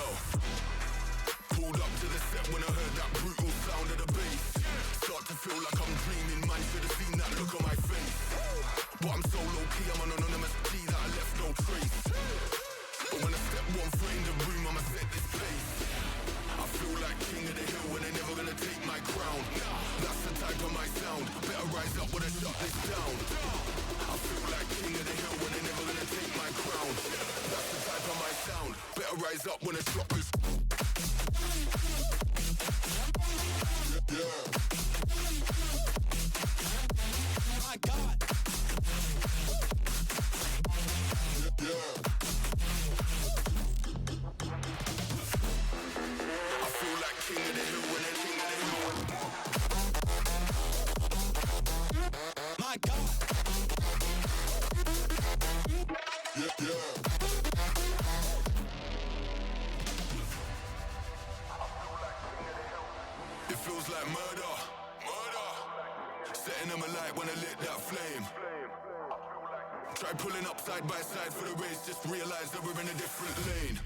Yo, pulled up to the set when I heard that brutal sound of the bass. Start to feel like I'm dreaming, man, should've seen that look on my face. But I'm so low-key, I'm an anonymous G that I left no trace. But when I step one foot in the room, I'ma set this pace. I feel like king of the hill and they're never gonna take my crown. That's the type of my sound, better rise up when I shut this down. I feel like king of the hill and they're never gonna take my crown. That's the type of my sound, better rise up when I shut this. Yeah. My God. Yeah. I feel like king of the hill when they're king of the hill. My God. Yeah, yeah. It feels like murder, murder. Setting them alight when I lit that flame. Try pulling up side by side for the race, just realize that we're in a different lane.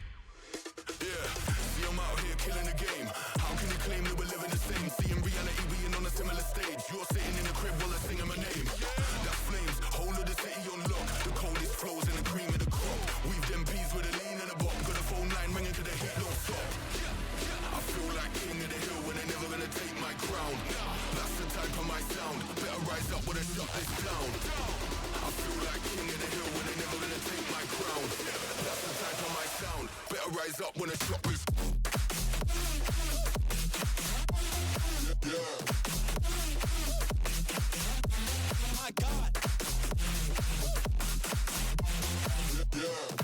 Yeah, see I'm out here killing the game. How can you claim that we're living the same? See in reality we ain't on a similar stage. You're sitting in the crib while I'm singing my name. That's flames, whole of the city on lock. The coldest flows and the cream of the crop. We've them bees with a lean and a bop. Got a phone line ringing to the heat don't stop. I feel like king of the hill when they're never gonna take my crown. That's the type of my sound, better rise up when I shut this down. I feel like king of the hill when they're never gonna take my crown. That's the type of my sound, better rise up when I shut this. Yeah. My God. Yeah.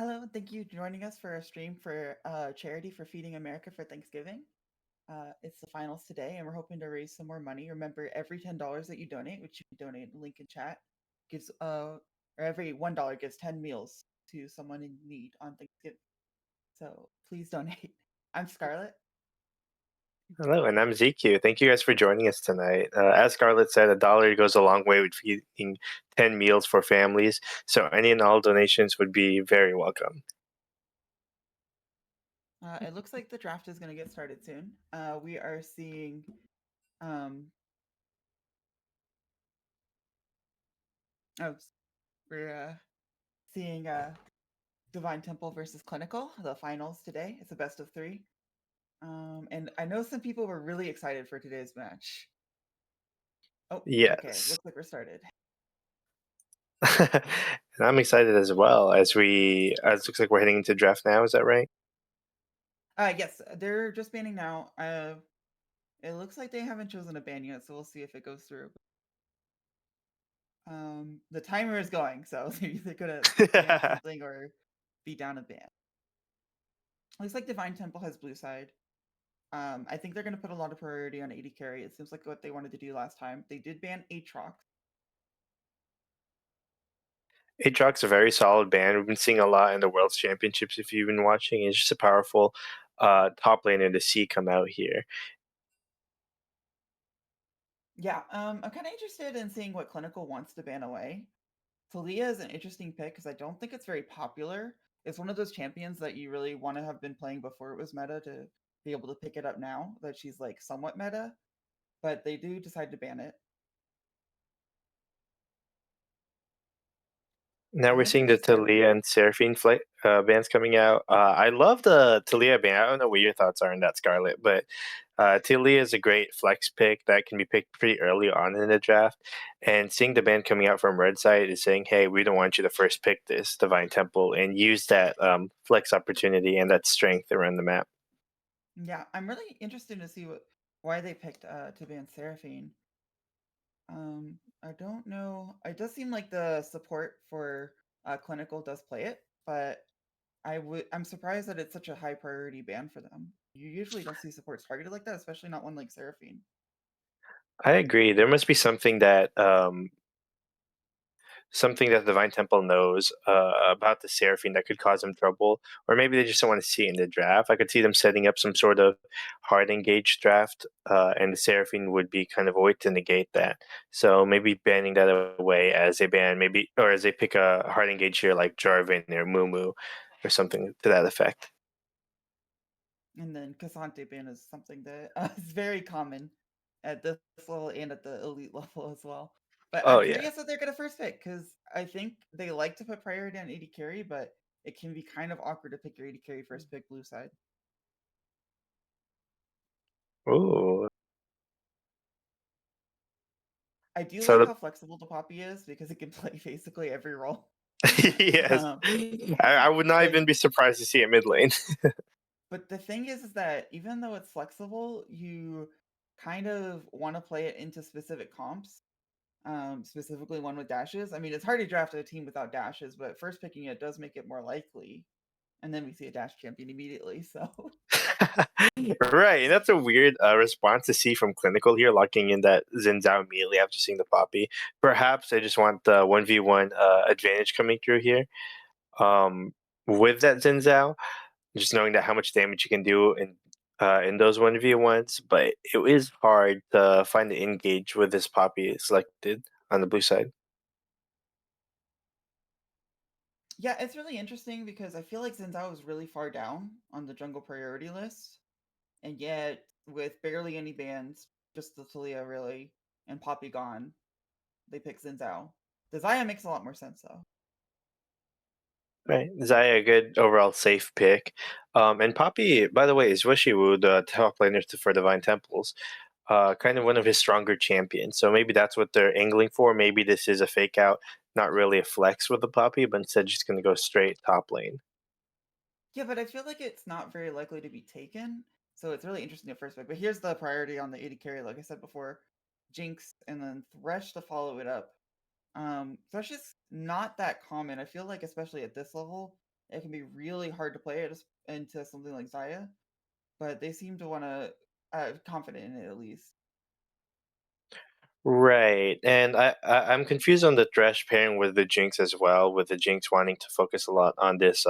Hello, thank you for joining us for a stream for charity for Feeding America for Thanksgiving. It's the finals today, and we're hoping to raise some more money. Remember, every $10 that you donate, which you can donate in the link in chat, gives or every $1 gives 10 meals to someone in need on Thanksgiving. So please donate. I'm Scarlett. Hello, and I'm ZQ. Thank you guys for joining us tonight. As Scarlett said, a dollar goes a long way with feeding 10 meals for families, so any and all donations would be very welcome. It looks like the draft is going to get started soon. We are seeing um, oh, we're seeing Divine Temple versus Clinical, the finals today. It's a best of three. And I know some people were really excited for today's match. Oh, okay. Yes. Looks like we're started. And I'm excited as well as looks like we're heading into draft now, is that right? Yes, they're just banning now. It looks like they haven't chosen a ban yet, so we'll see if it goes through. The timer is going, so they're either gonna ban something or be down a ban. Looks like Divine Temple has blue side. I think they're gonna put a lot of priority on AD carry. It seems like what they wanted to do last time. They did ban Aatrox. Aatrox a very solid band. We've been seeing a lot in the World's Championships if you've been watching. It's just a powerful top laner to see come out here. Yeah, I'm kind of interested in seeing what Clinical wants to ban away. Talia is an interesting pick because I don't think it's very popular. It's one of those champions that you really want to have been playing before it was meta to be able to pick it up now that she's like somewhat meta, but they do decide to ban it. Now And we're looks seeing like the it's Seraphine. Talia and Seraphine bands coming out. I love the Talia band. I don't know what your thoughts are on that, Scarlet, but Talia is a great flex pick that can be picked pretty early on in the draft. And seeing the band coming out from Red Side is saying, hey, we don't want you to first pick this Divine Temple and use that flex opportunity and that strength around the map. Yeah, I'm really interested to see why they picked to ban Seraphine. I don't know. It does seem like the support for clinical does play it, but I'm surprised that it's such a high priority ban for them. You usually don't see supports targeted like that, especially not one like Seraphine. I agree. There must be something that Divine Temple knows about the Seraphine that could cause them trouble, or maybe they just don't want to see it in the draft. I could see them setting up some sort of hard engage draft, and the Seraphine would be kind of a way to negate that. So maybe banning that away as they ban maybe, or as they pick a hard engage here like Jarvan or Mumu or something to that effect. And then Cassante ban is something that is very common at this level and at the elite level as well. But Oh I'm yeah. curious what they're going to first pick because I think they like to put priority on AD carry, but it can be kind of awkward to pick your AD carry first pick blue side. Ooh. I do So like the how flexible the Poppy is because it can play basically every role. yes, um, I would not like, even be surprised to see it mid lane. but the thing is that even though it's flexible, you kind of want to play it into specific comps, specifically one with dashes. I mean, it's hard to draft a team without dashes, but first picking it does make it more likely. And then we see a dash champion immediately. So Right, and that's a weird response to see from Clinical here, locking in that Xin Zhao immediately after seeing the Poppy. Perhaps they just want the 1v1 advantage coming through here with that Xin Zhao, just knowing that how much damage you can do in those 1v1s, but it is hard to find the engage with this Poppy selected on the blue side. yeah, it's really interesting because I feel like Zinzao is really far down on the jungle priority list. And yet, with barely any bans, just the Talia really, and Poppy gone, they pick Zinzao. The Zaya makes a lot more sense though. Right, Zaya a good overall safe pick. And Poppy, by the way, is Wishiwu, the top laner for Divine Temples. Kind of one of his stronger champions. So maybe that's what they're angling for. Maybe this is a fake out, not really a flex with the Poppy, but instead just going to go straight top lane. Yeah, but I feel like it's not very likely to be taken. So it's really interesting at first pick. But here's the priority on the AD carry, like I said before. Jinx and then Thresh to follow it up. Thresh is not that common. I feel like especially at this level, it can be really hard to play it into something like Zaya, but they seem to want to confident in it at least. Right, and I'm confused on the Thresh pairing with the Jinx as well, with the Jinx wanting to focus a lot on this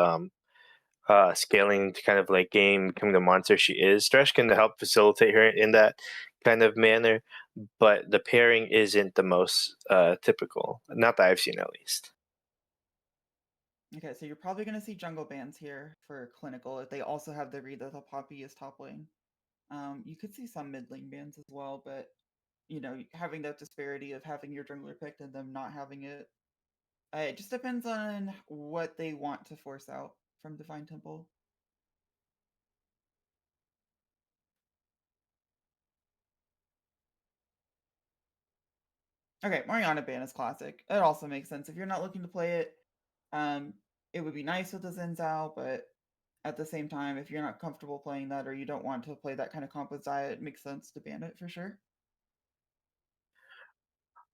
scaling to kind of like game, becoming the monster she is. Thresh can help facilitate her in that kind of manner, but the pairing isn't the most typical. Not that I've seen, at least. Okay, so you're probably going to see jungle bans here for clinical if they also have the read that the Poppy is top lane. You could see some mid lane bans as well, but having that disparity of having your jungler picked and them not having it, it just depends on what they want to force out from Divine Temple. Okay, Mariana ban is classic. It also makes sense. If you're not looking to play it, um, it would be nice with the Xin Zhao, but at the same time, if you're not comfortable playing that or you don't want to play that kind of comp with Zaya, it makes sense to ban it for sure.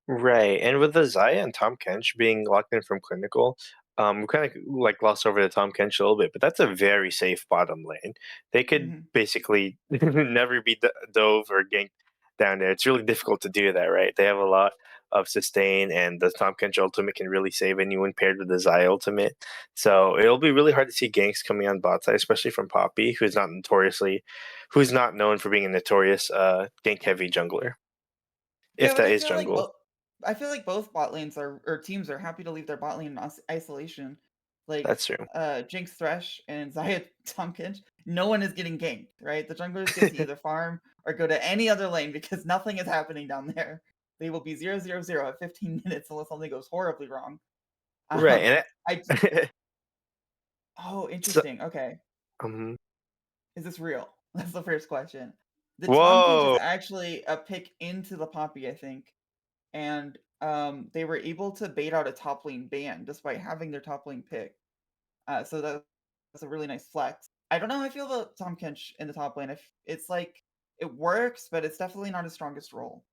Right, and with the Zaya and Tom Kench being locked in from clinical, we kind of like glossed over the Tom Kench a little bit, but that's a very safe bottom lane. They could Hmm. basically never be dove or ganked down there. It's really difficult to do that, right? They have a lot of sustain, and the Tom Kench ultimate can really save anyone paired with the Zaya ultimate. So it'll be really hard to see ganks coming on bot side, especially from Poppy, who's not known for being a notorious gank heavy jungler, Yeah, if but that is jungle. I feel like both bot lanes or teams are happy to leave their bot lane in isolation. Like That's true. Jinx Thresh and Zaya Tomkins, no one is getting ganked, right? The junglers get to either farm or go to any other lane because nothing is happening down there. They will be 0-0-0 at 15 minutes unless something goes horribly wrong. Right, Um, and I it oh, so interesting. Okay, mhm. is this real? That's the first question. The Tomkins is Whoa! actually a pick into the Poppy, I think, and they were able to bait out a top lane ban despite having their top lane pick. So that's a really nice flex. I don't know how I feel about Tom Kench in the top lane. If it's like it works, but it's definitely not his strongest role.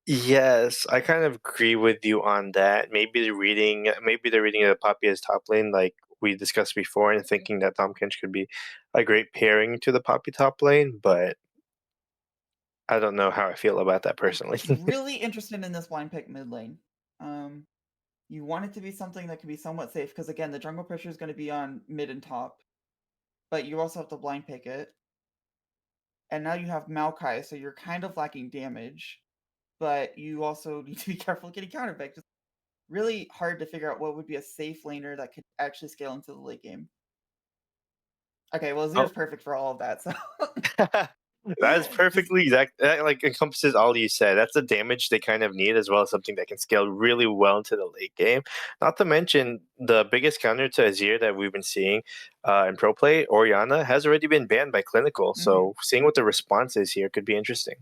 Yes, I kind of agree with you on that. Maybe they're reading the Poppy as top lane, like we discussed before, and thinking that Tom Kench could be a great pairing to the Poppy top lane, but I don't know how I feel about that I'm personally. really interested in this blind pick mid lane. Um, you want it to be something that can be somewhat safe because again, the jungle pressure is going to be on mid and top, but you also have to blind pick it. And now you have Maokai, so you're kind of lacking damage, but you also need to be careful getting counterpicked. It's really hard to figure out what would be a safe laner that could actually scale into the late game. Okay, well, Oh, Azir's perfect for all of that, so that is just perfectly exact. That like encompasses all you said. That's the damage they kind of need, as well as something that can scale really well into the late game. Not to mention the biggest counter to Azir that we've been seeing in pro play, Oriana, has already been banned by clinical. mhm. So seeing what the response is here could be interesting.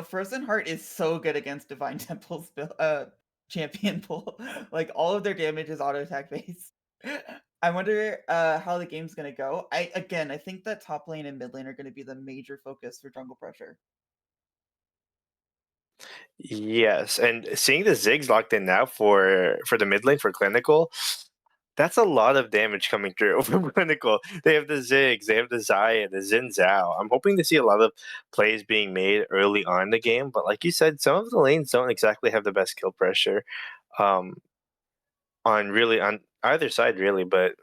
Frozen Heart is so good against Divine Temple's champion pool. Like all of their damage is auto attack based. I wonder how the game's gonna go. I think that top lane and mid lane are gonna be the major focus for jungle pressure. Yes, and seeing the Ziggs locked in now for the mid lane for clinical, that's a lot of damage coming through from clinical. They have the Ziggs, they have the Zaya, the Xin Zhao. I'm hoping to see a lot of plays being made early on in the game, but like you said, some of the lanes don't exactly have the best kill pressure um, on either side really. But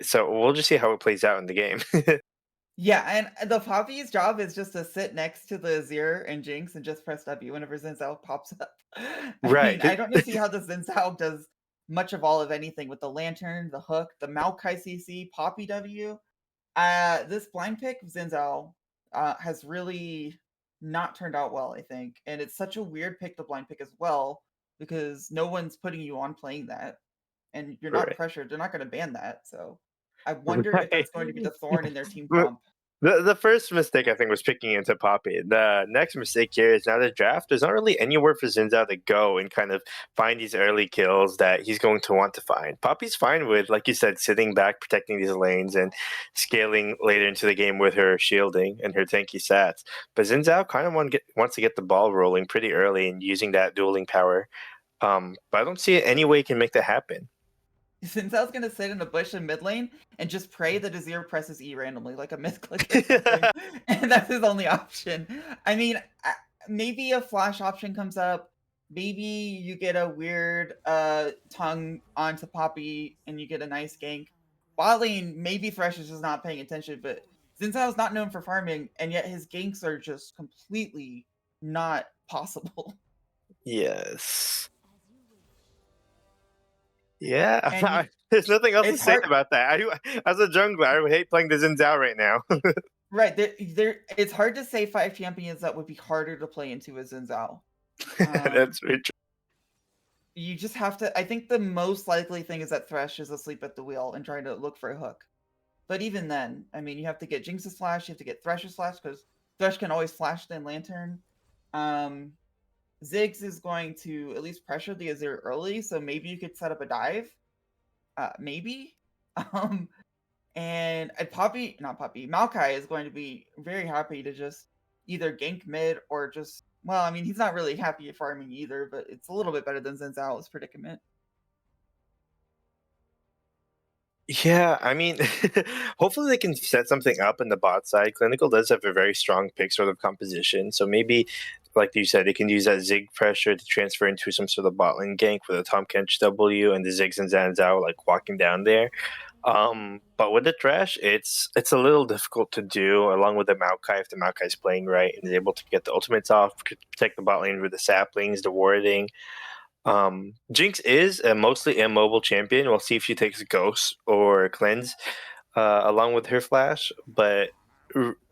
so we'll just see how it plays out in the game. Yeah, and the Poppy's job is just to sit next to the Azir and Jinx and just press W whenever Zinzao pops up. I Right. mean, I don't know see how the Zinzao does much of all of anything with the lantern, the hook, the Maokai CC, Poppy W. This blind pick of Zinzao has really not turned out well, I think. And it's such a weird pick to blind pick as well, because no one's putting you on playing that. And you're not Right. pressured. They're not going to ban that. So I wonder if Right. that's going to be the thorn in their team But comp. the first mistake I think was picking into Poppy. The next mistake here is now the draft. There's not really anywhere for Zinzao to go and kind of find these early kills that he's going to want to find. Poppy's fine with, like you said, sitting back, protecting these lanes, and scaling later into the game with her shielding and her tanky stats. But Zinzao kind of wants to get the ball rolling pretty early and using that dueling power. But I don't see any way he can make that happen. Since I was gonna sit in a bush in mid lane and just pray that Azir presses E randomly, like a misclick or something, and that's his only option. I mean, maybe a flash option comes up. Maybe you get a weird tongue onto Poppy and you get a nice gank. Bot lane, maybe Thresh is just not paying attention, but Zinzao's not known for farming, and yet his ganks are just completely not possible. Yes. Yeah, And there's nothing else to it's say hard. about that. As a jungler, I would hate playing the Xin Zhao right now. Right, it's hard to say 5 champions that would be harder to play into as Xin Zhao. That's very true. You just have to. I think the most likely thing is that Thresh is asleep at the wheel and trying to look for a hook. But even then, I mean, you have to get Jinx's flash, you have to get Thresh's flash because Thresh can always flash the Lantern. Ziggs is going to at least pressure the Azir early, so maybe you could set up a dive. Maybe. Um, and not Poppy, Maokai is going to be very happy to just either gank mid or just, well, I mean, he's not really happy at farming either, but it's a little bit better than Zen Zhao's predicament. Yeah, I mean, hopefully they can set something up in the bot side. Clinical does have a very strong pick sort of composition, so maybe, like you said, they can use that Zig pressure to transfer into some sort of bot lane gank with a Tom Kench W and the Ziggs and Zanzao like walking down there. But with the Thresh, it's a little difficult to do along with the Maokai if the Maokai is playing right and is able to get the ultimates off, protect the bot lane with the saplings, the warding. Jinx is a mostly immobile champion. We'll see if she takes Ghost or Cleanse along with her flash. But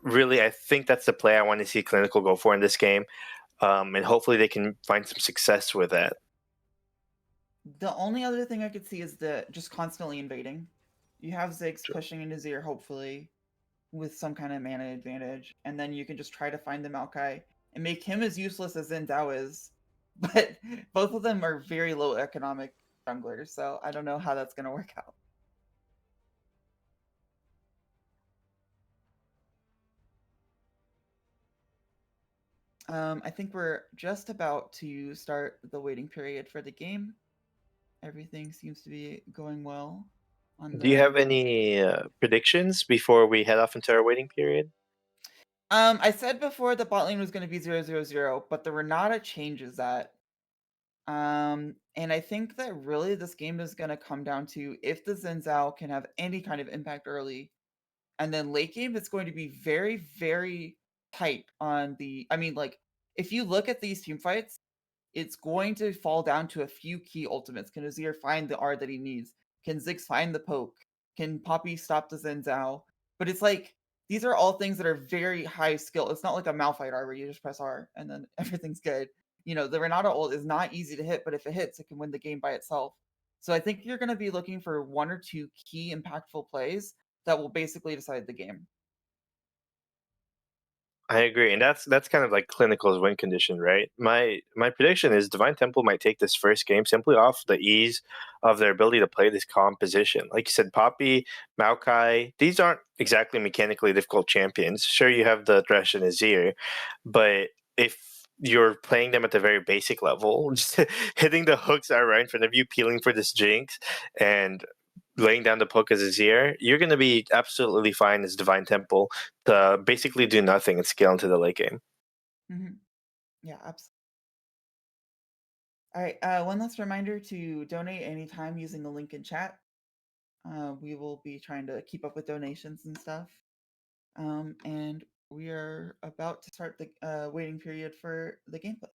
really, I think that's the play I want to see Clinical go for in this game. And hopefully they can find some success with that. The only other thing I could see is the just constantly invading. You have Ziggs pushing into Zir, hopefully, with some kind of mana advantage, and then you can just try to find the Maokai and make him as useless as Zen Zhao is. But both of them are very low economic junglers, so I don't know how that's going to work out. I think we're just about to start the waiting period for the game. Everything seems to be going well. Do you have any predictions before we head off into our waiting period? I said before the bot lane was going to be 0-0-0, but the Renata changes that. And I think that really this game is going to come down to if the Xin Zhao can have any kind of impact early, and then late game it's going to be very, very tight on the. I mean, like if you look at these team fights, it's going to fall down to a few key ultimates. Can Azir find the R that he needs? Can Ziggs find the poke? Can Poppy stop the Zen Zhao? But it's like these are all things that are very high skill. It's not like a Malphite R where you just press R and then everything's good. You know, the Renata ult is not easy to hit, but if it hits, it can win the game by itself. So I think you're going to be looking for one or two key impactful plays that will basically decide the game. I agree, and that's kind of like Clinical's win condition, right? My prediction is Divine Temple might take this first game simply off the ease of their ability to play this composition. Like you said, Poppy, Maokai, these aren't exactly mechanically difficult champions. Sure, you have the Thresh and Azir, but if you're playing them at the very basic level, just hitting the hooks are right in front of you, peeling for this Jinx, and laying down the poke as Azir, you're going to be absolutely fine as Divine Temple to basically do nothing and scale into the late game. Mm-hmm. Yeah, absolutely. All right. One last reminder to donate anytime using the link in chat. We will be trying to keep up with donations and stuff. And we are about to start the waiting period for the gameplay.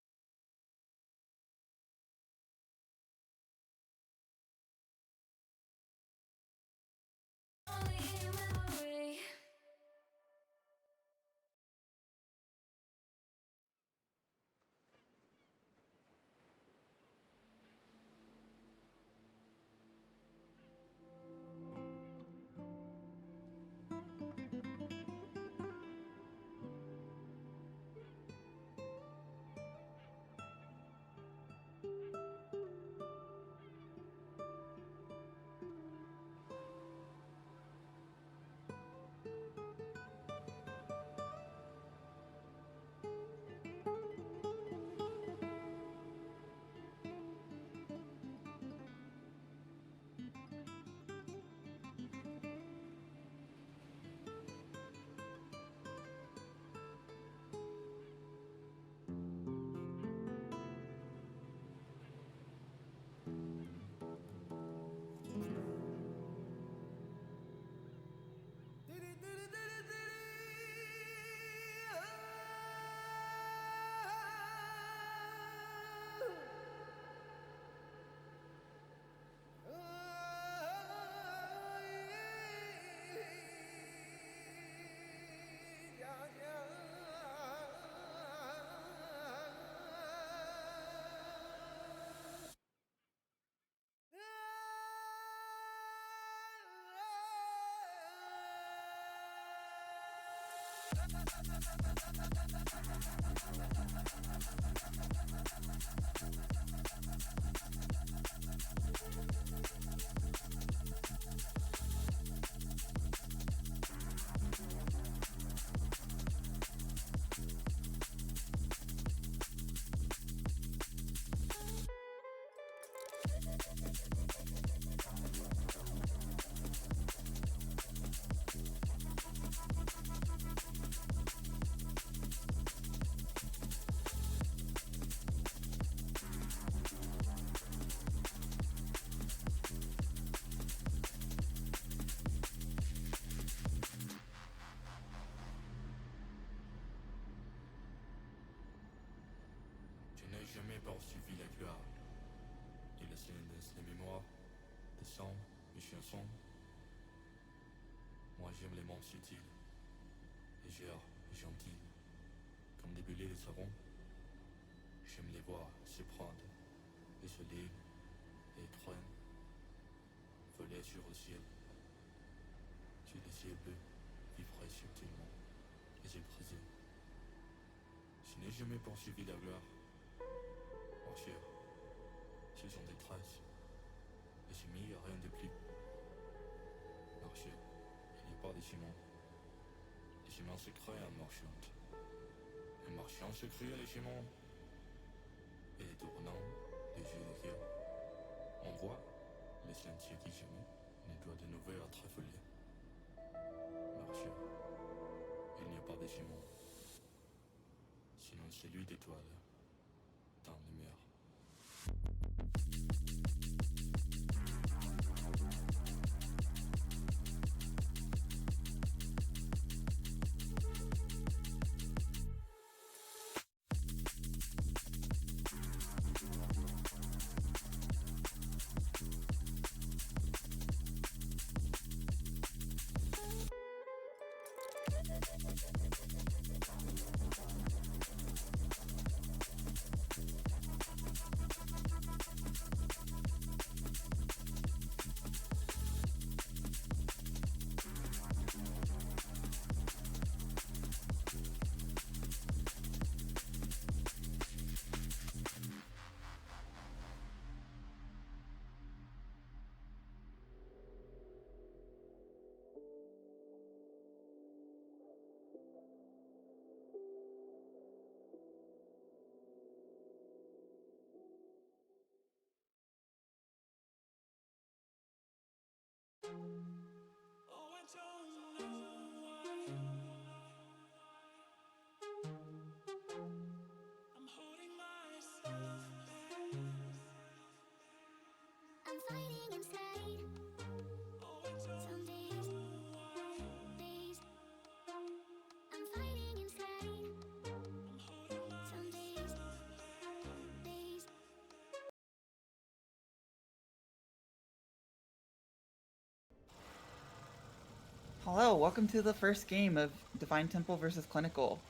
Je n'ai jamais poursuivi la gloire et la céleste les mémoires des sons et chansons. Moi j'aime les mots subtils, légers et gentils, comme des bulles de savon. J'aime les voir se prendre et se lire et traîner, voler sur le ciel. Sur le ciel bleu, vibrer subtilement et se briser. Je n'ai jamais poursuivi la gloire. Marcher, ce sont des traces, et j'ai mis rien de plus. Marcher, il n'y a pas de chemin. Les chemins se créent en marchant. En marchant se créent les chemins. Et tournant les yeux des yeux, on voit les sentiers qui jamais ne doivent de nouveau être foulés. Marcher, il n'y a pas de chemin. Sinon celui d'étoiles dans les mers. I'm fighting inside. Some days, I'm fighting inside. Some days. Hello, welcome to the first game of Divine Temple versus Clinical.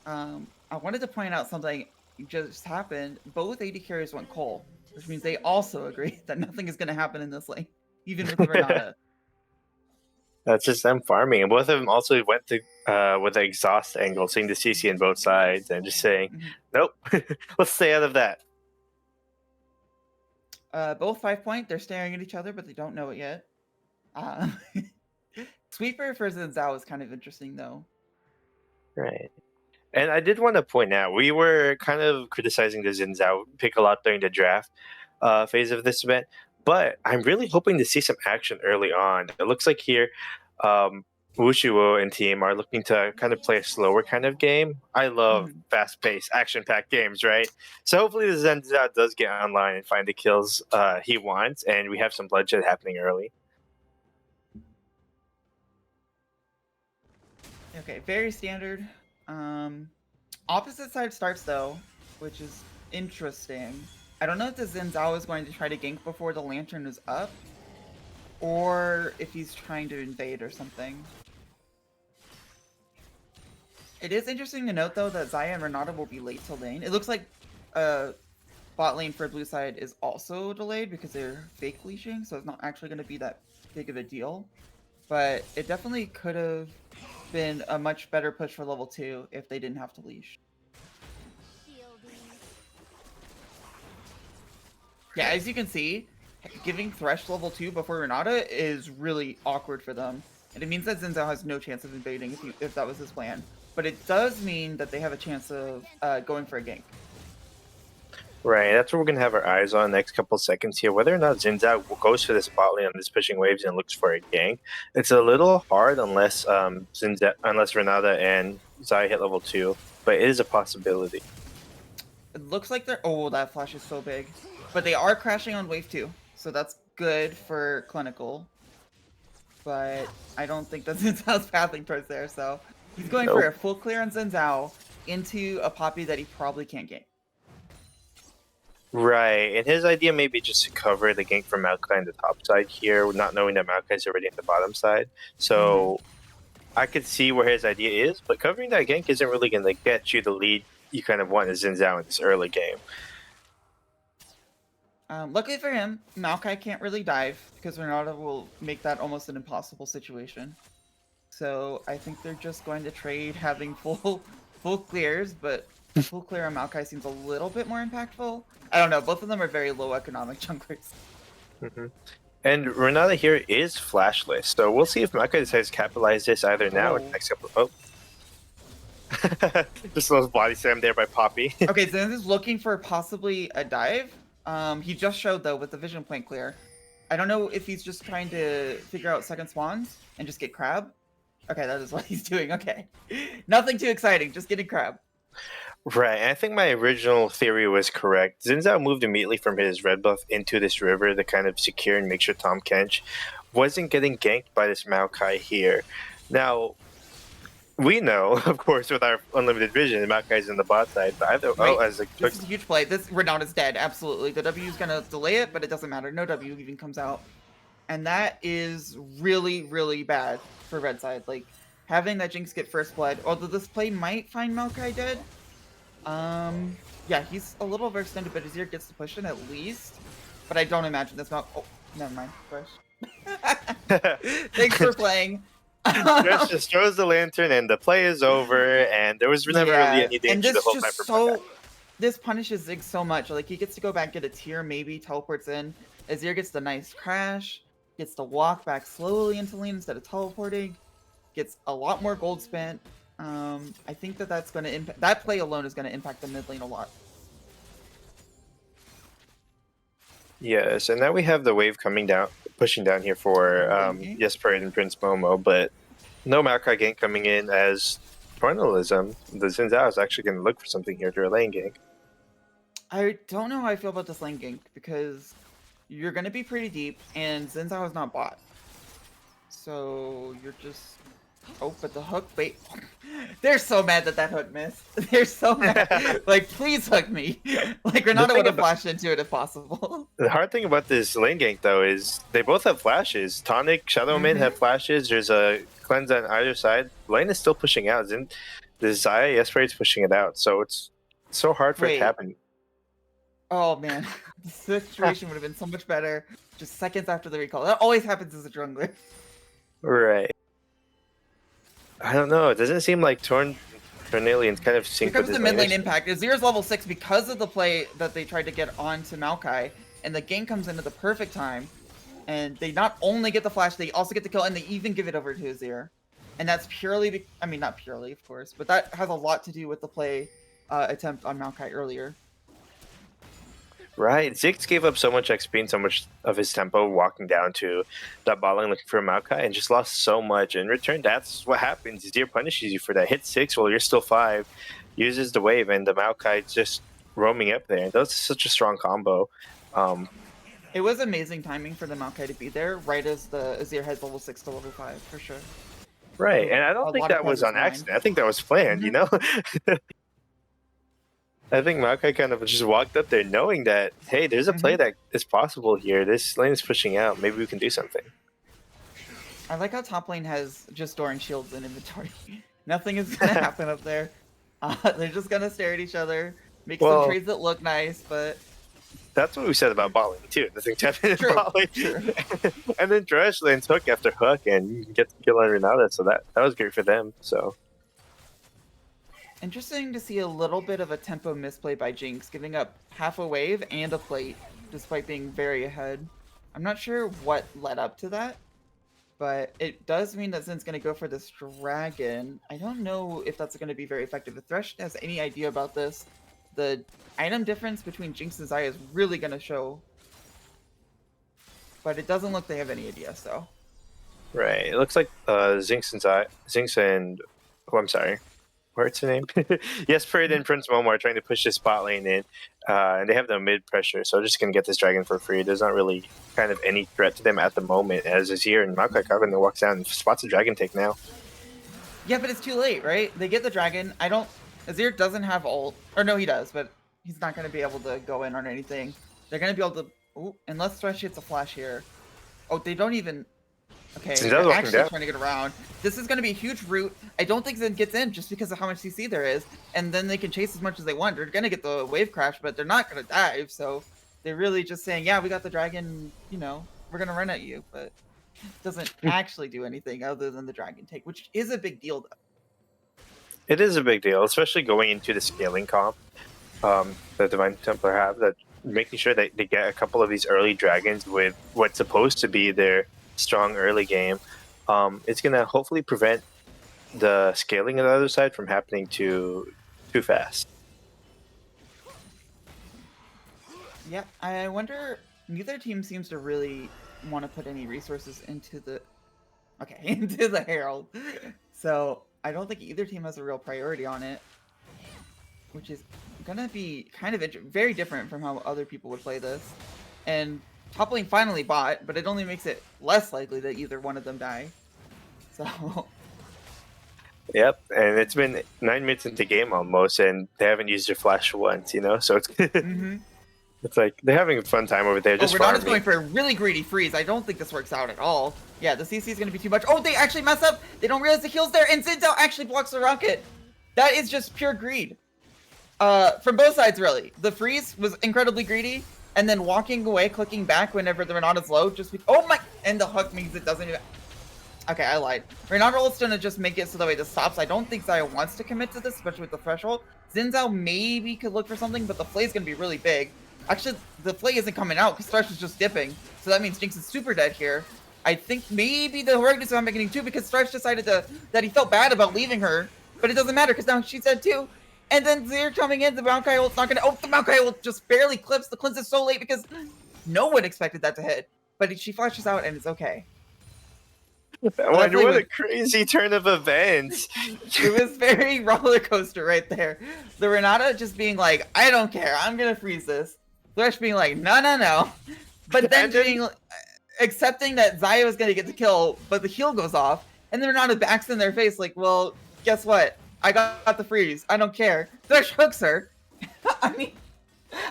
I wanted to point out something just happened. Both AD carriers went Cole, which means they also agree that nothing is going to happen in this lane, even with the Renata. That's just them farming. And both of them also went to with the exhaust angle, seeing the CC on both sides and just saying, nope, let's stay out of that. Both 5-point, they're staring at each other, but they don't know it yet. Sweeper for Zhao is kind of interesting, though. Right. And I did want to point out, we were kind of criticizing the Xin Zhao pick a lot during the draft phase of this event, but I'm really hoping to see some action early on. It looks like here, Wushuo and team are looking to kind of play a slower kind of game. I love fast-paced, action-packed games, right? So hopefully the Zen Zhao does get online and find the kills he wants, and we have some bloodshed happening early. Okay, very standard. Opposite side starts though, which is interesting. I don't know if the Xin Zhao is going to try to gank before the lantern is up, or if he's trying to invade or something. It is interesting to note though that Xayah and Renata will be late to lane. It looks like bot lane for blue side is also delayed because they're fake leashing, so it's not actually going to be that big of a deal. But it definitely could have been a much better push for level 2 if they didn't have to leash. Yeah, as you can see, giving Thresh level 2 before Renata is really awkward for them. And it means that Xin Zhao has no chance of invading if that was his plan. But it does mean that they have a chance of going for a gank. Right, that's what we're going to have our eyes on next couple seconds here. Whether or not Xin Zhao goes for this bot lane on this pushing waves and looks for a gank, it's a little hard unless unless Renata and Zai hit level 2, but it is a possibility. It looks like they're... Oh, that flash is so big. But they are crashing on wave 2, so that's good for Clinical. But I don't think that Xin Zhao's pathing towards there, so... He's going for a full clear on Xin Zhao into a Poppy that he probably can't gank. Right, and his idea may be just to cover the gank from Maokai on the top side here, not knowing that Maokai is already on the bottom side. So I could see where his idea is, but covering that gank isn't really going to get you the lead you kind of want as Xin Zhao in this early game. Luckily for him, Maokai can't really dive because Renata will make that almost an impossible situation. So I think they're just going to trade having full clears, but full clear on Maokai seems a little bit more impactful. I don't know, both of them are very low economic junglers. And Renata here is flashless, so we'll see if Maokai decides to capitalize this either now or next couple. Oh. Just a little body slam there by Poppy. Okay, Zen is looking for possibly a dive. He just showed though with the vision point clear. I don't know if he's just trying to figure out second spawns and just get crab. Okay, that is what he's doing. Okay. Nothing too exciting, just getting crab. Right, and I think my original theory was correct. Xin Zhao moved immediately from his red buff into this river to kind of secure and make sure Tahm Kench wasn't getting ganked by this Maokai here. Now, we know, of course, with our unlimited vision, the Maokai's in the bot side, but either this is a huge play. This Renata's dead, absolutely. The W is gonna delay it, but it doesn't matter. No W even comes out. And that is really, really bad for red side. Like, having that Jinx get first blood, although this play might find Maokai dead. Yeah, he's a little overextended, but Azir gets to push in at least. But I don't imagine this Maokai... Oh, never mind. Thanks for playing. Thresh just throws the lantern and the play is over, and there was never really any danger the whole time for Maokai. This punishes Ziggs so much. Like, he gets to go back, get a tier, maybe, teleports in. Azir gets the nice crash, gets to walk back slowly into lane instead of teleporting, gets a lot more gold spent. I think that that's going to impact... That play alone is going to impact the mid lane a lot. Yes, and now we have the wave coming down, pushing down here for Yes Parade and Prince Momo, but no Maokai gank coming in as Tornalism. The Xin Zhao is actually going to look for something here to a lane gank. I don't know how I feel about this lane gank, because you're going to be pretty deep, and Xin Zhao is not bot. So you're just... Oh, but the hook... Wait. They're so mad that that hook missed. They're so mad. Like, please hook me. Like, Renata would have flashed into it if possible. The hard thing about this lane gank, though, is they both have flashes. Tonic, Shadow Mid have flashes. There's a cleanse on either side. Lane is still pushing out. And the Xayah Yespray is pushing it out. So it's so hard for it to happen. Oh, man. The situation would have been so much better just seconds after the recall. That always happens as a jungler. Right. I don't know. It doesn't seem like Tornalian's kind of synced with his the mid lane impact. Azir's level 6 because of the play that they tried to get onto Maokai, and the gank comes in at the perfect time. And they not only get the flash, they also get the kill, and they even give it over to Azir. And that's purely, I mean, not purely, of course, but that has a lot to do with the play attempt on Maokai earlier. Right, Ziggs gave up so much XP and so much of his tempo walking down to that bot lane looking for Maokai and just lost so much. In return, that's what happens. Azir punishes you for that. Hit 6 while you're still 5, uses the wave, and the Maokai just roaming up there. And that's such a strong combo. It was amazing timing for the Maokai to be there, right as the Azir heads level 6 to level 5, for sure. Right, and I don't think that was on accident. I think that was planned, you know? I think Maokai kind of just walked up there knowing that, hey, there's a play that is possible here. This lane is pushing out. Maybe we can do something. I like how top lane has just Doran shields in inventory. Nothing is going to happen up there. They're just going to stare at each other, make some trades that look nice, but That's what we said about bot lane too. Nothing to happen in True, bot lane. true. And then Thresh lands hook after hook and gets the kill on Renata, so that was great for them. So Interesting to see a little bit of a tempo misplay by Jinx, giving up half a wave and a plate, despite being very ahead. I'm not sure what led up to that, but it does mean that Zin's going to go for this dragon. I don't know if that's going to be very effective. If Thresh has any idea about this, the item difference between Jinx and Xayah is really going to show. But it doesn't look they have any idea, so. right, it looks like Zinx and oh, I'm sorry. What's her name? Jesper and Prince Momo are trying to push this bot lane in, and they have no mid pressure, so they're just gonna get this dragon for free. There's not really kind of any threat to them at the moment, as is here, and Maokai Kavana walks down and spots a dragon take now. Yeah, but it's too late, right? They get the dragon. Azir doesn't have ult. Or no, he does, but he's not going to be able to go in on anything. They're going to be able to... Ooh, unless Thresh hits a flash here. Oh, they don't even... Okay, they're actually trying to get around. This is going to be a huge route. I don't think Zen gets in just because of how much CC there is. And then they can chase as much as they want. They're going to get the wave crash, but they're not going to dive. So they're really just saying, yeah, we got the dragon, you know, we're going to run at you. But it doesn't actually do anything other than the dragon take, which is a big deal, though. It is a big deal, especially going into the scaling comp that Divine Templar have, that making sure that they get a couple of these early dragons with what's supposed to be their strong early game. It's going to hopefully prevent the scaling on the other side from happening too fast. Yeah, I wonder, neither team seems to really want to put any resources into the into the Herald. So I don't think either team has a real priority on it, which is gonna be kind of very different from how other people would play this. And top lane finally bought, but it only makes it less likely that either one of them die. So Yep, and it's been 9 minutes into game almost, and they haven't used their flash once, you know? So it's it's like they're having a fun time over there. Just Renata's going for a really greedy freeze. I don't think this works out at all. Yeah, the CC is going to be too much. Oh, they actually mess up. They don't realize the heal's there, and Zinzao actually blocks the rocket. That is just pure greed. From both sides, really. The freeze was incredibly greedy, and then walking away, clicking back whenever the Renata's low, oh my, and the hook means it doesn't even... Okay, I lied. Renata is going to just make it so that way this stops. I don't think Xayah wants to commit to this, especially with the threshold. Zinzao maybe could look for something, but the play is going to be really big. Actually, the play isn't coming out because Thresh is just dipping. So that means Jinx is super dead here. I think maybe the Horagnes are getting too because Thresh decided that he felt bad about leaving her. But it doesn't matter because now she's dead too. And then Zir coming in, the Maokai ult's not going to... Oh, the Maokai ult just barely clips. The cleanse is so late because no one expected that to hit. But she flashes out and it's okay. What a crazy turn of events. It was very roller coaster right there. The Renata just being like, I don't care. I'm going to freeze this. Thresh being like, no. But then accepting that Xayah was going to get the kill, but the heal goes off. And then Renata backs in their face like, well, guess what? I got the freeze. I don't care. Thresh hooks her. I mean,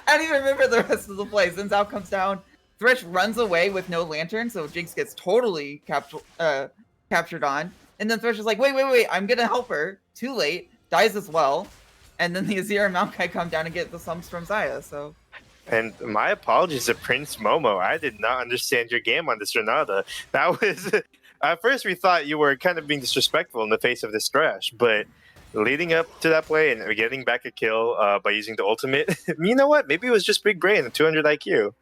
I don't even remember the rest of the play. Zinzao comes down. Thresh runs away with no lantern, so Jinx gets totally captured on. And then Thresh is like, wait, I'm going to help her. Too late. Dies as well. And then the Azir and Maokai come down and get the sums from Xayah, so... And my apologies to Prince Momo. I did not understand your game on this Renata. That was... At first, we thought you were kind of being disrespectful in the face of this Thresh, but leading up to that play and getting back a kill by using the ultimate, you know what? Maybe it was just big brain and 200 IQ.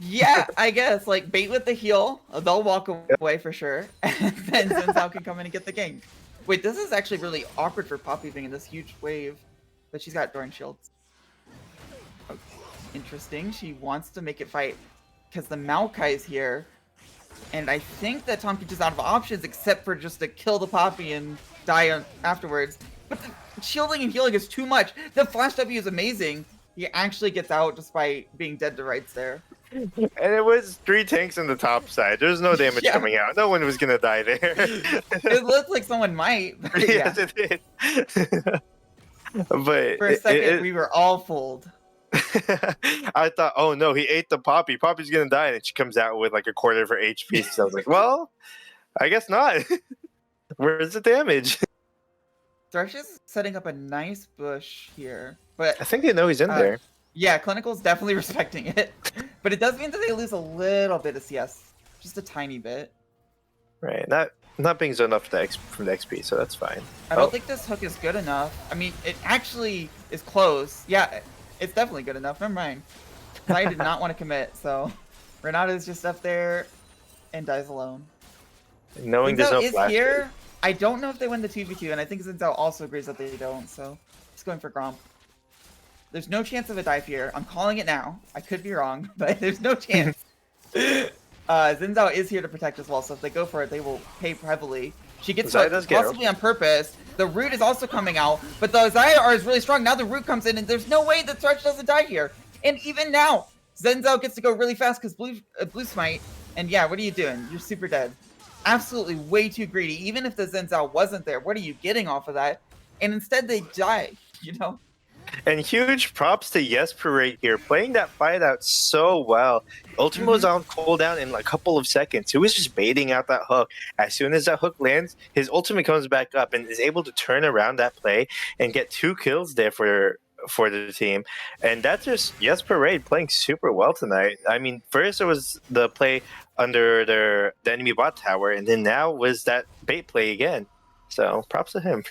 Yeah, I guess. Like, bait with the heal. They'll walk away for sure. And then Zinzao can come in and get the gank. Wait, this is actually really awkward for Poppy being in this huge wave. But she's got Doran shields. Okay. Interesting. She wants to make it fight because the Maokai's here. And I think that Tom Peach is out of options except for just to kill the Poppy and die afterwards. But the shielding and healing is too much. The flash W is amazing. He actually gets out despite being dead to rights there. And it was 3 tanks on the top side. There's no damage coming out. No one was going to die there. It looked like someone might. Yes, it did. But for a second, we were all fooled. I thought, oh no, he ate the Poppy. Poppy's going to die. And she comes out with like a quarter of her HP. So I was like, well, I guess not. Where's the damage? Thresh is setting up a nice bush here. But I think they know he's in there. Yeah, Clinical's definitely respecting it. But it does mean that they lose a little bit of CS. Just a tiny bit. Right, not being zoned up from the XP, so that's fine. I don't think this hook is good enough. I mean, it actually is close. Yeah, it's definitely good enough. Never mind. I did not want to commit, so Renata's just up there and dies alone. Knowing there's Zinzao no is flash. here. I don't know if they win the 2v2, and I think Zinzao also agrees that they don't, so he's going for Gromp. There's no chance of a dive here. I'm calling it now. I could be wrong, but there's no chance. Zinzao is here to protect as well, so if they go for it, they will pay heavily. She gets hooked, possibly on purpose. The root is also coming out, but the Xayah is really strong. Now the root comes in, and there's no way the Thresh doesn't die here. And even now, Zinzao gets to go really fast because blue smite. And yeah, what are you doing? You're super dead. Absolutely way too greedy. Even if the Zinzao wasn't there, what are you getting off of that? And instead they die, you know? And huge props to Yes Parade here, playing that fight out so well. Ultimate was on cooldown in like a couple of seconds. He was just baiting out that hook. As soon as that hook lands, his ultimate comes back up and is able to turn around that play and get 2 kills there for the team. And that's just Yes Parade playing super well tonight. I mean, first it was the play under the enemy bot tower, and then now was that bait play again. So props to him.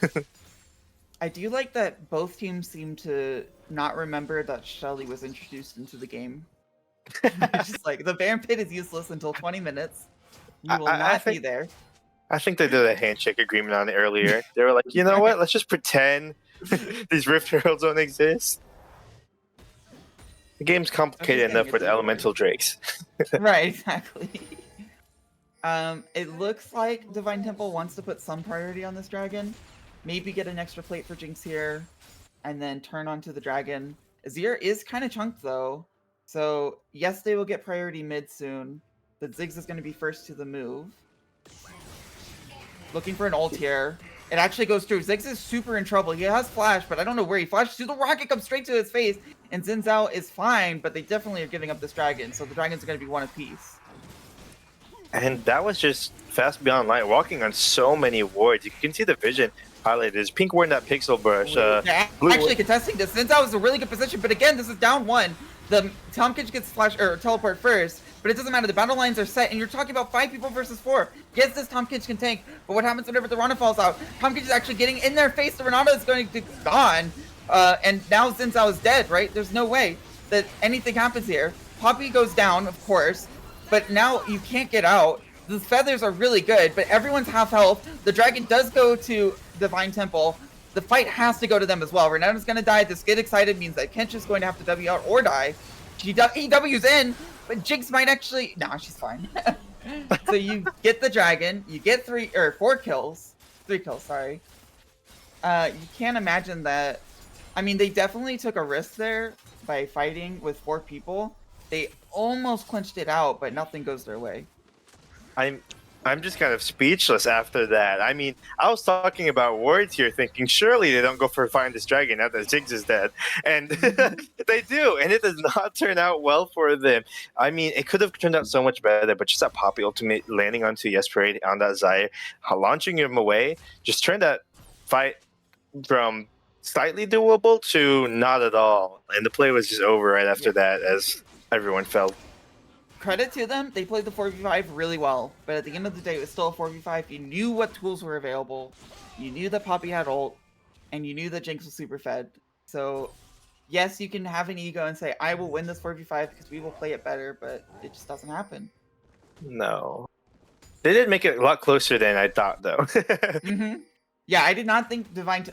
I do like that both teams seem to not remember that Shelly was introduced into the game. It's just like, the Baron Pit is useless until 20 minutes. You will not be there. I think they did a handshake agreement on it earlier. They were like, you know what? Let's just pretend these Rift Heralds don't exist. The game's complicated enough with elemental drakes. Right, exactly. It looks like Divine Temple wants to put some priority on this dragon. Maybe get an extra plate for Jinx here, and then turn onto the dragon. Azir is kind of chunked though, so yes, they will get priority mid soon. But Ziggs is going to be first to the move. Looking for an ult here. It actually goes through. Ziggs is super in trouble. He has flash, but I don't know where he flashes to. The rocket comes straight to his face, and Xin Zhao is fine, but they definitely are giving up this dragon, so the dragons are going to be one apiece. And that was just fast beyond light, walking on so many wards. You can see the vision highlighted. Is pink ward in that pixel brush. Actually contesting this. Xin Zhao is a really good position, but again, this is down 1. The Tahm Kench gets flash or teleport first, but it doesn't matter. The battle lines are set, and you're talking about 5 people versus 4. Yes, this Tahm Kench can tank, but what happens whenever the Rana falls out? Tahm Kench is actually getting in their face. The Renata is going to gone, and now Xin Zhao is dead. Right? There's no way that anything happens here. Poppy goes down, of course, but now you can't get out. The feathers are really good, but everyone's half health. The dragon does go to Divine Temple. The fight has to go to them as well. Renata's going to die. This get excited means that Kench is going to have to W out or die. He W's in, but Jinx might actually... Nah, she's fine. So you get the dragon. You get 4 kills. 3 kills, sorry. You can't imagine that... I mean, they definitely took a risk there by fighting with 4 people. They almost clinched it out, but nothing goes their way. I'm just kind of speechless after that. I mean, I was talking about wards here, thinking surely they don't go for find this dragon now that Ziggs is dead, and they do, and it does not turn out well for them. I mean, it could have turned out so much better, but just that Poppy ultimate landing onto Yes Parade on that Xayah, launching him away, just turned that fight from slightly doable to not at all, and the play was just over right after that as everyone fell. Credit to them, they played the 4v5 really well, but at the end of the day, it was still a 4v5. You knew what tools were available, you knew that Poppy had ult, and you knew that Jinx was super fed. So, yes, you can have an ego and say, I will win this 4v5 because we will play it better, but it just doesn't happen. No. They did make it a lot closer than I thought, though. Yeah, I did not think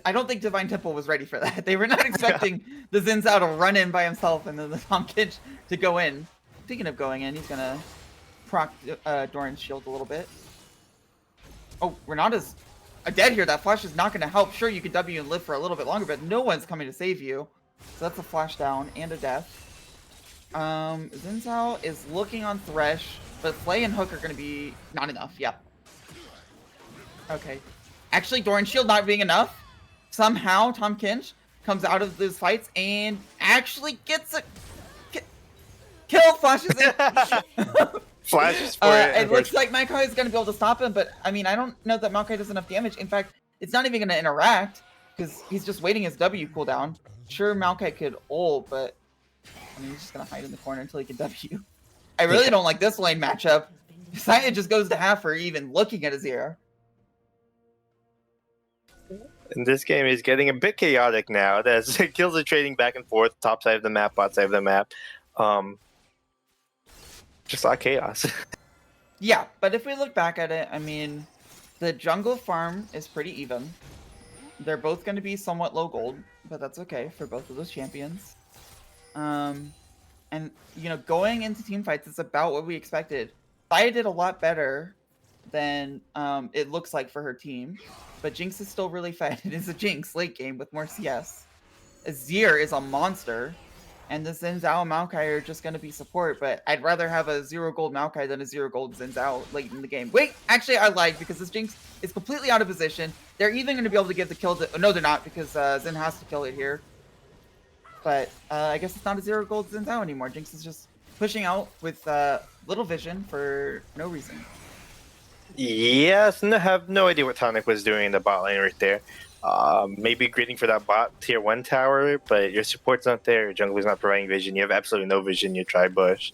I don't think Divine Temple was ready for that. They were not expecting the Xin Zhao to run in by himself and then the Tahm Kench to go in. Speaking of going in, he's gonna proc Doran's shield a little bit. Oh, Renata's dead here. That flash is not gonna help. Sure, you could W and live for a little bit longer, but no one's coming to save you. So that's a flash down and a death. Xin Zhao is looking on Thresh, but Flay and Hook are gonna be not enough. Yep. Okay. Actually, Doran's shield not being enough. Somehow, Tahm Kench comes out of those fights and actually gets a kill, flashes in. Flashes for it. It looks like Maokai is going to be able to stop him, but I mean, I don't know that Maokai does enough damage. In fact, it's not even going to interact because he's just waiting his W cooldown. Sure, Maokai could ult, but I mean, he's just gonna hide in the corner until he can W. I really don't like this lane matchup. Saya just goes to half for even looking at Azir. And this game is getting a bit chaotic now. As kills are trading back and forth, top side of the map, bot side of the map. Just a lot of chaos. Yeah, but if we look back at it, I mean, the jungle farm is pretty even. They're both going to be somewhat low gold, but that's okay for both of those champions. And, you know, going into team fights is about what we expected. Saya did a lot better than it looks like for her team, but Jinx is still really fed. It is a Jinx late game with more CS. Azir is a monster, and the Xin Zhao and Maokai are just going to be support, but I'd rather have a 0 gold Maokai than a 0 gold Xin Zhao late in the game. Wait, actually I lied, because this Jinx is completely out of position. They're even going to be able to give the kill to... No, they're not, because Xin has to kill it here. But I guess it's not a 0 gold Xin Zhao anymore. Jinx is just pushing out with little vision for no reason. Yes, I have no idea what Tonic was doing in the bot lane right there. Maybe greeting for that bot tier 1 tower, but your support's not there, your jungler's not providing vision, you have absolutely no vision, you try bush.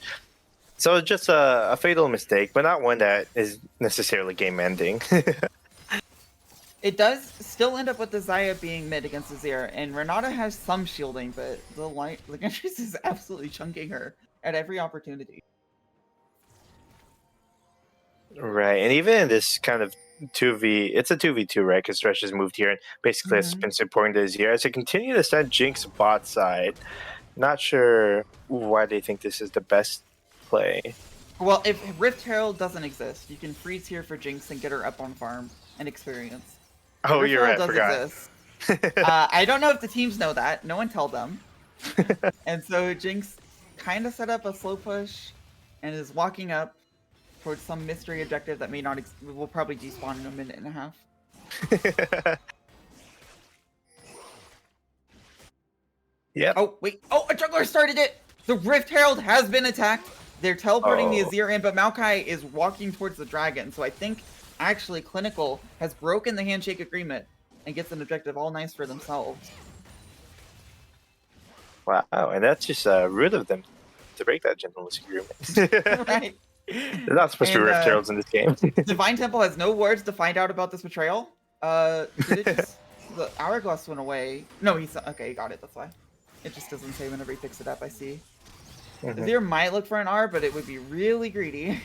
So just a fatal mistake, but not one that is necessarily game ending. It does still end up with the Xayah being mid against Azir, and Renata has some shielding, but the Gantress is absolutely chunking her at every opportunity. Right, and even in this kind of 2v, it's a 2v2, right? Because Thresh has moved here and basically has been supporting this year. As they continue to send Jinx bot side, not sure why they think this is the best play. Well, if Rift Herald doesn't exist, you can freeze here for Jinx and get her up on farm and experience. Oh, Rift you're right, Herald does exist. I don't know if the teams know that. No one tell them. And so Jinx kind of set up a slow push and is walking up towards some mystery objective that may not will probably despawn in a minute and a half. Yep. Oh, wait. Oh, a jungler started it! The Rift Herald has been attacked. They're teleporting the Azir in, but Maokai is walking towards the dragon. So I think, actually, Clinical has broken the handshake agreement and gets an objective all nice for themselves. Wow, and that's just rude of them to break that gentleman's agreement. Right. They're not supposed to be Rift Heralds in this game. Divine Temple has no words to find out about this betrayal. Did it just... the hourglass went away. No, he's... Okay, he got it, that's why. It just doesn't say whenever he picks it up, I see. Azir might look for an R, but it would be really greedy.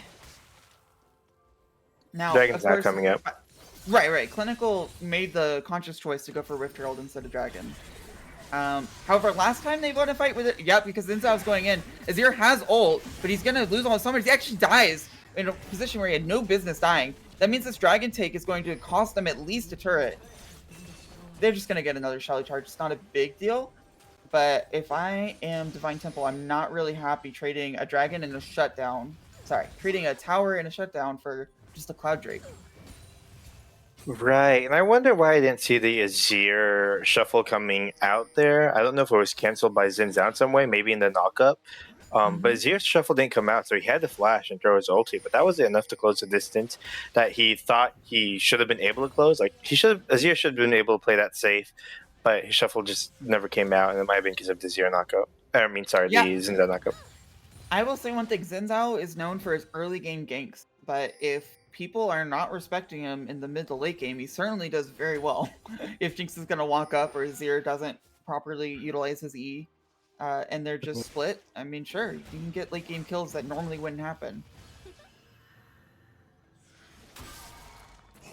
Now, Dragon's of course, not coming up. Right. Clinical made the conscious choice to go for Rift Herald instead of Dragon. However, last time they won a fight with it, yeah, because Xin Zhao's going in. Azir has ult, but he's gonna lose all his summons. He actually dies in a position where he had no business dying. That means this Dragon take is going to cost them at least a turret. They're just gonna get another Shelly charge. It's not a big deal. But if I am Divine Temple, I'm not really happy trading a Dragon and a shutdown. Sorry, trading a tower and a shutdown for just a Cloud Drake. Right, and I wonder why I didn't see the Azir shuffle coming out there. I don't know if it was canceled by Xin Zhao in some way, maybe in the knockup. But Azir's shuffle didn't come out, so he had to flash and throw his ulti. But that wasn't enough to close the distance that he thought he should have been able to close. Like Azir should have been able to play that safe, but his shuffle just never came out, and it might have been because of the Azir knockup. The Xin Zhao knockup. I will say one thing: Xin Zhao is known for his early game ganks, but if people are not respecting him in the mid to late game, he certainly does very well. If Jinx is going to walk up or Azir doesn't properly utilize his E, and they're just split, I mean, sure, you can get late game kills that normally wouldn't happen.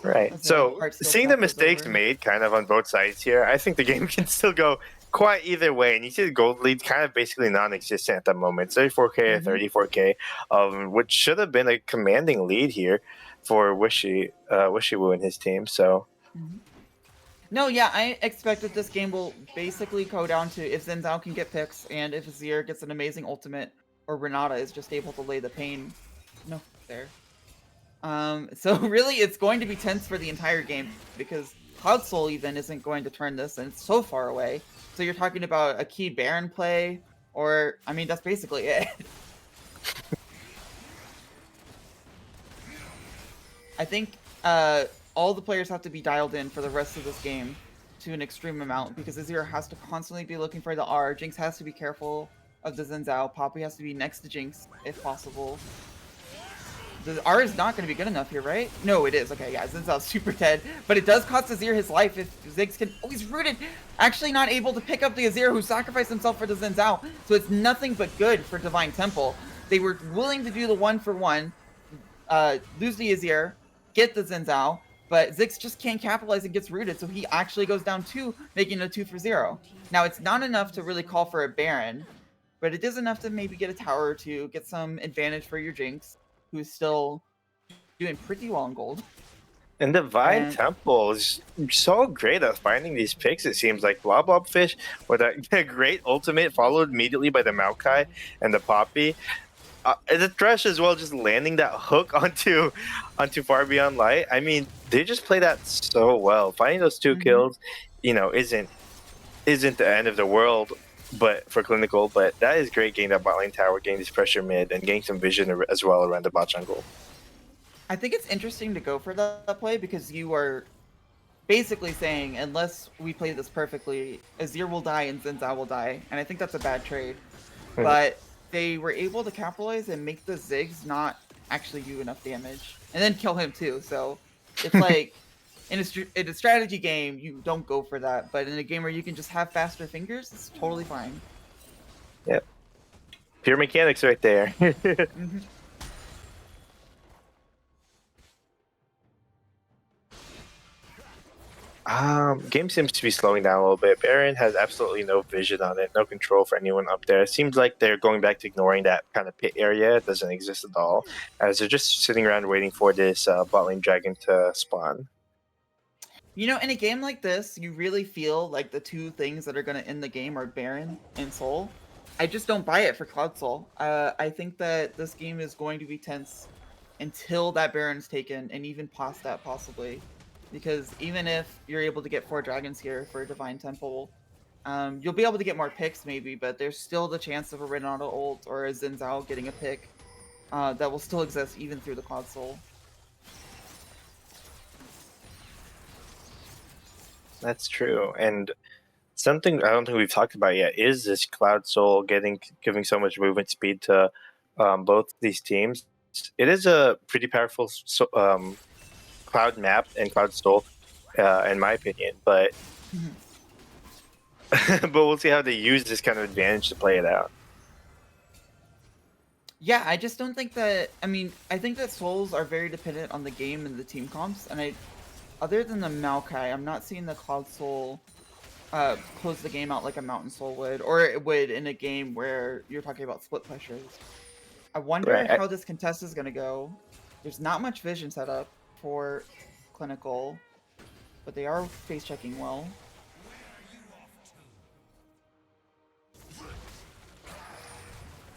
Right. So seeing the mistakes made kind of on both sides here, I think the game can still go quite either way. And you see the gold lead kind of basically non-existent at the moment. 34k or 34k, which should have been a commanding lead here for Wishy Woo and his team. So no, yeah, I expect that this game will basically go down to if Xin Zhao can get picks and if Azir gets an amazing ultimate or Renata is just able to lay the pain. No, there. So really it's going to be tense for the entire game because Cloud Soul even isn't going to turn this and it's so far away. So you're talking about a key Baron play or, I mean, that's basically it. I think all the players have to be dialed in for the rest of this game to an extreme amount because Azir has to constantly be looking for the R. Jinx has to be careful of the Xin Zhao. Poppy has to be next to Jinx if possible. The R is not going to be good enough here, right? No, it is. Okay, yeah, Xin Zhao's super dead. But it does cost Azir his life if Ziggs can... Oh, he's rooted! Actually not able to pick up the Azir who sacrificed himself for the Xin Zhao. So it's nothing but good for Divine Temple. They were willing to do the 1-for-1, lose the Azir, get the Xin Zhao, but Ziggs just can't capitalize and gets rooted, so he actually goes down 2, making it a 2-for-0. Now, it's not enough to really call for a Baron, but it is enough to maybe get a tower or two, get some advantage for your Jinx, who's still doing pretty well in gold. And Divine Temple is so great at finding these picks, it seems like. Blobfish with a great ultimate, followed immediately by the Maokai and the Poppy. The Thresh as well, just landing that hook onto Far Beyond Light. I mean, they just play that so well. Finding those 2 kills, isn't the end of the world, but for Clinical. But that is great, getting that bot lane tower, getting this pressure mid, and getting some vision as well around the bot jungle. I think it's interesting to go for that play because you are basically saying, unless we play this perfectly, Azir will die and Xin Zhao will die, and I think that's a bad trade. But they were able to capitalize and make the Ziggs not actually do enough damage, and then kill him too. So it's like in a strategy game, you don't go for that, but in a game where you can just have faster fingers, it's totally fine. Yep, pure mechanics right there. Game seems to be slowing down a little bit. Baron has absolutely no vision on it, no control for anyone up there. It seems like they're going back to ignoring that kind of pit area. It doesn't exist at all, as they're just sitting around waiting for this bot lane dragon to spawn. In a game like this, you really feel like the 2 things that are going to end the game are Baron and Soul. I just don't buy it for Cloud Soul. I think that this game is going to be tense until that Baron's taken, and even past that possibly. Because even if you're able to get 4 dragons here for Divine Temple, you'll be able to get more picks maybe, but there's still the chance of a Renata ult or a Xin Zhao getting a pick that will still exist even through the Cloud Soul. That's true, and something I don't think we've talked about yet is this Cloud Soul giving so much movement speed to both these teams. It is a pretty powerful Cloud map and Cloud Soul, in my opinion, but but we'll see how they use this kind of advantage to play it out. Yeah, I just don't think that... I think that Souls are very dependent on the game and the team comps, and other than the Maokai, I'm not seeing the Cloud Soul close the game out like a Mountain Soul would, or it would in a game where you're talking about split pressures. I wonder how this contest is going to go. There's not much vision set up for Clinical, but they are face checking well.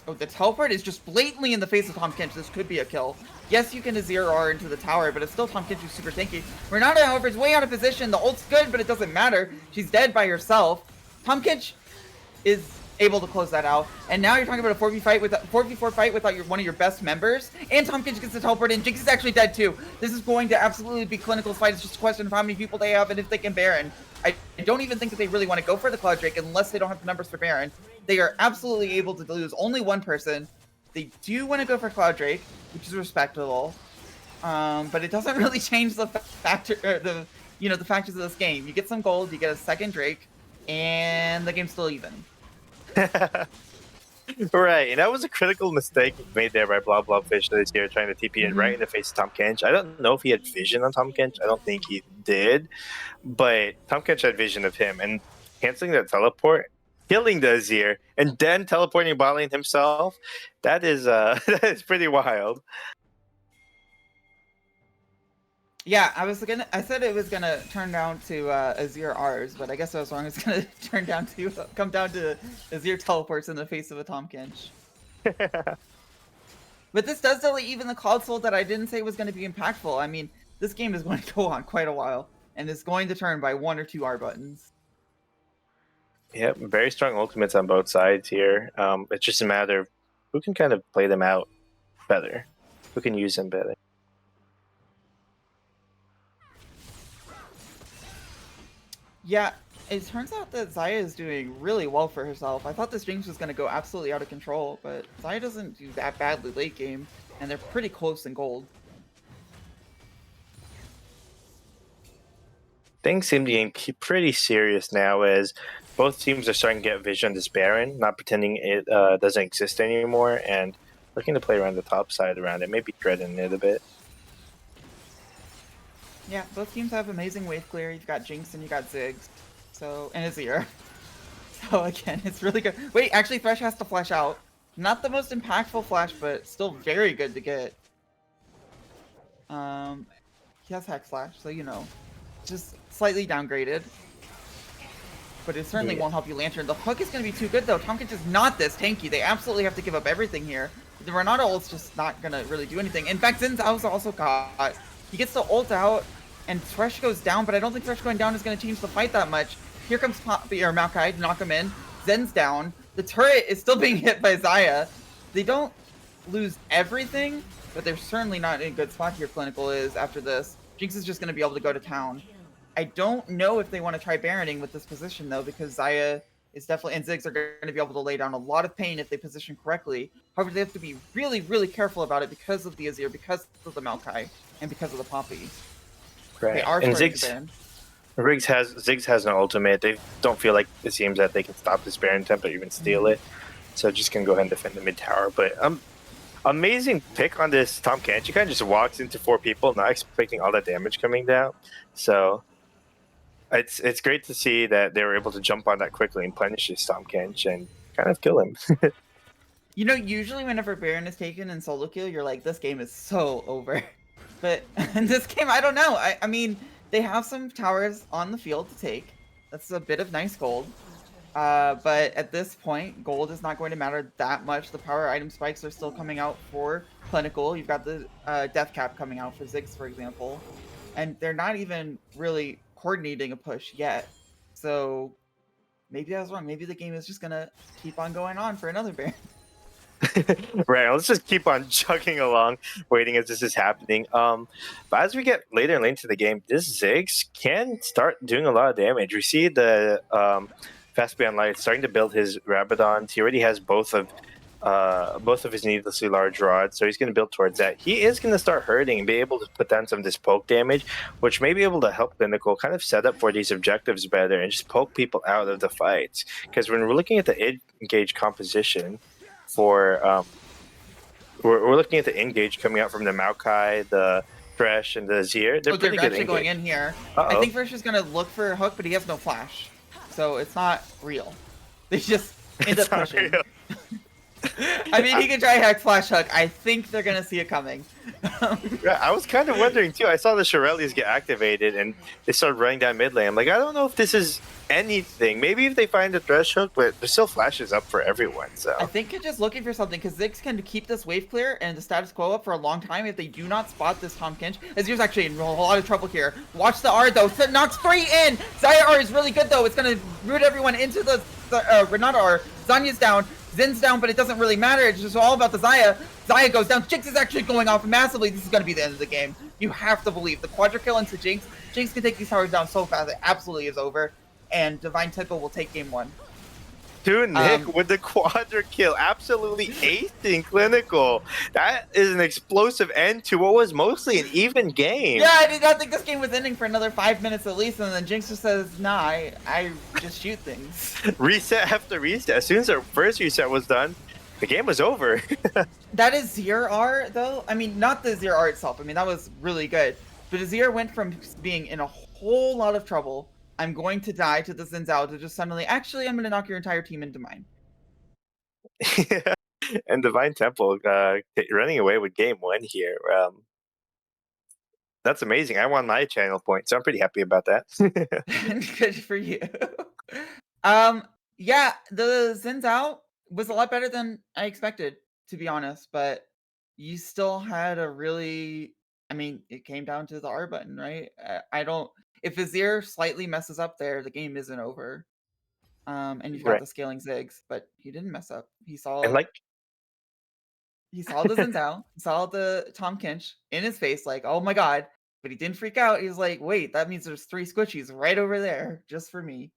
Oh, the teleport is just blatantly in the face of Tahm Kench. This could be a kill. Yes, you can Azir R into the tower, but it's still Tahm Kench who's super tanky. Renata, however, is way out of position. The ult's good, but it doesn't matter. She's dead by herself. Tahm Kench is able to close that out. And now you're talking about a 4v4 fight without one of your best members. And Tahm Kench gets the teleport in. Jinx is actually dead too. This is going to absolutely be Clinical's fight. It's just a question of how many people they have and if they can Baron. I don't even think that they really want to go for the Cloud Drake unless they don't have the numbers for Baron. They are absolutely able to lose only 1 person. They do want to go for Cloud Drake, which is respectable. But it doesn't really change the factors of this game. You get some gold, you get a second Drake, and the game's still even. Right, and that was a critical mistake made there by Blobfish this year, trying to TP in right in the face of Tahm Kench. I don't know if he had vision on Tahm Kench. I don't think he did, but Tahm Kench had vision of him, and canceling that teleport, killing the Azir, and then teleporting bot lane himself. That is that is pretty wild. Yeah, I said it was gonna turn down to Azir R's, but I guess I was wrong. It's gonna come down to Azir teleports in the face of a Tahm Kench. But this does delay even the Cloud Soul that I didn't say was going to be impactful. I mean, this game is going to go on quite a while, and it's going to turn by 1 or 2 R buttons. Yep, very strong ultimates on both sides here. It's just a matter of who can kind of play them out better, who can use them better. Yeah, It turns out that Zaya is doing really well for herself. I thought this Jinx was going to go absolutely out of control, but Zaya doesn't do that badly late game, and they're pretty close in gold. Things seem to be getting pretty serious now as both teams are starting to get vision on this Baron, not pretending it doesn't exist anymore, and looking to play around the top side around it, maybe dreading it a bit. Yeah, both teams have amazing wave clear. You've got Jinx and you got Ziggs, so and Azir. So again, it's really good. Wait, actually, Thresh has to flash out. Not the most impactful flash, but still very good to get. He has Hex Slash, so you know, just slightly downgraded. But it certainly won't help you Lantern. The hook is going to be too good though. Tomkins is not this tanky. They absolutely have to give up everything here. The Renata ult's just not going to really do anything. In fact, Zin's also caught. He gets the ult out, and Thresh goes down, but I don't think Thresh going down is going to change the fight that much. Here comes Maokai to knock him in. Zen's down. The turret is still being hit by Zaya. They don't lose everything, but they're certainly not in a good spot here, Clinical is, after this. Jinx is just going to be able to go to town. I don't know if they want to try Baroning with this position, though, because Zaya is definitely, and Ziggs are going to be able to lay down a lot of pain if they position correctly. However, they have to be really, really careful about it because of the Azir, because of the Maokai, and because of the Poppy. Right. They are and starting to ban. Ziggs has no ultimate. They don't feel like it seems that they can stop this Baron temp or even steal it. So just gonna go ahead and defend the mid tower. But amazing pick on this Tom Kench. He kind of just walks into 4 people, not expecting all that damage coming down. So it's great to see that they were able to jump on that quickly and punish this Tom Kench and kind of kill him. You know, usually whenever Baron is taken in solo kill, you're like, this game is so over. But in this game, I don't know. I mean, they have some towers on the field to take. That's a bit of nice gold. But at this point, gold is not going to matter that much. The power item spikes are still coming out for Clinical. You've got the death cap coming out for Ziggs, for example. And they're not even really coordinating a push yet. So maybe I was wrong. Maybe the game is just going to keep on going on for another Baron. Right, let's just keep on chugging along, waiting as this is happening. But as we get later and later into the game, this Ziggs can start doing a lot of damage. We see the Fast Beyond Light starting to build his Rabadons. He already has both of his needlessly large rods, so he's going to build towards that. He is going to start hurting and be able to put down some of this poke damage, which may be able to help Clinical kind of set up for these objectives better and just poke people out of the fights. Because when we're looking at the engage composition for we're looking at the engage coming out from the Maokai, the Thresh, and the Azir. They're pretty good actually going in here. I think Thresh is going to look for a hook, but he has no flash, so it's not real. They just end up pushing. I mean, he can try Hex Flash Hook. I think they're gonna see it coming. Yeah, I was kind of wondering too. I saw the Shirelles get activated and they started running down mid lane. I'm like, I don't know if this is anything. Maybe if they find a Thresh Hook, but there's still flashes up for everyone. So I think you're just looking for something because Ziggs can keep this wave clear and the status quo up for a long time if they do not spot this Tom Kinch. Azir's actually in a lot of trouble here. Watch the R though. Knocks 3 in. Zaya R is really good though. It's gonna root everyone into the Renata R. Zanya's down. Zin's down, but it doesn't really matter. It's just all about the Zaya. Zaya goes down. Jinx is actually going off massively. This is going to be the end of the game. You have to believe. The quadra kill into Jinx. Jinx can take these towers down so fast. It absolutely is over. And Divine Temple will take game 1. Dude, Nick with the quadra kill, absolutely acing Clinical. That is an explosive end to what was mostly an even game. Yeah, I did not think this game was ending for another 5 minutes at least, and then Jinx just says, nah, I just shoot things. Reset after reset. As soon as our first reset was done, the game was over. That is Azir R, though. I mean, not the Azir R itself. I mean, that was really good. But Azir went from being in a whole lot of trouble, I'm going to die, to the Xin Zhao, to just suddenly, actually, I'm going to knock your entire team into mine. And Divine Temple running away with game 1 here. That's amazing. I won my channel point, so I'm pretty happy about that. Good for you. Yeah, the Xin Zhao was a lot better than I expected, to be honest, but you still had a really, I mean, it came down to the R button, right? I don't, if Azir slightly messes up there, the game isn't over. And you've got Right. the scaling Ziggs, but he didn't mess up. He saw And like, the Xin Zhao, he saw the Tom Kinch in his face, like, oh my god, but he didn't freak out. He was like, wait, that means there's 3 squishies right over there, just for me.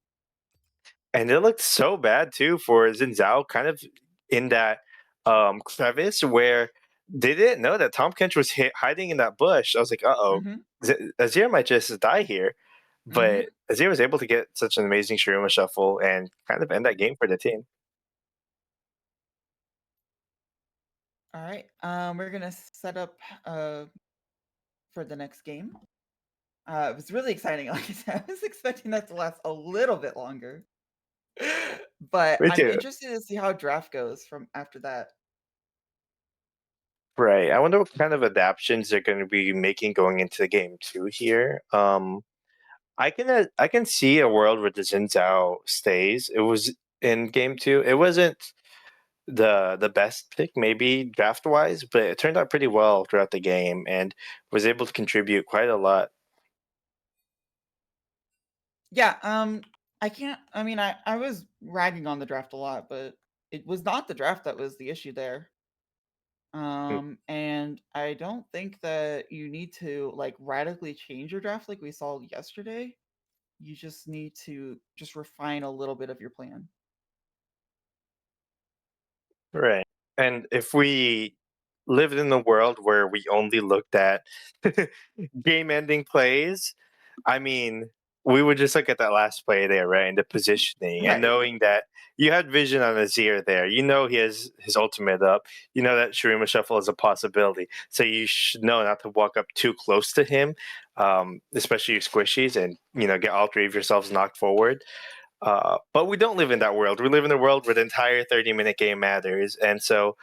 And it looked so bad too for Zinzao, kind of in that crevice where they didn't know that Tom Kench was hiding in that bush. I was like, uh oh, Mm-hmm. Azir might just die here. Mm-hmm. But Azir was able to get such an amazing Shurima shuffle and kind of end that game for the team. All right. We're gonna set up for the next game. It was really exciting. Like I said, I was expecting that to last a little bit longer. But Me I'm too. interested to see how draft goes from after that. Right. I wonder what kind of adaptations they're going to be making going into the game two here. I can see a world where the Xin Zhao stays. It was in game two. It wasn't the best pick, maybe draft wise, but it turned out pretty well throughout the game and was able to contribute quite a lot. Yeah, I can't I mean I was ragging on the draft a lot, but it was not the draft that was the issue there. Mm, And I don't think that you need to like radically change your draft like we saw yesterday. You just need to just refine a little bit of your plan. right. And if we lived in a world where we only looked at game ending plays, I mean, we would just look at that last play there, right? And the positioning and Right. knowing that you had vision on Azir there. You know he has his ultimate up. You know that Shurima Shuffle is a possibility. So you should know not to walk up too close to him, especially your squishies, and get all three of yourselves knocked forward. But we don't live in that world. We live in a world where the entire 30-minute game matters. And so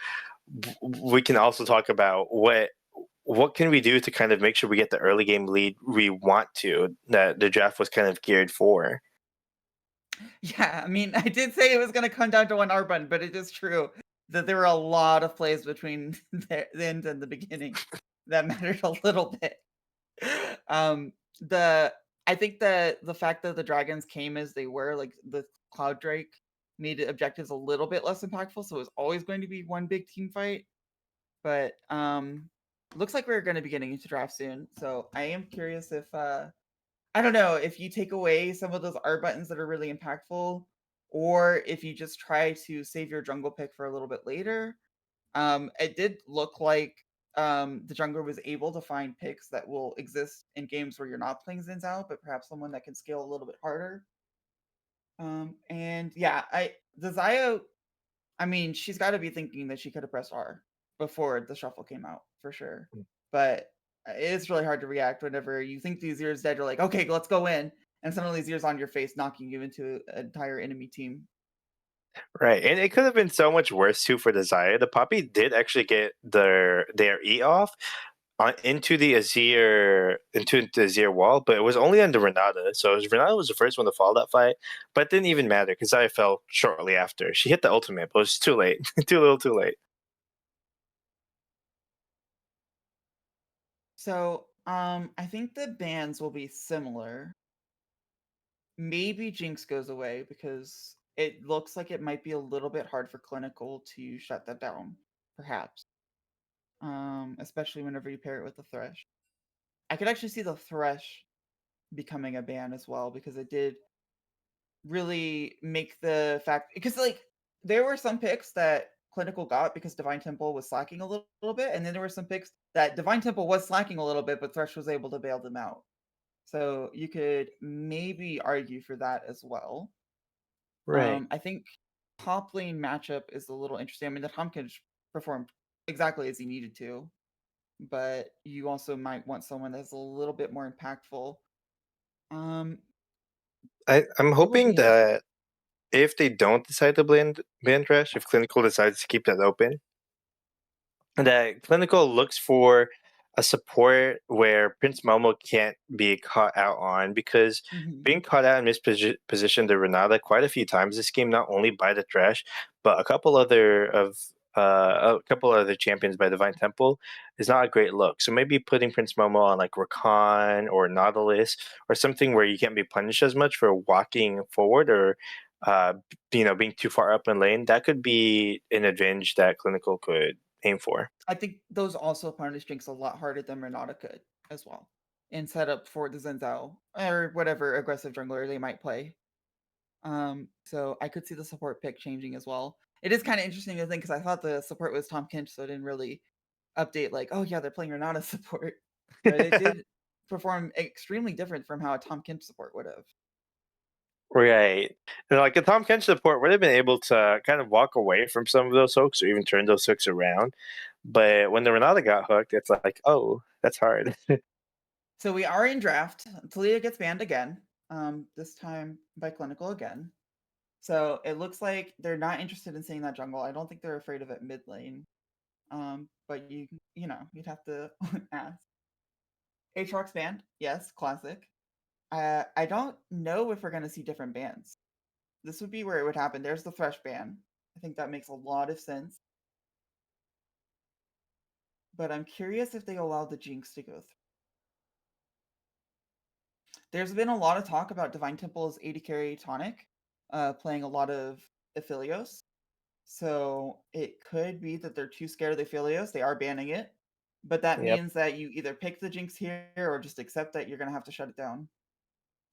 we can also talk about what can we do to kind of make sure we get the early game lead we want to, that the draft was kind of geared for. Yeah, I mean, I did say it was going to come down to one R button, but it is true that there were a lot of plays between the end and the beginning that mattered a little bit. Um, the I think that the fact that the dragons came as they were, like the Cloud Drake, made objectives a little bit less impactful. So it was always going to be one big team fight. But looks like we're going to be getting into draft soon. So I am curious if I don't know if you take away some of those R buttons that are really impactful, or if you just try to save your jungle pick for a little bit later. It did look like the jungler was able to find picks that will exist in games where you're not playing Xin Zhao, but perhaps someone that can scale a little bit harder. And yeah, the Zaya, I mean, she's got to be thinking that she could have pressed R before the shuffle came out for sure. But it's really hard to react whenever you think these ears dead. You're like, okay, let's go in, and suddenly these ears on your face, knocking you into an entire enemy team. Right, and it could have been so much worse too for the Zaya. The Poppy did actually get their E off into the Azir wall, but it was only under Renata. So Renata was the first one to fall that fight, but it didn't even matter because Zaya fell shortly after. She hit the ultimate, but it was too late, too little, too late. So, I think the bans will be similar. Maybe Jinx goes away because it looks like it might be a little bit hard for clinical to shut that down, perhaps. Especially whenever you pair it with the Thresh. I could actually see the Thresh becoming a ban as well because it did really make the fact because like there were some picks that clinical got because Divine Temple was slacking a little bit, and then there were some picks that Divine Temple was slacking a little bit, but Thresh was able to bail them out. So you could maybe argue for that as well. Right. I think top lane matchup is a little interesting. I mean, the Tompkins performed exactly as he needed to, but you also might want someone that's a little bit more impactful. Um, I'm it will hoping be that if they don't decide to ban Trash, if Clinical decides to keep that open, that Clinical looks for a support where Prince Momo can't be caught out on, because mhm. being caught out and mispositioned to Renata quite a few times this game, not only by the Trash, but a couple other champions by Divine Temple, is not a great look. So maybe putting Prince Momo on like Rakan or Nautilus or something where you can't be punished as much for walking forward or uh, being too far up in lane, that could be an advantage that Clinical could aim for. I think those also punish Jinx a lot harder than Renata could as well, and set up for the Zenzao or whatever aggressive jungler they might play. So I could see the support pick changing as well. It is kind of interesting to think because I thought the support was Tom Kinch, so it didn't really update like, oh yeah, they're playing Renata support, but it did perform extremely different from how a Tom Kinch support would have. Right. And like a Tom Kench support would have been able to kind of walk away from some of those hooks or even turn those hooks around. But when the Renata got hooked, it's like, oh, that's hard. So we are in draft. Talia gets banned again. This time by Clinical again. So it looks like they're not interested in seeing that jungle. I don't think they're afraid of it mid lane. But you'd have to ask. Aatrox banned, yes, classic. I don't know if we're gonna see different bans. This would be where it would happen. There's the Thresh ban. I think that makes a lot of sense. But I'm curious if they allow the Jinx to go through. There's been a lot of talk about Divine Temple's AD carry Tonic, playing a lot of Aphelios. So it could be that they're too scared of the Aphelios. They are banning it. But that Yep. means that you either pick the Jinx here or just accept that you're going to have to shut it down.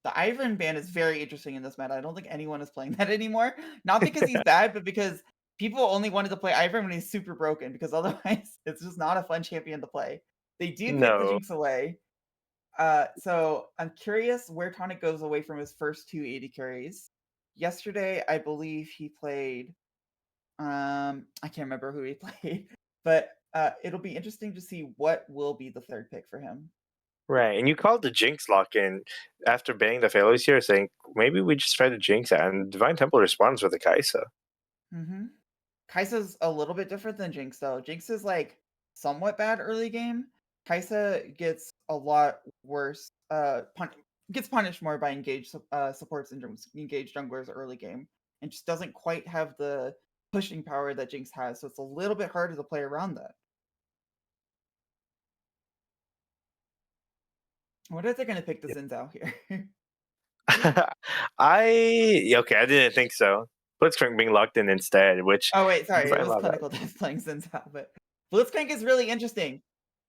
The Ivern ban is very interesting in this meta. I don't think anyone is playing that anymore. Not because he's bad, but because people only wanted to play Ivern when he's super broken, because otherwise it's just not a fun champion to play. They do pick the No. Jinx away. So I'm curious where Tonic goes away from his first two AD carries. Yesterday, I believe he played I can't remember who he played, but it'll be interesting to see what will be the third pick for him. Right. And you called the Jinx lock in after banning the failures here, saying maybe we just try to Jinx it. And Divine Temple responds with a Kaisa. Mm-hmm. Kai'Sa's a little bit different than Jinx, though. Jinx is like somewhat bad early game. Kai'Sa gets a lot worse. Gets punished more by engaged supports and engaged junglers early game, and just doesn't quite have the pushing power that Jinx has. So it's a little bit harder to play around that. What if they're going to pick the Xin Zhao here? I didn't think so. Blitzcrank being locked in instead, which Oh wait, sorry, it Divine was love that. Clinical that's playing Xin Zhao, but Blitzcrank is really interesting.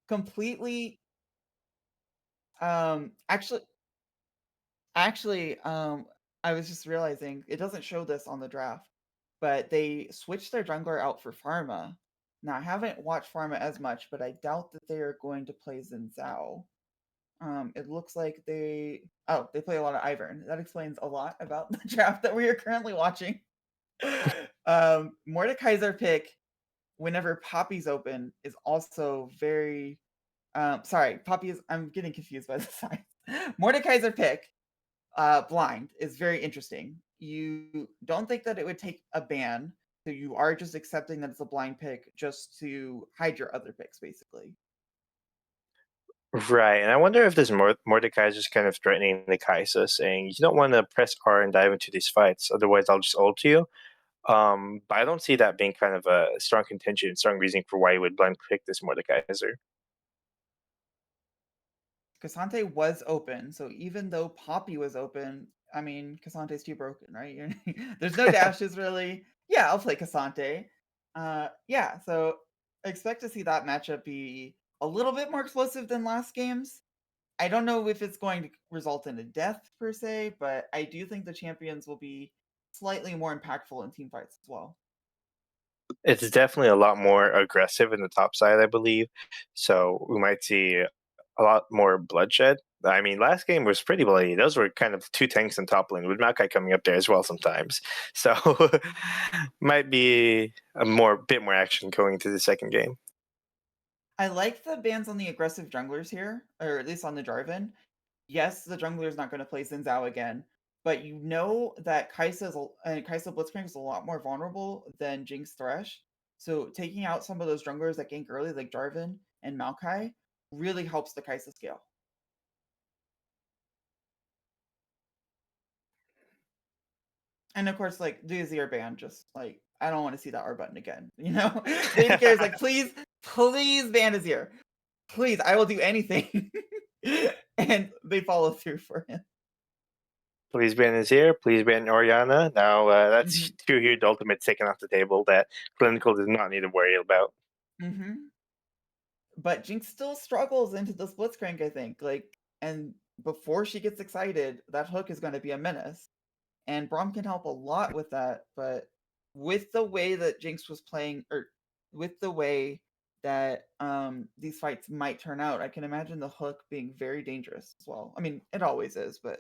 Completely, actually, I was just realizing it doesn't show this on the draft, but they switched their jungler out for Pharma. Now I haven't watched Pharma as much, but I doubt that they are going to play Xin Zhao. It looks like they play a lot of Ivern. That explains a lot about the draft that we are currently watching. Mordekaiser pick whenever Poppy's open is also very sorry, Poppy is I'm getting confused by the size. Mordekaiser pick blind is very interesting. You don't think that it would take a ban, so you are just accepting that it's a blind pick just to hide your other picks, basically. Right, and I wonder if this Mordecai is just kind of threatening the Kaisa, saying, you don't want to press R and dive into these fights, otherwise I'll just ult you. But I don't see that being kind of a strong contention, strong reason for why you would blind pick this Mordekaiser. Cassante was open, so even though Poppy was open, I mean, Cassante's too broken, right? There's no dashes really. Yeah, I'll play Cassante. Yeah, so expect to see that matchup be a little bit more explosive than last game's. I don't know if it's going to result in a death per se, but I do think the champions will be slightly more impactful in team fights as well. It's definitely a lot more aggressive in the top side, I believe. So we might see a lot more bloodshed. I mean, last game was pretty bloody. Those were kind of two tanks in top lane, with Maokai coming up there as well sometimes. So might be a bit more action going into the second game. I like the bans on the aggressive junglers here, or at least on the Jarvan. Yes, the jungler is not going to play Xin Zhao again, but you know that Kai'Sa Blitzcrank is a lot more vulnerable than Jinx Thresh. So taking out some of those junglers that gank early, like Jarvan and Maokai, really helps the Kai'Sa scale. And of course, like the Azir ban, just like I don't want to see that R button again. You know, the AD carry is like, please ban Azir. Please, I will do anything. And they follow through for him. Please ban is here. Please ban Oriana. Now that's two huge ultimates taken off the table that Clinical does not need to worry about. But Jinx still struggles into the Blitzcrank, I think. And before she gets excited, that hook is going to be a menace. and Braum can help a lot with that. But with the way that Jinx was playing, or with the way that these fights might turn out, I can imagine the hook being very dangerous as well. I mean, it always is, but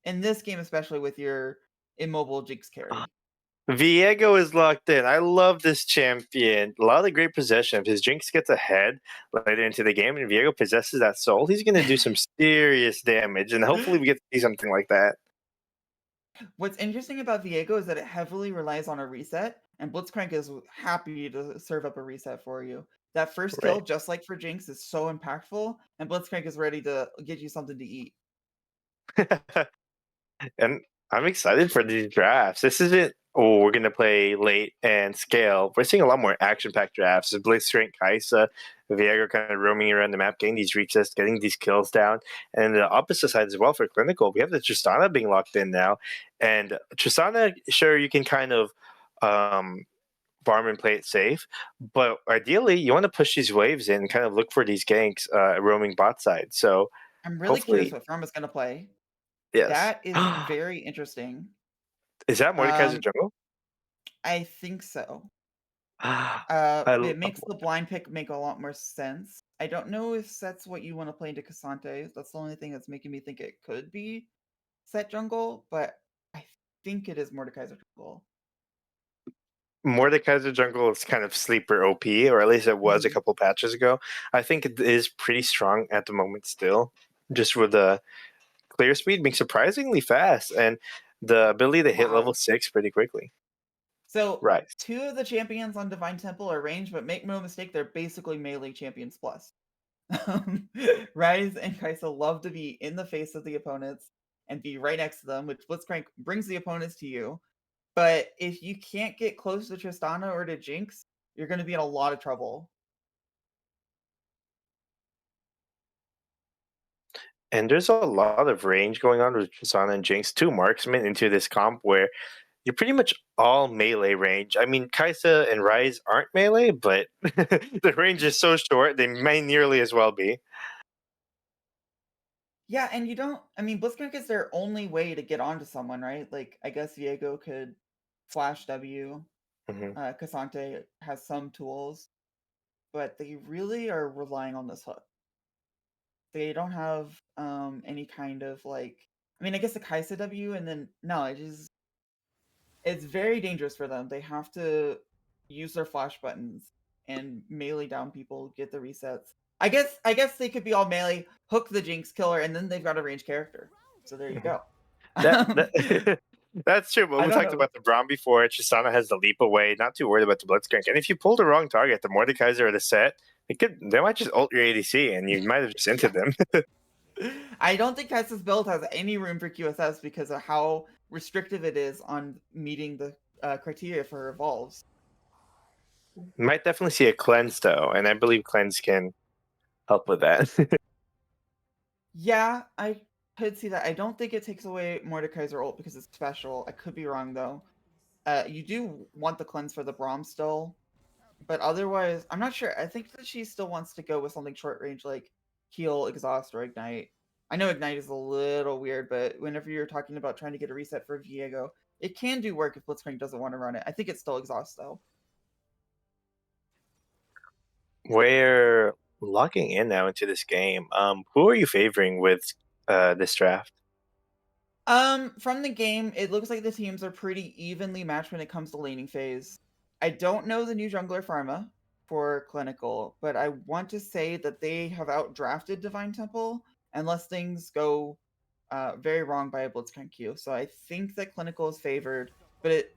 in this game, especially with your immobile Jinx carry. Viego is locked in. I love this champion. A lot of great possession. If his Jinx gets ahead later into the game and Viego possesses that soul, he's going to do some serious damage. And hopefully we get to see something like that. What's interesting about Viego is that it heavily relies on a reset, and Blitzcrank is happy to serve up a reset for you. That first kill, Right. just like for Jinx, is so impactful, and Blitzcrank is ready to get you something to eat. And I'm excited for these drafts. This isn't, oh, we're going to play late and scale. We're seeing a lot more action-packed drafts. Blitzcrank, Kai'Sa, Viego kind of roaming around the map, getting these resets, getting these kills down. And the opposite side as well for Clinical, we have the Tristana being locked in now. And Tristana, sure, you can kind of farm and play it safe, but ideally you want to push these waves in and kind of look for these ganks roaming bot side. So I'm really curious hopefully, what Pharma's going to play. yes. That is very interesting. Is that Mordekaiser jungle? I think so. I It love makes the blind pick make a lot more sense. I don't know if that's what you want to play into Cassante. That's the only thing that's making me think it could be set jungle, but I think it is Mordekaiser jungle. Mordekaiser jungle is kind of sleeper OP, or at least it was a Mhm. couple patches ago. I think it is pretty strong at the moment still, just with the clear speed being surprisingly fast and the ability to hit Wow. level 6 pretty quickly. So Right. 2 of the champions on Divine Temple are ranged, but make no mistake, they're basically melee champions plus. Rise and Kaisa love to be in the face of the opponents and be right next to them, which Blitzcrank brings the opponents to you. But if you can't get close to Tristana or to Jinx, you're going to be in a lot of trouble. And there's a lot of range going on with Tristana and Jinx, two marksmen into this comp where you're pretty much all melee range. I mean, Kaisa and Rise aren't melee, but the range is so short, they may nearly as well be. Yeah, and you don't. I mean, Blitzcrank is their only way to get onto someone, right? Like, I guess Viego could flash W. Mhm. Cassante has some tools, but they really are relying on this hook. They don't have any kind of like. I mean, I guess the Kaisa W, and then no, it's very dangerous for them. They have to use their flash buttons and melee down people, get the resets. I guess they could be all melee, hook the Jinx killer, and then they've got a ranged character. So there you Mhm. go. That that's true, but I we don't talked know. about the Braum before. Tristana has the leap away, not too worried about the Blitzcrank. And if you pull the wrong target, the Mordekaiser or the set, they might just ult your ADC and you might have just entered them. I don't think Kaisa's build has any room for QSS because of how restrictive it is on meeting the criteria for evolves. Might definitely see a cleanse though, and I believe cleanse can help with that. Yeah, I could see that. I don't think it takes away Mordekaiser ult because it's special. I could be wrong though. You do want the cleanse for the Braum still, but otherwise, I'm not sure. I think that she still wants to go with something short range like heal, exhaust, or ignite. I know ignite is a little weird, but whenever you're talking about trying to get a reset for Viego, it can do work if Blitzcrank doesn't want to run it. I think it's still exhaust though. We're logging in now into this game. Who are you favoring with this draft? From the game, it looks like the teams are pretty evenly matched when it comes to laning phase. I don't know the new jungler Pharma for clinical, but I want to say that they have outdrafted Divine Temple unless things go very wrong by a Blitzcrank queue. So I think that clinical is favored, but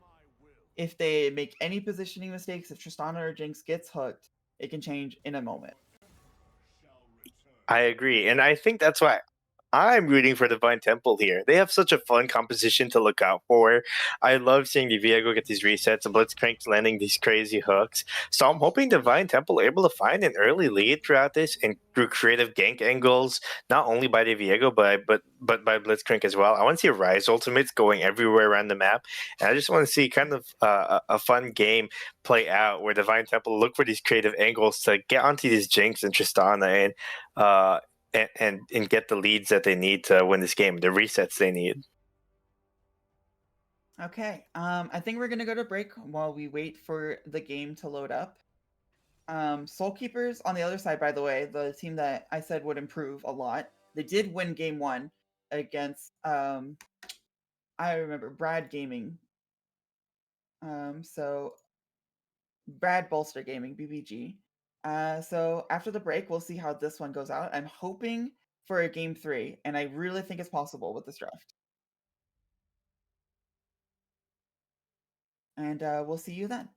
if they make any positioning mistakes, if Tristana or Jinx gets hooked, it can change in a moment. I agree, and I think that's why I'm rooting for Divine Temple here. They have such a fun composition to look out for. I love seeing the Viego get these resets and Blitzcrank landing these crazy hooks. So I'm hoping Divine Temple are able to find an early lead throughout this and through creative gank angles, not only by the Viego but by Blitzcrank as well. I want to see Rise ultimates going everywhere around the map, and I just want to see kind of a fun game play out where Divine Temple look for these creative angles to get onto these Jinx and Tristana and uh, and get the leads that they need to win this game, the resets they need. Okay. I think we're gonna go to break while we wait for the game to load up. Soul Keepers on the other side, by the way, the team that I said would improve a lot. They did win game 1 against I remember Brad Gaming. So Brad Bolster Gaming, BBG. So after the break, we'll see how this one goes out. I'm hoping for a game 3, and I really think it's possible with this draft. And we'll see you then.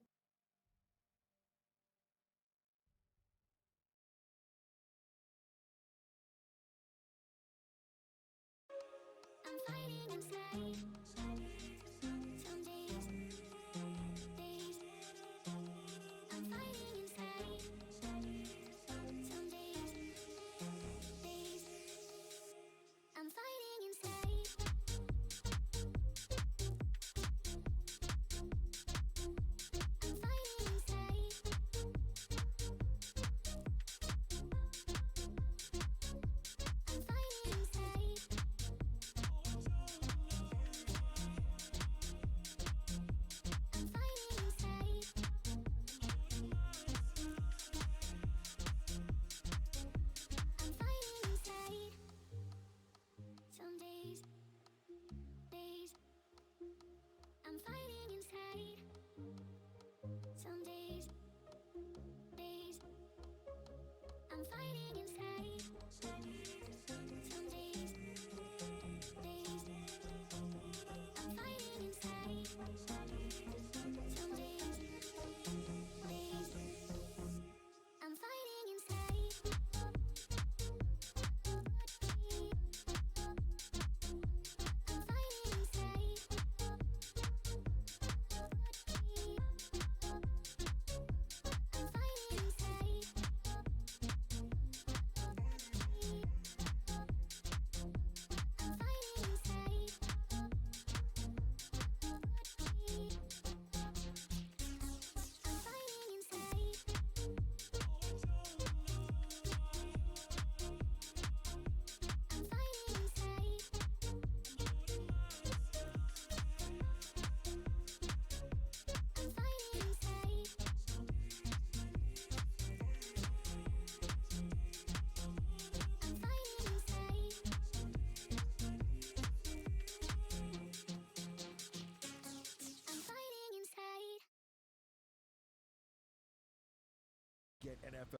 I'm fighting inside. Some days, I'm fighting inside. Some days, I'm fighting inside. I'm fighting inside. I'm fighting inside. I'm fighting inside. I'm fighting inside. Some days, I'm fighting inside. Some days, I'm fighting inside. Some days, I'm fighting inside. Some days, I'm fighting inside. I'm fighting inside. I'm fighting inside. I'm fighting inside. I'm fighting inside. I'm fighting inside. I'm fighting inside. I'm fighting inside. I'm fighting inside. Get NFL.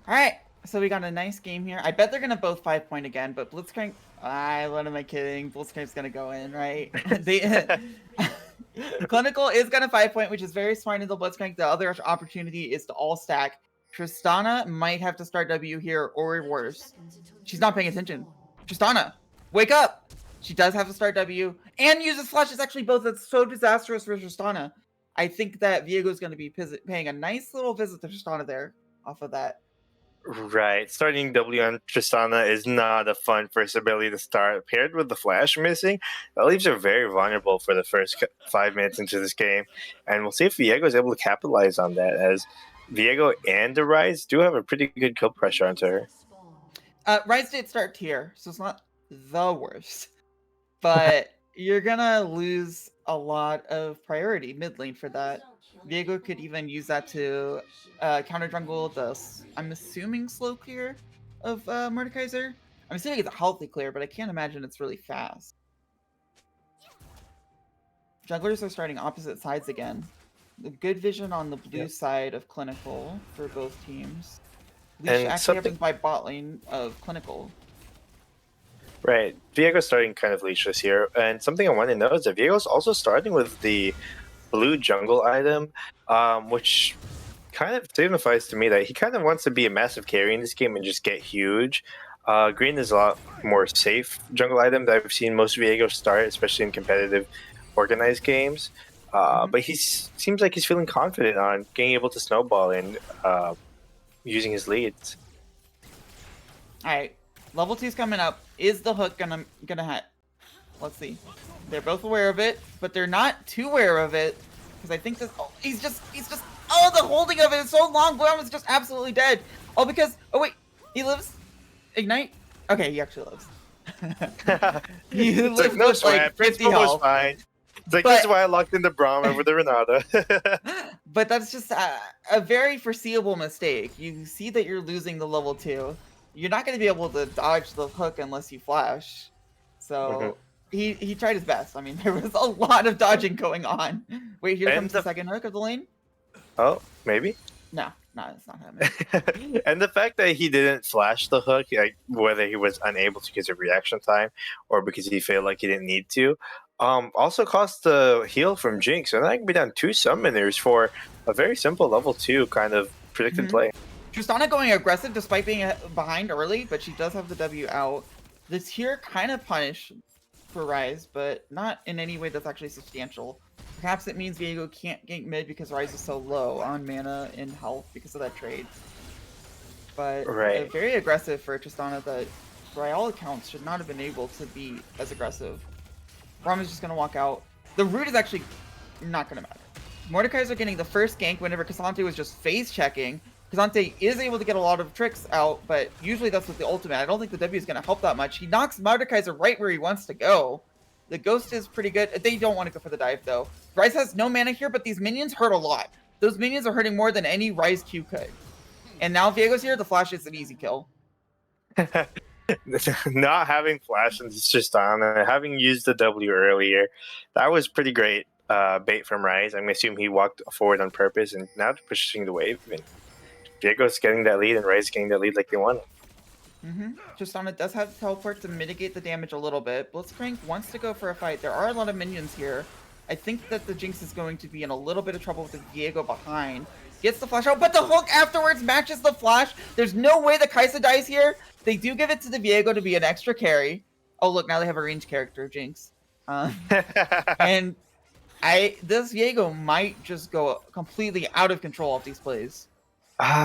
All right, so we got a nice game here. I bet they're gonna both 5-point again, but Blitzcrank. What am I kidding? Blitzcrank's gonna go in, right? Clinical is gonna 5-point, which is very smart in the Blitzcrank. The other opportunity is to all stack. Tristana might have to start W here, or worse. She's not paying attention. Tristana, wake up! She does have to start W and uses flash. It's actually both. It's so disastrous for Tristana. I think that Viego's going to be paying a nice little visit to Tristana there off of that. Right. Starting W on Tristana is not a fun first ability to start. Paired with the flash missing, that leaves her very vulnerable for the first 5 minutes into this game. And we'll see if Viego is able to capitalize on that, as Viego and the Rise do have a pretty good kill pressure onto her. Rise did start tier, so it's not the worst. But you're going to lose a lot of priority mid lane for that. Viego could even use that to counter jungle the, I'm assuming, slow clear of Mordekaiser. I'm assuming it's a healthy clear, but I can't imagine it's really fast. Jugglers are starting opposite sides again. The good vision on the blue side of Clinical for both teams. Leash actually happens by bot lane of Clinical. Right. Viego's starting kind of leashless here. And something I want to know is that Viego's also starting with the blue jungle item, which kind of signifies to me that he kind of wants to be a massive carry in this game and just get huge. Green is a lot more safe jungle item that I've seen most Viego start, especially in competitive organized games. But he seems like he's feeling confident on being able to snowball and using his leads. All right, level 2's coming up. Is the hook gonna hit? Let's see. They're both aware of it, but they're not too aware of it because I think this. Oh, he's just. Oh, the holding of it is so long. Bloom is just absolutely dead. Oh, because. Oh wait, he lives. Ignite. Okay, he actually lives. He lives like, no with sweat. like 50 Principal was health. fine. It's like, this is why I locked in the Braum over the Renata. But that's just a very foreseeable mistake. You see that you're losing the level 2. You're not going to be able to dodge the hook unless you flash. So he tried his best. I mean, there was a lot of dodging going on. Wait, here comes the second hook of the lane. Oh, maybe? No, it's not happening. And the fact that he didn't flash the hook, like whether he was unable to because of reaction time or because he felt like he didn't need to, also cost the heal from Jinx. And that can be down 2 summoners for a very simple level 2 kind of predicted play. Tristana going aggressive despite being behind early, but she does have the W out. This here kind of punish for Rise, but not in any way that's actually substantial. Perhaps it means Viego can't gank mid because Rise is so low on mana and health because of that trade. But very aggressive for Tristana that, by all accounts, should not have been able to be as aggressive. Braum is just going to walk out. The root is actually not going to matter. Mordekaiser getting the first gank whenever Cassante was just phase checking. Cassante is able to get a lot of tricks out, but usually that's with the ultimate. I don't think the W is going to help that much. He knocks Mordekaiser right where he wants to go. The Ghost is pretty good. They don't want to go for the dive, though. Rise has no mana here, but these minions hurt a lot. Those minions are hurting more than any Rise Q could. And now Viego's here, the flash is an easy kill. Not having flash and Tristana, having used the W earlier, that was pretty great bait from Rise. I'm assuming he walked forward on purpose, and now they're pushing the wave. And Viego's getting that lead, and Rise getting that lead like they want. Tristana does have teleport to mitigate the damage a little bit. Blitzcrank wants to go for a fight. There are a lot of minions here. I think that the Jinx is going to be in a little bit of trouble with the Viego behind. Gets the flash out, but the hook afterwards matches the flash. There's no way that Kai'Sa dies here. They do give it to the Viego to be an extra carry. Oh, look, now they have a ranged character, Jinx. And this Viego might just go completely out of control of these plays.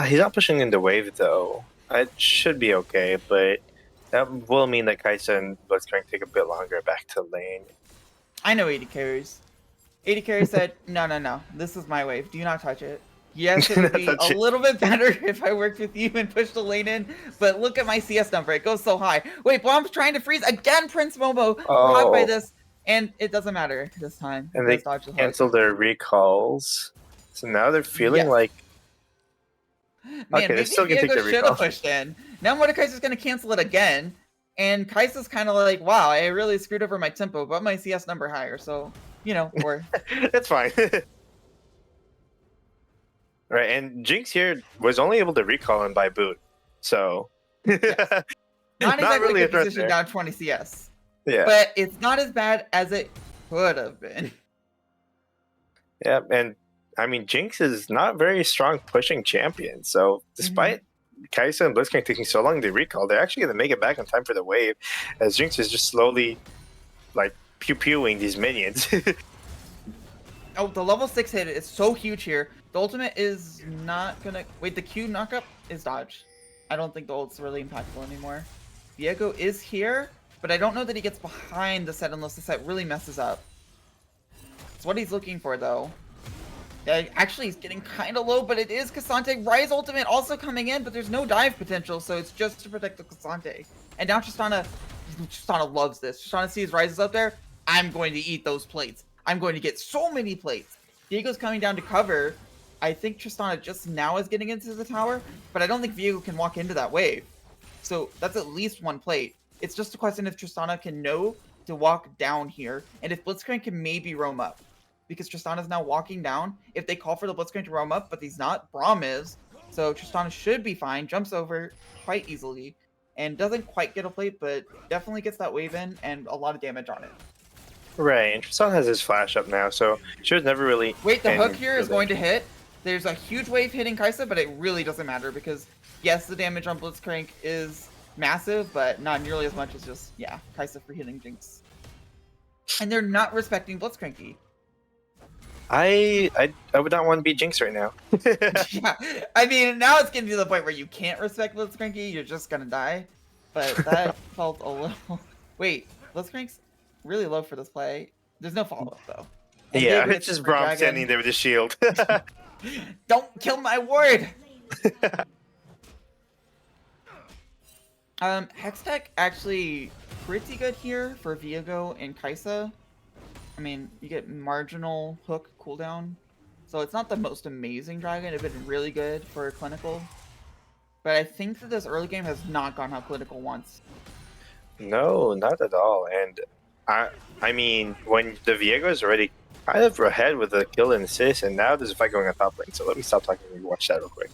He's not pushing in the wave, though. It should be okay, but that will mean that Kai'Sa and Blitzcrank take a bit longer back to lane. I know 80 carries. 80 carries said, no, this is my wave. Do not touch it. Yes, it would be a little bit better if I worked with you and pushed the lane in, but look at my CS number. It goes so high. Wait, Blom's trying to freeze again, Prince Momo. Caught by this, and it doesn't matter this time. And they cancel their recalls. So now they're feeling like... Man, okay, they're still going to take their recalls. Should have pushed in. Now Mordekaiser's going to cancel it again, and Kai'Sa's kind of like, wow, I really screwed over my tempo, but my CS number higher, so, you know, or... That's fine. Right, and Jinx here was only able to recall him by boot. So Not exactly really a a good threat position there. down 20 CS. Yeah. But it's not as bad as it could have been. Yeah, and I mean Jinx is not very strong pushing champion. So despite Kai'Sa and Blitzcrank taking so long to recall, they're actually gonna make it back in time for the wave, as Jinx is just slowly like pew-pewing these minions. Oh, the level 6 hit is so huge here. The ultimate is not gonna... Wait, the Q knockup is dodged. I don't think the ult's really impactful anymore. Viego is here, but I don't know that he gets behind the set unless the set really messes up. It's what he's looking for, though. Yeah, actually, he's getting kind of low, but it is Cassante. Rise ultimate also coming in, but there's no dive potential, so it's just to protect the Cassante. And now Tristana loves this. Tristana sees Rises up there. I'm going to eat those plates. I'm going to get so many plates. Viego's coming down to cover. I think Tristana just now is getting into the tower, but I don't think Viego can walk into that wave. So that's at least one plate. It's just a question if Tristana can know to walk down here, and if Blitzcrank can maybe roam up. Because Tristana's now walking down. If they call for the Blitzcrank to roam up, but he's not, Braum is. So Tristana should be fine, jumps over quite easily, and doesn't quite get a plate, but definitely gets that wave in and a lot of damage on it. Right, and Tristan has his flash up now, so she was never really... Wait, the hook in here is really- going to hit. There's a huge wave hitting Kai'Sa, but it really doesn't matter because, yes, the damage on Blitzcrank is massive, but not nearly as much as just, yeah, Kai'Sa for hitting Jinx. And they're not respecting Blitzcranky. I would not want to be Jinx right now. Yeah, I mean, now it's getting to the point where you can't respect Blitzcranky, you're just gonna die. But that felt a little... Wait, Blitzcrank's really low for this play. There's no follow-up, though. And Yeah, Diego it's hits just the Braum dragon. standing there with his shield. Don't kill my ward! Hextech actually pretty good here for Viego and Kai'Sa. I mean, you get marginal hook cooldown. So it's not the most amazing dragon. It's been really good for clinical. But I think that this early game has not gone how clinical wants. No, not at all. And I mean, when the Viego is already kind of ahead with a kill and assist, and now there's a fight going on top lane. So let me stop talking and watch that real quick.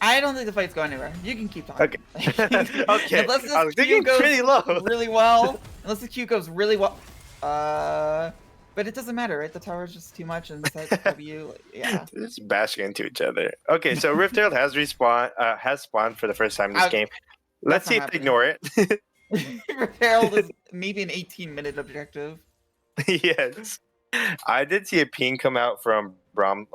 I don't think the fight's going anywhere. You can keep talking. Okay. Okay. Unless this I was Q thinking goes pretty low. really well. Unless the Q goes really well. But it doesn't matter, right? The tower's just too much, and set W, yeah. They're just bashing into each other. Okay, so Rift Herald has spawned for the first time in this game. Let's That's see not if they ignore it. Herald is maybe an 18-minute objective. Yes. I did see a ping come out from Braum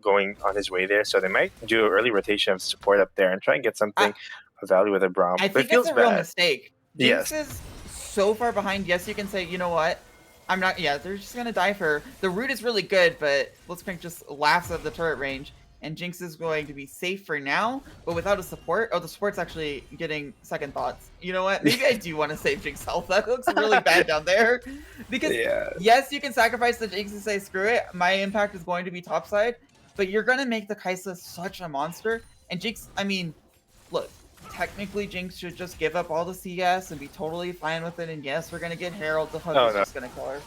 going on his way there, so they might do an early rotation of support up there and try and get something of value with a Braum. I But it think feels it's a real bad. mistake. Yes. Jinx is so far behind. Yes, you can say, you know what? I'm not. Yeah, they're just gonna die for her. The root is really good, but Blitzcrank just laughs at the turret range, and Jinx is going to be safe for now, but without a support. Oh, the support's actually getting second thoughts. You know what? Maybe I do want to save Jinx health. That looks really bad down there. Because Yeah. yes, you can sacrifice the Jinx and say, screw it, my impact is going to be topside, but you're gonna make the Kai'Sa such a monster. And Jinx, I mean, look. Technically, Jinx should just give up all the CS and be totally fine with it. And yes, we're gonna get Herald. The hook Oh, is no. just gonna kill her.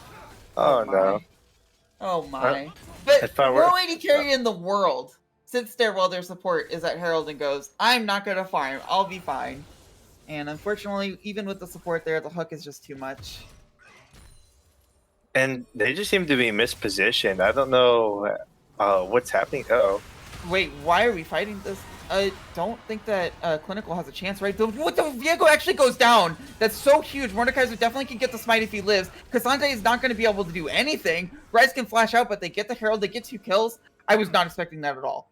Oh, my. no. Oh my. I But thought no AD carry in the world sits there while their support is at Herald and goes, I'm not gonna farm. I'll be fine. And unfortunately, even with the support there, the hook is just too much. And they just seem to be mispositioned. I don't know what's happening. Uh-oh. Wait, why are we fighting this? I don't think that Clinical has a chance, right? What the Viego actually goes down. That's so huge. Mordekaiser definitely can get the smite if he lives. Cassandre is not going to be able to do anything. Rise can flash out, but they get the Herald. They get 2 kills. I was not expecting that at all.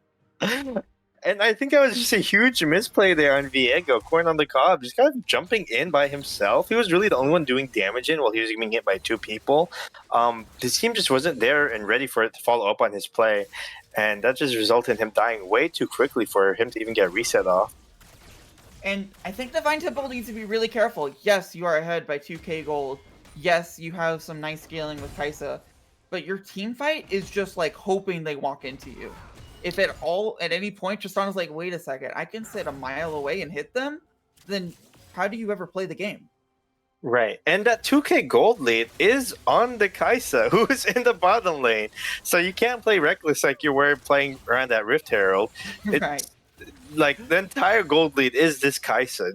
And I think that was just a huge misplay there on Viego. Corn on the cob, just kind of jumping in by himself. He was really the only one doing damage in while he was being hit by 2 people. His team just wasn't there and ready for it to follow up on his play. And that just resulted in him dying way too quickly for him to even get reset off. And I think Divine Temple needs to be really careful. Yes, you are ahead by 2k gold. Yes, you have some nice scaling with Kai'Sa. But your team fight is just like hoping they walk into you. If at any point Tristana's like, wait a second, I can sit a mile away and hit them, then how do you ever play the game? Right. And that 2k gold lead is on the Kai'Sa, who's in the bottom lane. So you can't play reckless like you were playing around that Rift Herald. Right. like the entire gold lead is this Kaisa.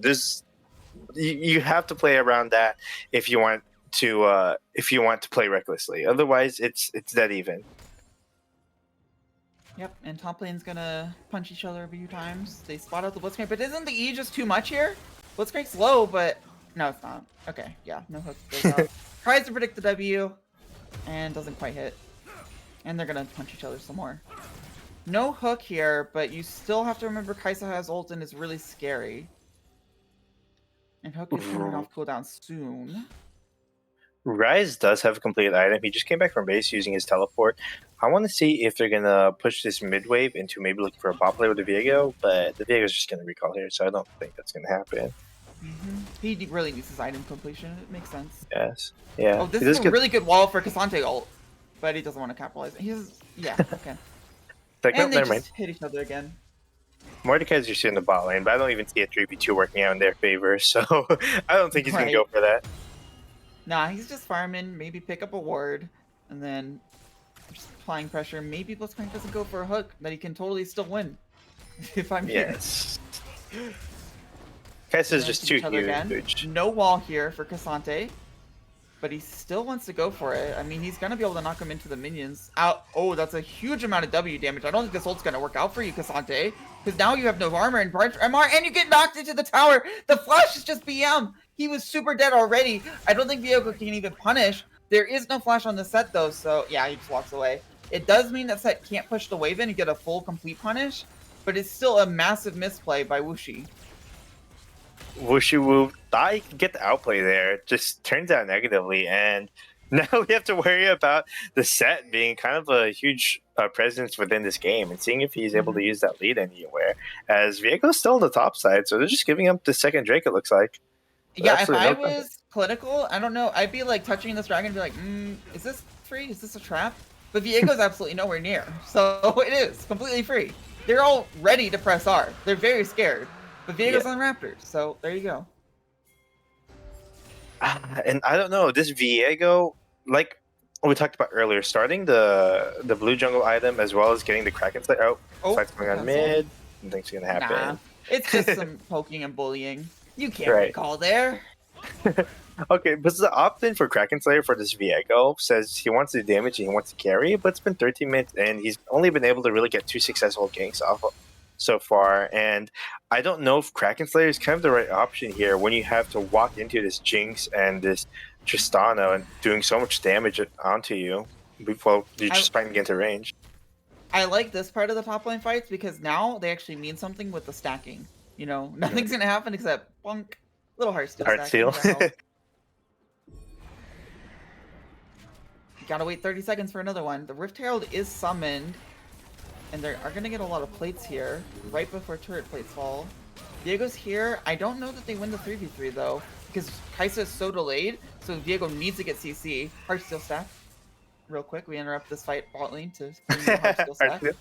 You have to play around that if you want to play recklessly. Otherwise, it's dead even. Yep, and top lane's gonna punch each other a few times. They spot out the Blitzcrank, but isn't the E just too much here? Blitzcrank's low, but no, it's not. Okay, yeah, no hook goes out. Tries to predict the W, and doesn't quite hit. And they're gonna punch each other some more. No hook here, but you still have to remember Kaisa has ult and is really scary. And hook is coming off cooldown soon. Rise does have a complete item. He just came back from base using his teleport. I want to see if they're gonna push this mid wave into maybe looking for a bot play with the Viego, but the Viego's just gonna recall here, so I don't think that's gonna happen. He really needs his item completion. It makes sense. Yes. Yeah. Oh, this He is does a get- really good wall for Cassante ult, but he doesn't want to capitalize. Yeah, okay. like, And no, they never mind. just hit each other again. Mordekai's just in the bot lane, but I don't even see a 3v2 working out in their favor, so I don't think he's gonna go Right. for that. Nah, he's just farming, maybe pick up a ward, and then just applying pressure. Maybe Blitzcrank doesn't go for a hook, but he can totally still win. If I'm here. Yes. Kaisa's They just hit too each other again. huge. No wall here for Cassante, but he still wants to go for it. I mean, he's gonna be able to knock him into the minions. Out. Oh, that's a huge amount of W damage. I don't think this ult's gonna work out for you, Cassante, because now you have no armor and bright MR, and you get knocked into the tower. The flash is just BM. He was super dead already. I don't think Viego can even punish. There is no flash on the set though, so yeah, he just walks away. It does mean that set can't push the wave in and get a full complete punish, but it's still a massive misplay by Wuxi. Wushu Wu thought he could get the outplay there. It just turns out negatively, and now we have to worry about the set being kind of a huge presence within this game and seeing if he's able to use that lead anywhere. As Viego's still on the top side, so they're just giving up the second Drake, it looks like. Yeah, if Absolutely I no contest. was clinical, I don't know, I'd be like touching this dragon and be like, is this free? Is this a trap? But Viego's absolutely nowhere near, so it is completely free. They're all ready to press R. They're very scared, but Viego's on Raptors, so there you go. And I don't know, this Viego, like we talked about earlier, starting the blue jungle item as well as getting the Kraken Slayer out. Oh, Fight's going on cancel. mid. Nothing's gonna happen. Nah, it's just some poking and bullying. You can't Right. recall there. Okay, but the opt-in for Kraken Slayer for this Viego says he wants to do damage and he wants to carry, but it's been 13 minutes and he's only been able to really get 2 successful ganks off so far. And I don't know if Kraken Slayer is kind of the right option here when you have to walk into this Jinx and this Tristana and doing so much damage onto you before you're just fighting into range. I like this part of the top lane fights because now they actually mean something with the stacking. You know, nothing's gonna happen except bonk, little heart steal. Heartsteel. You gotta wait 30 seconds for another one. The Rift Herald is summoned, and they are gonna get a lot of plates here right before turret plates fall. Viego's here. I don't know that they win the 3v3 though, because Kaisa is so delayed, so Viego needs to get CC. Heartsteel stack. Real quick, we interrupt this fight bot lane to clean the Heartsteel stack. Heartsteel.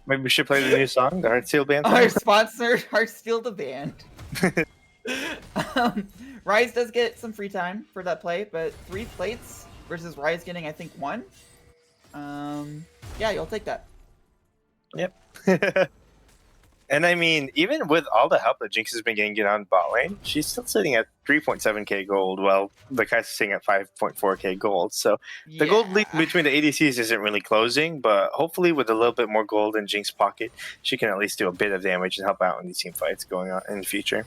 Maybe we should play the new song, the Heartsteel band song. Our sponsor, Heartsteel the band. Rise does get some free time for that play, but 3 plates versus Rise getting, I think, 1. Yeah, you'll take that. Yep. And I mean, even with all the help that Jinx has been getting on bot lane, she's still sitting at 3.7k gold, while the guy's sitting at 5.4k gold. So the gold lead between the ADCs isn't really closing, but hopefully with a little bit more gold in Jinx's pocket, she can at least do a bit of damage and help out in these team fights going on in the future.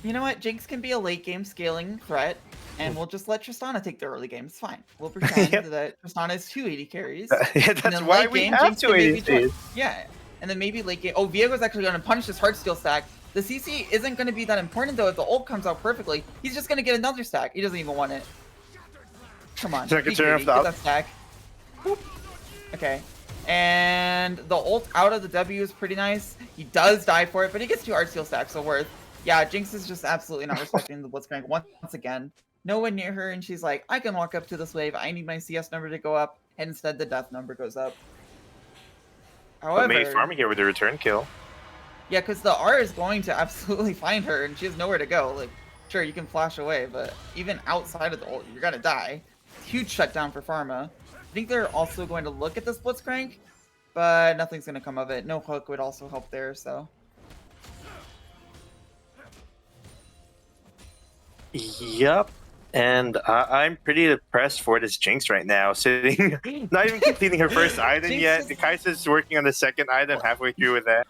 You know what? Jinx can be a late game scaling threat, and we'll just let Tristana take the early game. It's fine. We'll pretend Yep. that Tristana is 280 carries. Yeah, and that's then why late we game, have Jinx to can maybe ADCs. Yeah, and then maybe late game. Oh, Viego's actually going to punish this Heartsteel stack. The CC isn't going to be that important though if the ult comes out perfectly. He's just going to get another stack. He doesn't even want it. Come on. He's not be gonna turn greedy. off Get the that stack. Boop. Okay. And the ult out of the W is pretty nice. He does die for it, but he gets 2 Heartsteel stacks, so worth. Yeah, Jinx is just absolutely not respecting the Blitzcrank once again. No one near her, and she's like, I can walk up to this wave. I need my CS number to go up. And instead, the death number goes up. But maybe However, farming here with the return kill. yeah, because the R is going to absolutely find her, and she has nowhere to go. Like, sure, you can flash away, but even outside of the ult, you're gonna die. Huge shutdown for Pharma. I think they're also going to look at this Blitzcrank, but nothing's gonna come of it. No hook would also help there, so Yep. And I'm pretty depressed for this Jinx right now, sitting, not even completing her first item Jinx yet. just- The Kaisa's working on the second item, halfway through with that.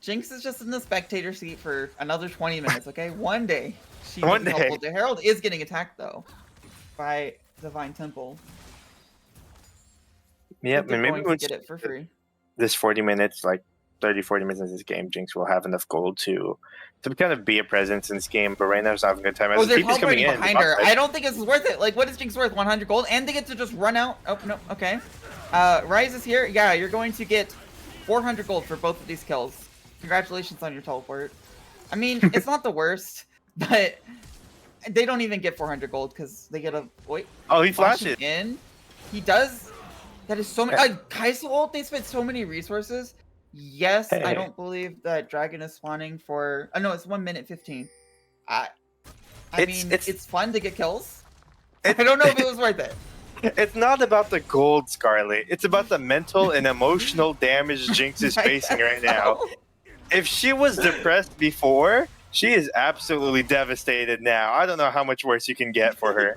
Jinx is just in the spectator seat for another 20 minutes, okay? One day she One will be helpful. day. The Herald is getting attacked, though, by Divine Temple. Yep, But they're and maybe going to once get it for free. this 40 minutes, like 30, 40 minutes in this game, Jinx will have enough gold to kind of be a presence in this game. But right now, it's not having a good time. As Oh, the they're TP's coming teleporting in, behind the her. bot I don't think it's worth it. Like, what is Jinx worth? 100 gold? And they get to just run out? Oh, no, okay. Rise is here. Yeah, you're going to get 400 gold for both of these kills. Congratulations on your teleport. I mean, it's not the worst, but they don't even get 400 gold because they get a... Wait. Oh, he flashing flashes. in. He does. That is so many. Kai'Sa ult, they spent so many resources. Yes, I Hey. don't believe that dragon is spawning for. Oh no, it's 1 minute 15. I mean, it's fun to get kills. I don't know if it was worth it. It's not about the gold, Scarlet. It's about the mental and emotional damage Jinx is facing right now. If she was depressed before, she is absolutely devastated now. I don't know how much worse you can get for her.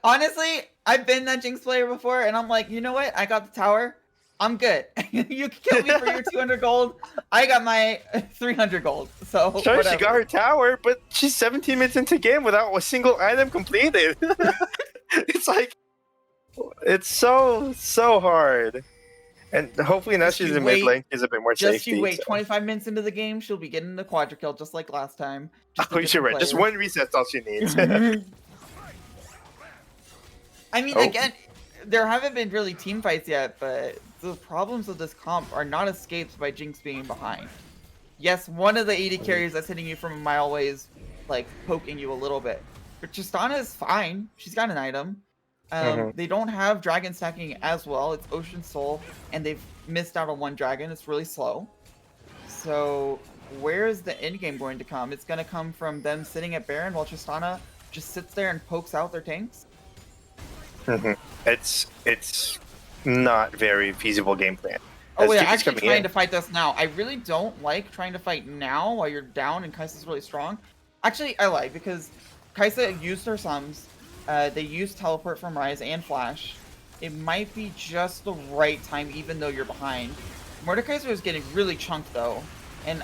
Honestly, I've been that Jinx player before, and I'm like, you know what? I got the tower. I'm good. You can kill me for your 200 gold. I got my 300 gold. So Sure, whatever. she got her tower, but she's 17 minutes into game without a single item completed. It's like, it's so hard. And hopefully now Just she's you in wait. mid lane, she's a bit more Just safety. you wait. so- 25 minutes into the game, she'll be getting the quadra kill just like last time. Just a Oh, you're different right. Just player. one reset's all she needs. I mean, Oh. again, there haven't been really team fights yet, but the problems of this comp are not escaped by Jinx being behind. Yes, one of the 80 carries that's hitting you from a mile away is, like, poking you a little bit. But Tristana is fine. She's got an item. They don't have dragon stacking as well. It's Ocean Soul, and they've missed out on one dragon. It's really slow. So, where is the end game going to come? It's going to come from them sitting at Baron while Tristana just sits there and pokes out their tanks? It's not very feasible game plan. Oh As wait, Jinx is actually coming trying in- to fight this now. I really don't like trying to fight now while you're down and Kai'Sa's really strong. Actually, I like because Kai'Sa used her sums. They used teleport from Rise and Flash. It might be just the right time even though you're behind. Mordekaiser is getting really chunked though. And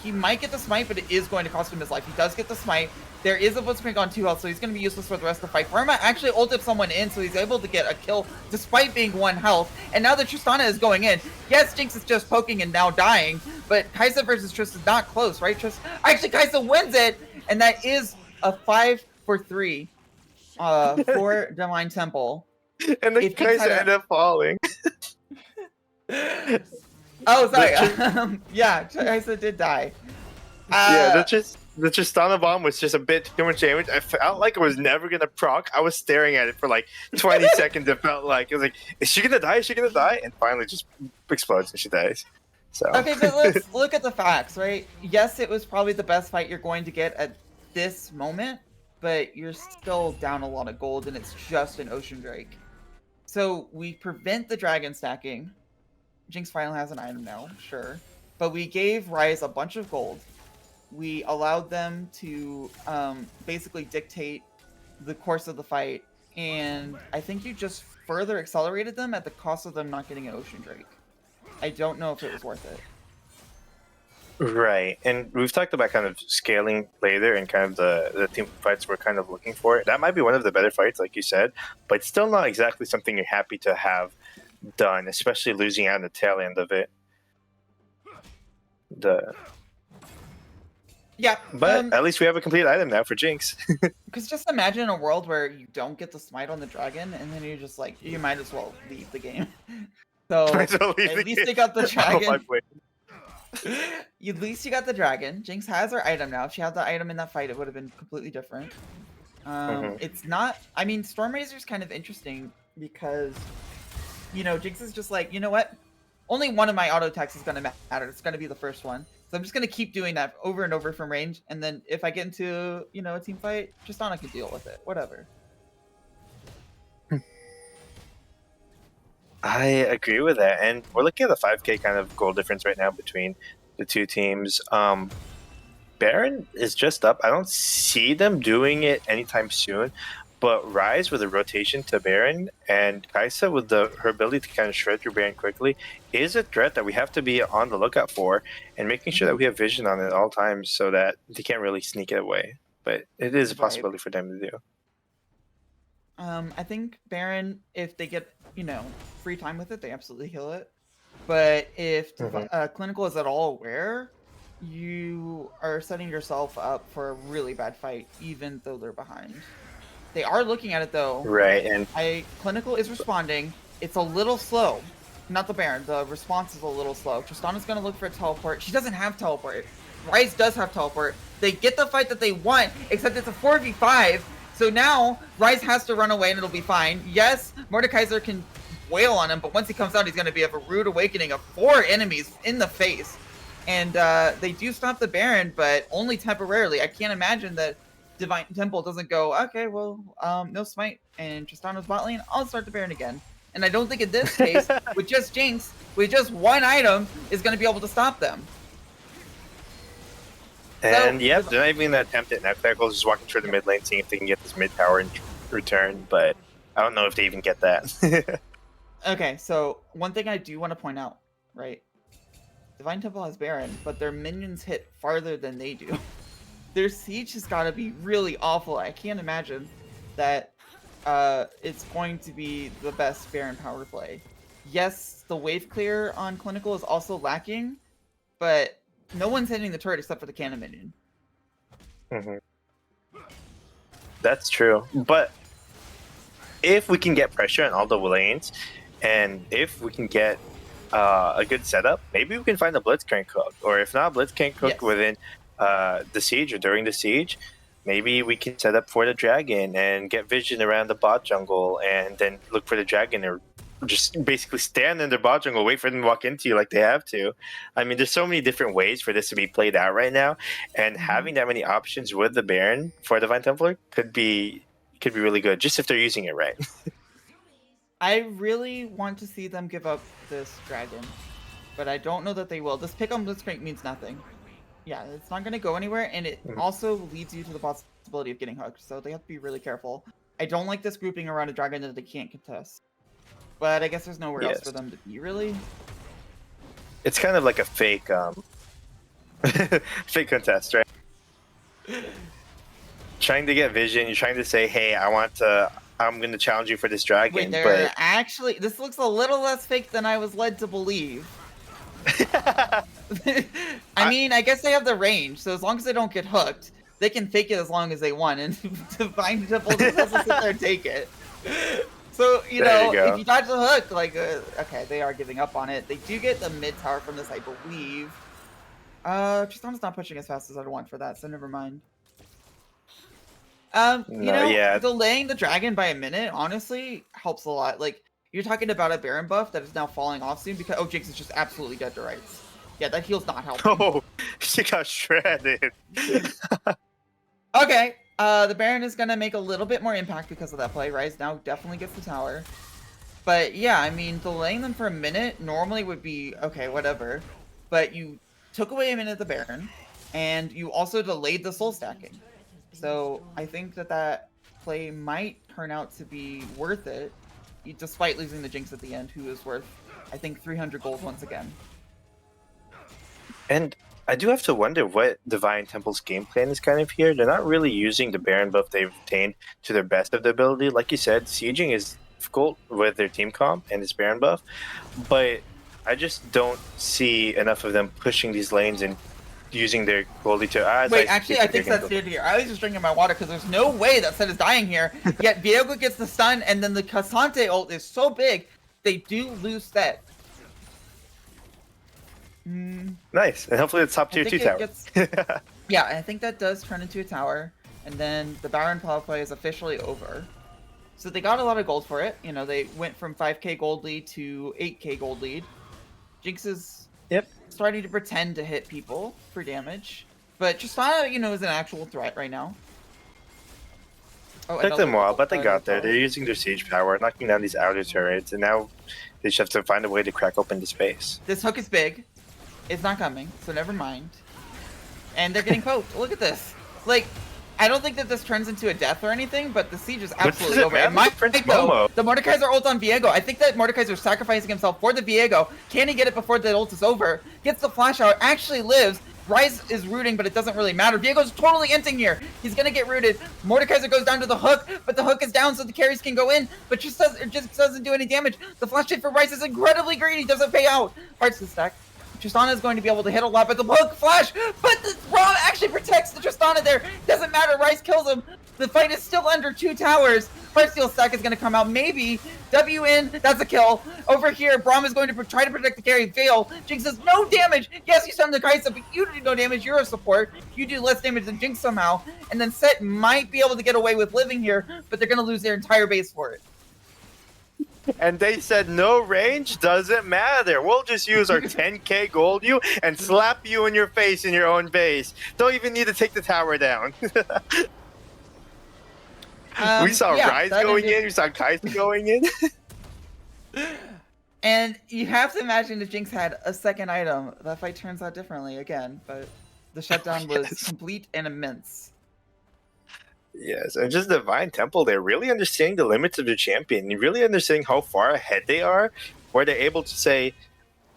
he might get the smite, but it is going to cost him his life. He does get the smite. There is a Blitzcrank on 2 health, so he's going to be useless for the rest of the fight. Karma actually ulted someone in, so he's able to get a kill despite being 1 health. And now that Tristana is going in, yes, Jinx is just poking and now dying, but Kai'Sa versus Triss is not close, right, Triss? Actually, Kai'Sa wins it, and that is a 5 for 3 for Divine Temple. And the If Jinx Kai'Sa had a- ended up falling. Oh, sorry. The Yeah, Kai'Sa did die. Yeah, the Tristana bomb was just a bit too much damage. I felt like it was never gonna proc. I was staring at it for like 20 seconds. It felt like it was like, is she gonna die? Is she gonna die? And finally, just explodes and she dies. So Okay, but let's look at the facts, right? Yes, it was probably the best fight you're going to get at this moment, but you're still down a lot of gold, and it's just an Ocean Drake. So we prevent the dragon stacking. Jinx finally has an item now, sure. But we gave Rise a bunch of gold. We allowed them to basically dictate the course of the fight, and I think you just further accelerated them at the cost of them not getting an Ocean Drake. I don't know if it was worth it. right, and we've talked about kind of scaling later and kind of the team fights we're kind of looking for. That might be one of the better fights, like you said, but it's still not exactly something you're happy to have done, especially losing out on the tail end of it. Yeah, But at least we have a complete item now for Jinx. because just imagine a world where you don't get the smite on the dragon, and then you're just like, you might as well leave the game. So Might as well leave at the least game. they got the Oh, dragon. my wait. At least you got the dragon. Jinx has her item now. If she had the item in that fight, it would have been completely different. It's not. I mean, Storm Razor's kind of interesting because, you know, Jinx is just like, you know what? Only one of my auto attacks is going to matter. It's going to be the first one. So I'm just going to keep doing that over and over from range. And then if I get into, you know, a team fight, Tristana can deal with it. Whatever. I agree with that, and we're looking at the 5K kind of goal difference right now between the two teams. Baron is just up. I don't see them doing it anytime soon. But Rise with a rotation to Baron and Kaisa with her ability to kind of shred through Baron quickly is a threat that we have to be on the lookout for, and making sure that we have vision on it at all times so that they can't really sneak it away. But it is a possibility for them to do. I think Baron, if they get, free time with it, they absolutely heal it. But if Clinical is at all aware, you are setting yourself up for a really bad fight, even though they're behind. They are looking at it though. Right, and Clinical is responding. It's a little slow. Not the Baron. The response is a little slow. Tristana's gonna look for a teleport. She doesn't have teleport. Rise does have teleport. They get the fight that they want, except it's a 4v5. So now Rise has to run away and it'll be fine. Yes, Mordekaiser can wail on him, but once he comes out, he's gonna be have a rude awakening of 4 enemies in the face. And they do stop the Baron, but only temporarily. I can't imagine that Divine Temple doesn't go, okay, well, no smite, and Tristana's bot lane, I'll start the Baron again. And I don't think in this case, with just Jinx, with just one item, is going to be able to stop them. And so, yep, they're not even going to attempt it. Now Clerical's just walking through the mid lane, seeing if they can get this mid tower in return, but I don't know if they even get that. Okay, so one thing I do want to point out, right? Divine Temple has Baron, but their minions hit farther than they do. Their siege has got to be really awful. I can't imagine that it's going to be the best Baron power play. Yes, the wave clear on Clinical is also lacking, but no one's hitting the turret except for the cannon minion. That's true. But if we can get pressure on all the lanes, and if we can get a good setup, maybe we can find a Blitzcrank hook. Or if not Blitzcrank hook within the siege or during the siege, maybe we can set up for the dragon and get vision around the bot jungle and then look for the dragon or just basically stand in their bot jungle, wait for them to walk into you like they have to. I mean, there's so many different ways for this to be played out right now, and having that many options with the Baron for Divine Templar could be really good, just if they're using it right. I really want to see them give up this dragon, but I don't know that they will. This pick on Blitzcrank means nothing. Yeah, it's not going to go anywhere, and it also leads you to the possibility of getting hooked, so they have to be really careful. I don't like this grouping around a dragon that they can't contest, but I guess there's nowhere else for them to be, really. It's kind of like a fake, fake contest, right? Trying to get vision, you're trying to say, hey, I'm going to challenge you for this dragon. Wait, but actually, this looks a little less fake than I was led to believe. I mean, I guess they have the range, so as long as they don't get hooked, they can fake it as long as they want, and Divine Temple just has to sit there and take it. So, you know, if you dodge the hook, like, okay, they are giving up on it. They do get the mid tower from this, I believe. Tristana's not pushing as fast as I'd want for that, so never mind. Delaying the dragon by a minute, honestly, helps a lot. Like, you're talking about a Baron buff that is now falling off soon because Jinx is just absolutely dead to rights. Yeah, that heal's not helping. Oh, she got shredded. Okay, the Baron is gonna make a little bit more impact because of that play. Rise now definitely gets the tower. But yeah, I mean, delaying them for a minute normally would be, okay, whatever. But you took away a minute of the Baron, and you also delayed the soul stacking. So I think that play might turn out to be worth it, despite losing the Jinx at the end, who is worth, I think, 300 gold once again. And I do have to wonder what Divine Temple's game plan is kind of here. They're not really using the Baron buff they've obtained to their best of their ability. Like you said, sieging is difficult with their team comp and this Baron buff, but I just don't see enough of them pushing these lanes and using their goldie to... Wait, actually, I think that's here. I was just drinking my water because there's no way that Set is dying here. Yet Viego gets the stun, and then the Cassante ult is so big, they do lose Set. Nice, and hopefully it's top tier 2 tower. Yeah, I think that does turn into a tower, and then the Baron power play is officially over. So they got a lot of gold for it. You know, they went from 5k gold lead to 8k gold lead. Jinx is starting to pretend to hit people for damage, but Tristana, you know, is an actual threat right now. Oh, took them a while, but they got there. They're using their siege power, knocking down these outer turrets, and now they just have to find a way to crack open the space. This hook is big. It's not coming, so never mind. And they're getting poked. Look at this. Like, I don't think that this turns into a death or anything, but the siege is absolutely over. And my though, the Mordekaiser ult on Viego. I think that Mordekaiser's sacrificing himself for the Viego. Can he get it before the ult is over? Gets the flash out, actually lives. Ryze is rooting, but it doesn't really matter. Viego's totally inting here. He's gonna get rooted. Mordekaiser goes down to the hook, but the hook is down so the carries can go in, but just doesn't do any damage. The flash hit for Ryze is incredibly greedy, doesn't pay out. Hearts to stack. Tristana is going to be able to hit a lot, but the hook flash, but the Braum actually protects the Tristana there. Doesn't matter, Ryze kills him. The fight is still under 2 towers. Heart Steel stack is going to come out, maybe. W in, that's a kill. Over here, Braum is going to try to protect the carry, fail. Jinx says, no damage. Yes, you stun the Kai'Sa, but you do no damage, you're a support. You do less damage than Jinx somehow. And then Set might be able to get away with living here, but they're going to lose their entire base for it. And they said no range doesn't matter. We'll just use our 10k gold you and slap you in your face in your own base. Don't even need to take the tower down. We saw Ryze going in. We saw Kai'Sa going in. And you have to imagine if Jinx had a second item, that fight turns out differently again. But the shutdown was complete and immense. Yes, and just Divine Temple, they're really understanding the limits of their champion. You're really understanding how far ahead they are, where they're able to say,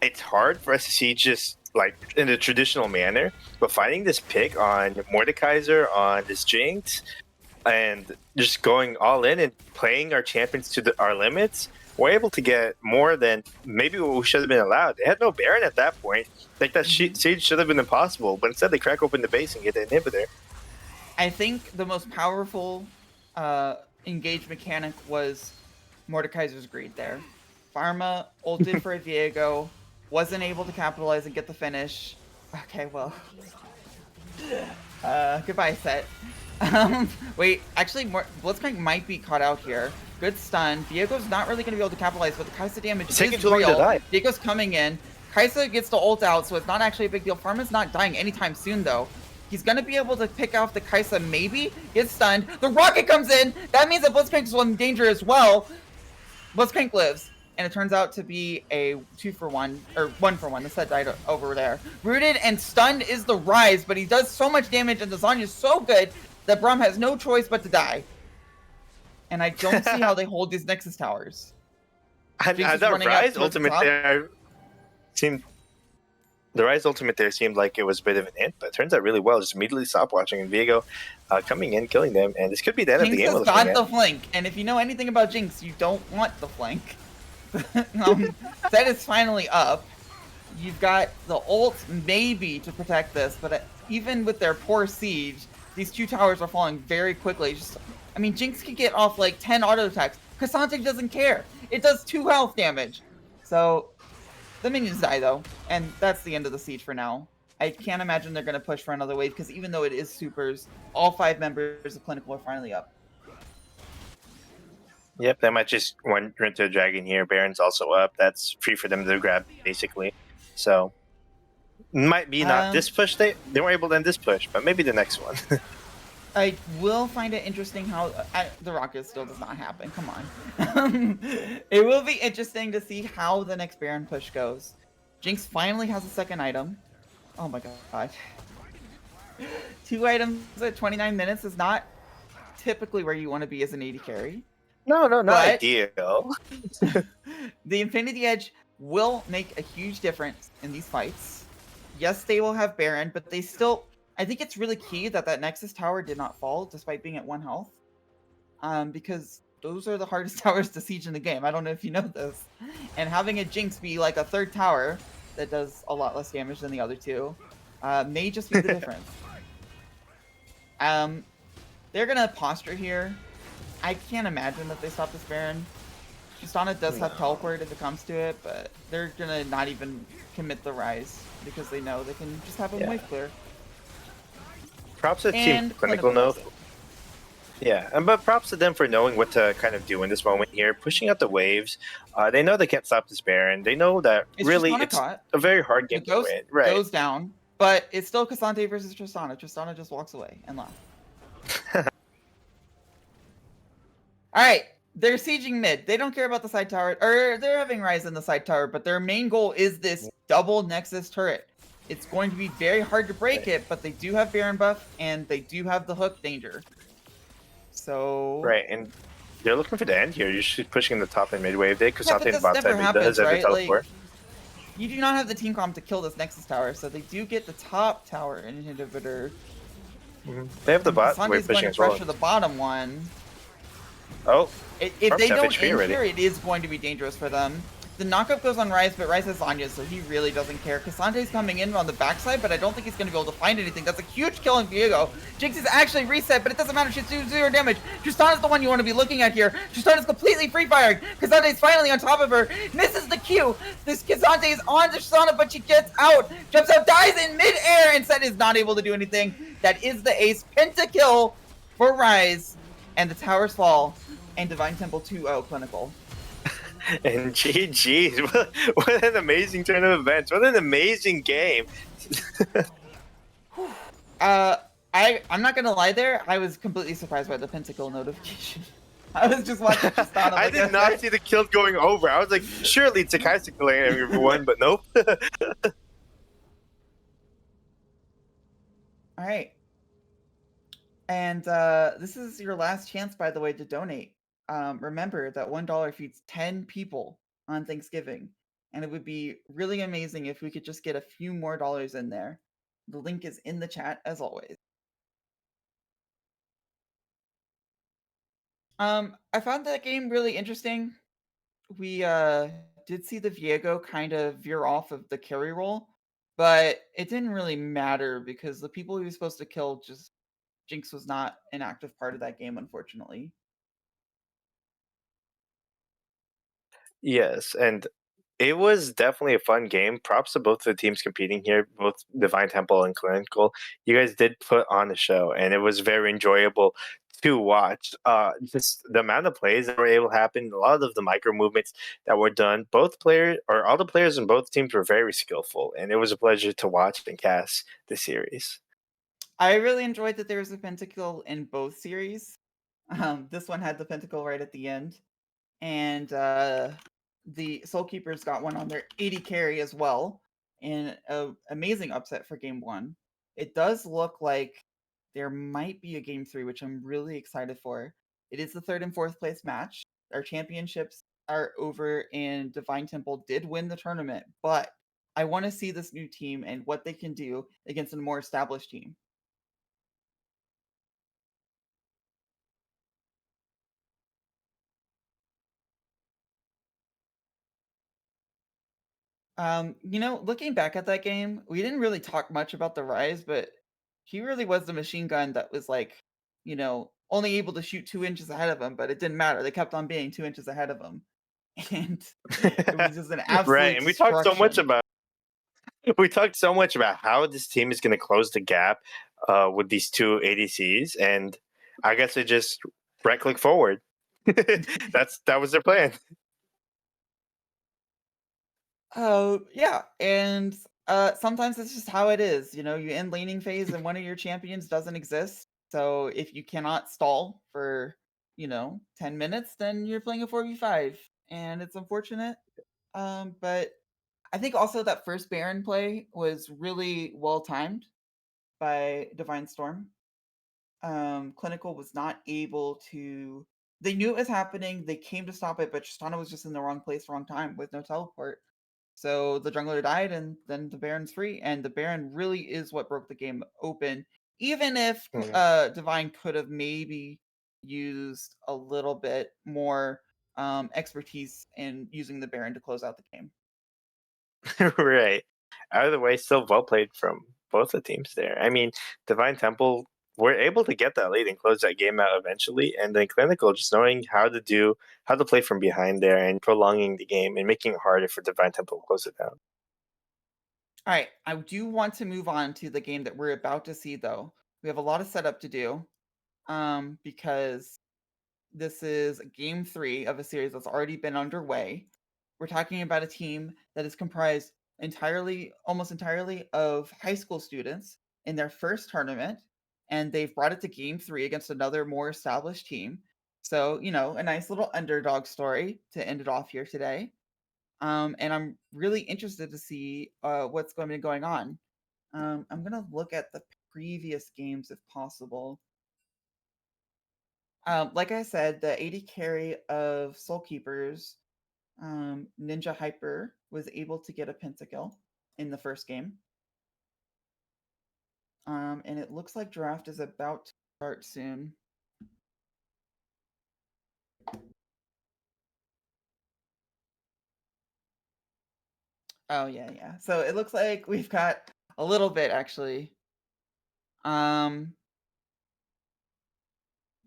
it's hard for us to see just like in the traditional manner, but finding this pick on Mordekaiser, on this Jinx, and just going all in and playing our champions to our limits, we're able to get more than maybe what we should have been allowed. They had no Baron at that point. Like that siege should have been impossible, but instead they crack open the base and get the inhibitor. I think the most powerful engage mechanic was Mordekaiser's greed there. Pharma ulted for a Viego, wasn't able to capitalize and get the finish. Okay, well. Goodbye, Set. Wait, actually, Blitzcrank might be caught out here. Good stun. Viego's not really going to be able to capitalize, but the Kai'Sa damage is real. Viego's coming in. Kai'Sa gets the ult out, so it's not actually a big deal. Pharma's not dying anytime soon, though. He's going to be able to pick off the Kai'Sa, maybe. Gets stunned. The rocket comes in. That means that Blitzcrank is in danger as well. Blitzcrank lives. And it turns out to be a 2-for-1, or 1-for-1. The Set died over there. Rooted and stunned is the Ryze, but he does so much damage, and the Zanya is so good that Braum has no choice but to die. And I don't see how they hold these Nexus towers. That Ryze ultimate there seemed... The Ryze ultimate there seemed like it was a bit of an int, but it turns out really well. Just immediately stop watching, and Viego coming in, killing them, and this could be the end of the game. Jinx has got the flank, and if you know anything about Jinx, you don't want the flank. Set is finally up. You've got the ult maybe to protect this, but even with their poor siege, these 2 towers are falling very quickly. I mean, Jinx could get off like 10 auto attacks. Cassandra doesn't care. It does 2 health damage. So the minions die though, and that's the end of the siege for now. I can't imagine they're going to push for another wave, because even though it is supers, all 5 members of Clinical are finally up. Yep, they might just run into a dragon here. Baron's also up. That's free for them to grab, basically. So, might be not this push. They weren't able to end this push, but maybe the next one. I will find it interesting how the rocket still does not happen. Come on. It will be interesting to see how the next Baron push goes. Jinx finally has a second item. Oh my god. 2 items at 29 minutes is not typically where you want to be as an AD carry. No, not ideal. The Infinity Edge will make a huge difference in these fights. Yes, they will have Baron, but they still... I think it's really key that Nexus tower did not fall despite being at 1 health. Because those are the hardest towers to siege in the game. I don't know if you know this. And having a Jinx be like a 3rd tower that does a lot less damage than the other 2 may just be the difference. They're going to posture here. I can't imagine that they stop this Baron. Tristana does have teleport if it comes to it, but they're going to not even commit the Ryze because they know they can just have a wave clear. Props to Team Clinical though. Yeah, but props to them for knowing what to kind of do in this moment here, pushing out the waves. They know they can't stop this Baron. They know that it's a very hard game to win. Right. Goes down, but it's still Cassandra versus Tristana. Tristana just walks away and laughs. Alright, they're sieging mid. They don't care about the side tower, or they're having Ryze in the side tower, but their main goal is this double Nexus turret. it's going to be very hard to break it, but they do have Baron buff and they do have the hook danger. So Right, and they're looking for the end here. You're just pushing the top and mid wave. They yeah, but Kusante in the this bot never side, but he does happens, have the right? Like teleport. you do not have the team comp to kill this Nexus tower, so they do get the top tower inhibitor. They have the And bot wave Kasante's going pushing to as well. pressure the bottom one. Oh, If Farm they 7 don't HP end already. here, it is going to be dangerous for them. The knockup goes on Ryze, but Ryze has Anya, so he really doesn't care. Kasante's coming in on the backside, but I don't think he's going to be able to find anything. That's a huge kill on Viego. Jinx is actually reset, but it doesn't matter. She's doing 0 damage. Tristana's the one you want to be looking at here. Tristana's completely free-firing. Kasante's finally on top of her. Misses the Q. This Kasante is on to Tristana, but she gets out. Jumps out, dies in mid-air, and Set is not able to do anything. That is the ace. Pentakill for Ryze. And the towers fall. And Divine Temple 2-0 clinical. And GG's. What an amazing turn of events. What an amazing game. I'm not gonna lie there, I was completely surprised by the pentakill notification. I was just watching Tristana. I like, did not see the kill going over. I was like, surely it's a Kaiser killing everyone, but nope. Alright. And this is your last chance, by the way, to donate. Remember that $1 feeds 10 people on Thanksgiving. And it would be really amazing if we could just get a few more dollars in there. The link is in the chat as always. I found that game really interesting. We did see the Viego kind of veer off of the carry role, but it didn't really matter because the people he was supposed to kill just Jinx was not an active part of that game, unfortunately. Yes, and it was definitely a fun game. Props to both the teams competing here, both Divine Temple and Clinical. You guys did put on a show, and it was very enjoyable to watch. Just the amount of plays that were able to happen, a lot of the micro movements that were done. Both players, or all the players in both teams, were very skillful, and it was a pleasure to watch and cast the series. I really enjoyed that there was a pentakill in both series. This one had the pentakill right at the end. And the Soul Keepers got one on their 80 carry as well, in an amazing upset for game 1. It does look like there might be a game 3, which I'm really excited for. It is the 3rd and 4th place match. Our championships are over, and Divine Temple did win the tournament, but I want to see this new team and what they can do against a more established team. Looking back at that game, we didn't really talk much about the Rise, but he really was the machine gun that was like, only able to shoot 2 inches ahead of him, but it didn't matter. They kept on being 2 inches ahead of him. And it was just an Right, absolute and we talked so much about how this team is going to close the gap with these two ADCs, and I guess it just right click forward. That was their plan. Oh, yeah, and sometimes it's just how it is. You end laning phase and one of your champions doesn't exist. So if you cannot stall for, 10 minutes, then you're playing a 4v5, and it's unfortunate. But I think also that first Baron play was really well timed by Divine Storm. Clinical was not able to. They knew it was happening. They came to stop it, but Tristana was just in the wrong place, wrong time with no teleport. So the jungler died, and then the Baron's free. And the Baron really is what broke the game open. Even if Divine could have maybe used a little bit more expertise in using the Baron to close out the game. Right. Either way, still well played from both the teams there. I mean, Divine Temple were able to get that lead and close that game out eventually, and then Clinical just knowing how to play from behind there and prolonging the game and making it harder for Divine Temple to close it down. All right, I do want to move on to the game that we're about to see, though. We have a lot of setup to do, because this is game 3 of a series that's already been underway. We're talking about a team that is comprised almost entirely of high school students in their first tournament, and they've brought it to game 3 against another more established team. So, a nice little underdog story to end it off here today. And I'm really interested to see what's going to be going on. I'm gonna look at the previous games if possible. Like I said, the 80 carry of Soul Keepers, Ninja Hyper was able to get a pentakill in the first game. And it looks like draft is about to start soon. Oh yeah. So it looks like we've got a little bit actually.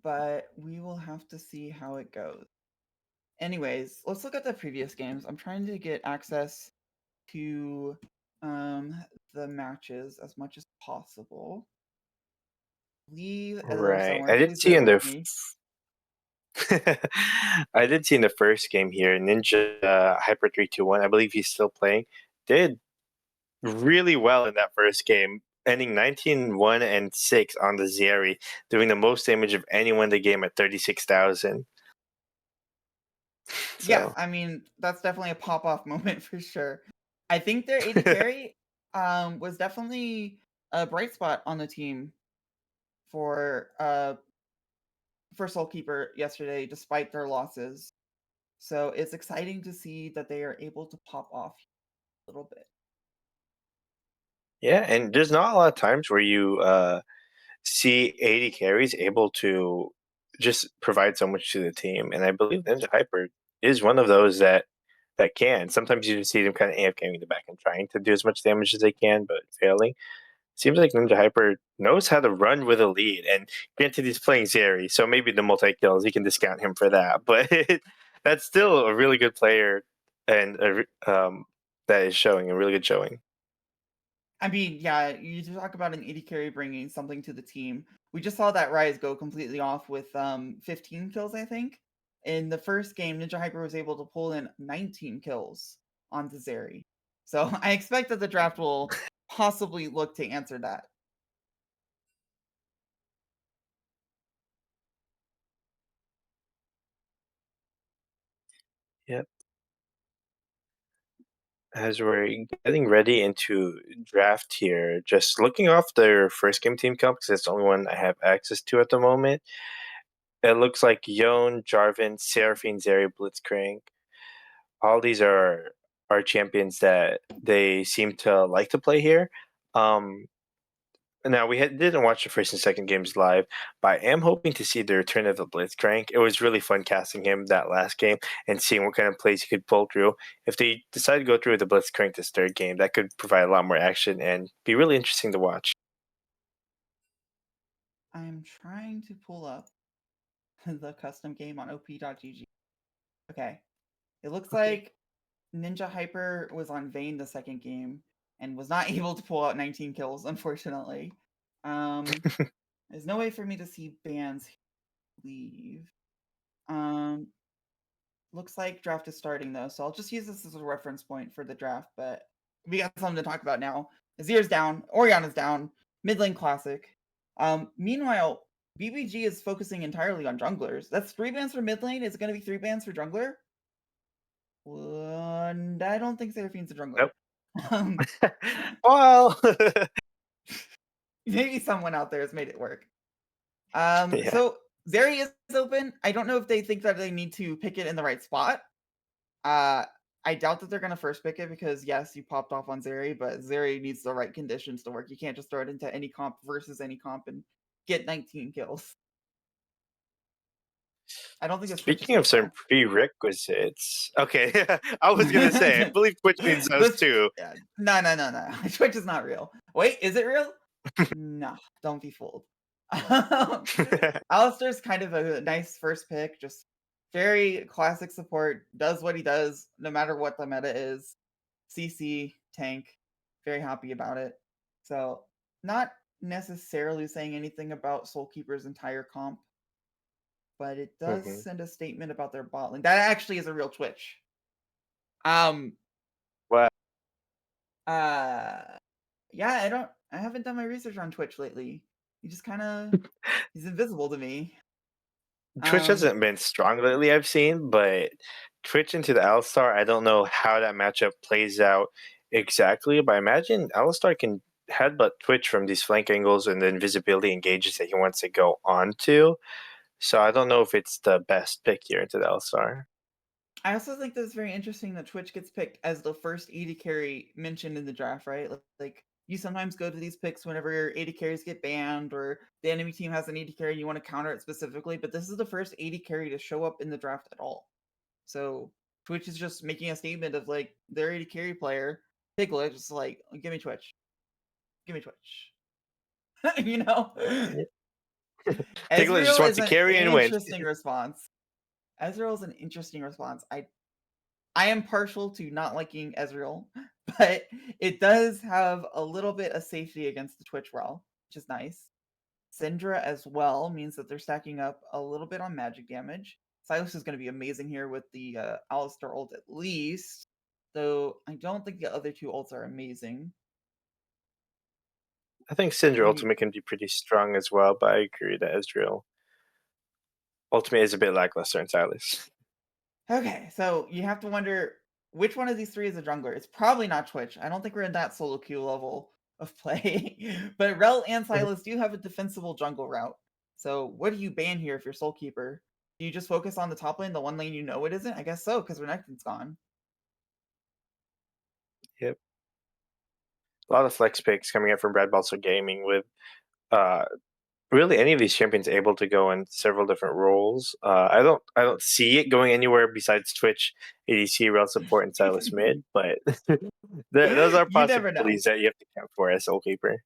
But we will have to see how it goes. Anyways, let's look at the previous games. I'm trying to get access to the matches as much as possible. Right. I Someone, did please see bear in with the me. I did see in the first game here, Ninja Hyper 321. I believe he's still playing. Did really well in that first game, ending 19-1 and 6 on the Zeri, doing the most damage of anyone in the game at 36,000. Yeah, So I mean, that's definitely a pop off moment for sure. I think their 80 carry was definitely a bright spot on the team for Soulkeeper yesterday, despite their losses. So it's exciting to see that they are able to pop off a little bit. yeah, and there's not a lot of times where you see 80 carries able to just provide so much to the team, and I believe Ninja Hyper is one of those that can. Sometimes you just see them kind of AFKing in the back and trying to do as much damage as they can, but failing. Seems like Ninja Hyper knows how to run with a lead, and granted he's playing Zeri, so maybe the multi kills you can discount him for that, but that's still a really good player, and that is showing a really good showing. I mean, yeah, you talk about an 80 carry bringing something to the team. We just saw that Rise go completely off with 15 kills, I think. In the first game, Ninja Hyper was able to pull in 19 kills on Zeri. So I expect that the draft will possibly look to answer that. Yep. As we're getting ready into draft here, just looking off their first game team comp because that's the only one I have access to at the moment. It looks like Yone, Jarvan, Seraphine, Zeri, Blitzcrank. All these are champions that they seem to like to play here. Um, Now didn't watch the first and second games live, but I am hoping to see the return of the Blitzcrank. It was really fun casting him that last game and seeing what kind of plays he could pull through. If they decide to go through with the Blitzcrank this third game, that could provide a lot more action and be really interesting to watch. I'm trying to pull up the custom game on op.gg. Okay. It looks Okay. like Ninja Hyper was on Vayne the second game and was not able to pull out 19 kills, unfortunately. There's no way for me to see bans leave. Looks like draft is starting though, so I'll just use this as a reference point for the draft, but we got something to talk about now. Azir's down, Oriana's down, mid lane classic. Meanwhile, BBG is focusing entirely on junglers. That's 3 bans for mid lane. Is it going to be 3 bans for jungler? And I don't think Seraphine's a jungler. Nope. Well, Maybe someone out there has made it work. yeah. So Zeri is open. I don't know if they think that they need to pick it in the right spot. I doubt that they're gonna first pick it because yes, you popped off on Zeri, but Zeri needs the right conditions to work. You can't just throw it into any comp versus any comp and get 19 kills. I don't think the Twitch is Speaking of some worthwhile. prerequisites, okay, I was gonna say I believe Twitch needs those too. No. Twitch is not real. Wait, is it real? No, don't be fooled. Alistair's kind of a nice first pick, just very classic support, does what he does no matter what the meta is. CC, tank, very happy about it. So, not necessarily saying anything about Soulkeeper's entire comp, but it does Mhm. send a statement about their bot lane. That actually is a real Twitch. Um, Wow. uh, yeah, I haven't done my research on Twitch lately. He just kind of, he's invisible to me. Twitch hasn't been strong lately, I've seen, but Twitch into the Alistar, I don't know how that matchup plays out exactly, but I imagine Alistar can headbutt Twitch from these flank angles and the invisibility engages that he wants to go onto. So I don't know if it's the best pick here into the L-Star. I also think that it's very interesting that Twitch gets picked as the first AD carry mentioned in the draft, right? Like you sometimes go to these picks whenever your AD carries get banned or the enemy team has an AD carry and you want to counter it specifically, but this is the first AD carry to show up in the draft at all. So Twitch is just making a statement of like their AD carry player, Piglet, just like, give me Twitch. Give me Twitch. You know? Piglet just Ezreal wants is to an carry and win. interesting response. Ezreal is an interesting response. I am partial to not liking Ezreal, but it does have a little bit of safety against the Twitch Raw, which is nice. Syndra as well means that they're stacking up a little bit on magic damage. Silas is going to be amazing here with the Alistar ult at least, though I don't think the other two ults are amazing. I think Syndra We ultimate can be pretty strong as well, but I agree that Ezreal ultimate is a bit lackluster in Silas. Okay, so you have to wonder which one of these three is a jungler. It's probably not Twitch. I don't think we're in that solo queue level of play. But Rel and Silas do have a defensible jungle route. So what do you ban here if you're Soul Keeper? Do you just focus on the top lane, the one lane you know it isn't? I guess so, because Renekton's gone. Yep. A lot of flex picks coming up from Red Balls Gaming with uh, really any of these champions able to go in several different roles. I don't see it going anywhere besides Twitch, ADC, Rel support, and Silas mid, but those are You never know. possibilities that you have to count for as Soul Keeper.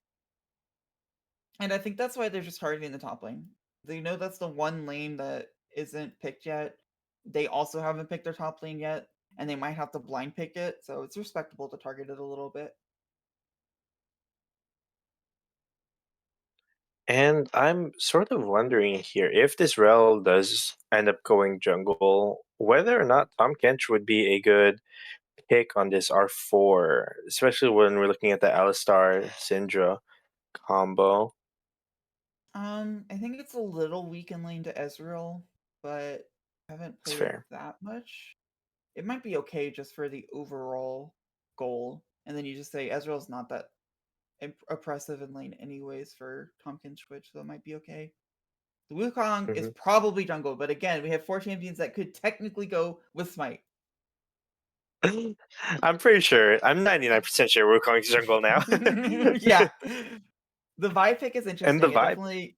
And I think that's why they're just targeting the top lane. They know that's the one lane that isn't picked yet. They also haven't picked their top lane yet, and they might have to blind pick it, so it's respectable to target it a little bit. And I'm sort of wondering here if this Rel does end up going jungle, whether or not Tom Kench would be a good pick on this R4, especially when we're looking at the Alistar Syndra combo. I think it's a little weak in lane to Ezreal, but I haven't It's played it fair. that much. It might be okay just for the overall goal, and then you just say Ezreal's not that oppressive in lane anyways for Tompkins Switch, so it might be okay. The Wukong is Hmm. probably jungle, but again, we have 4 champions that could technically go with Smite. I'm pretty sure. I'm 99% sure we're going to jungle now. Yeah. The vibe pick is And the interesting. vibe.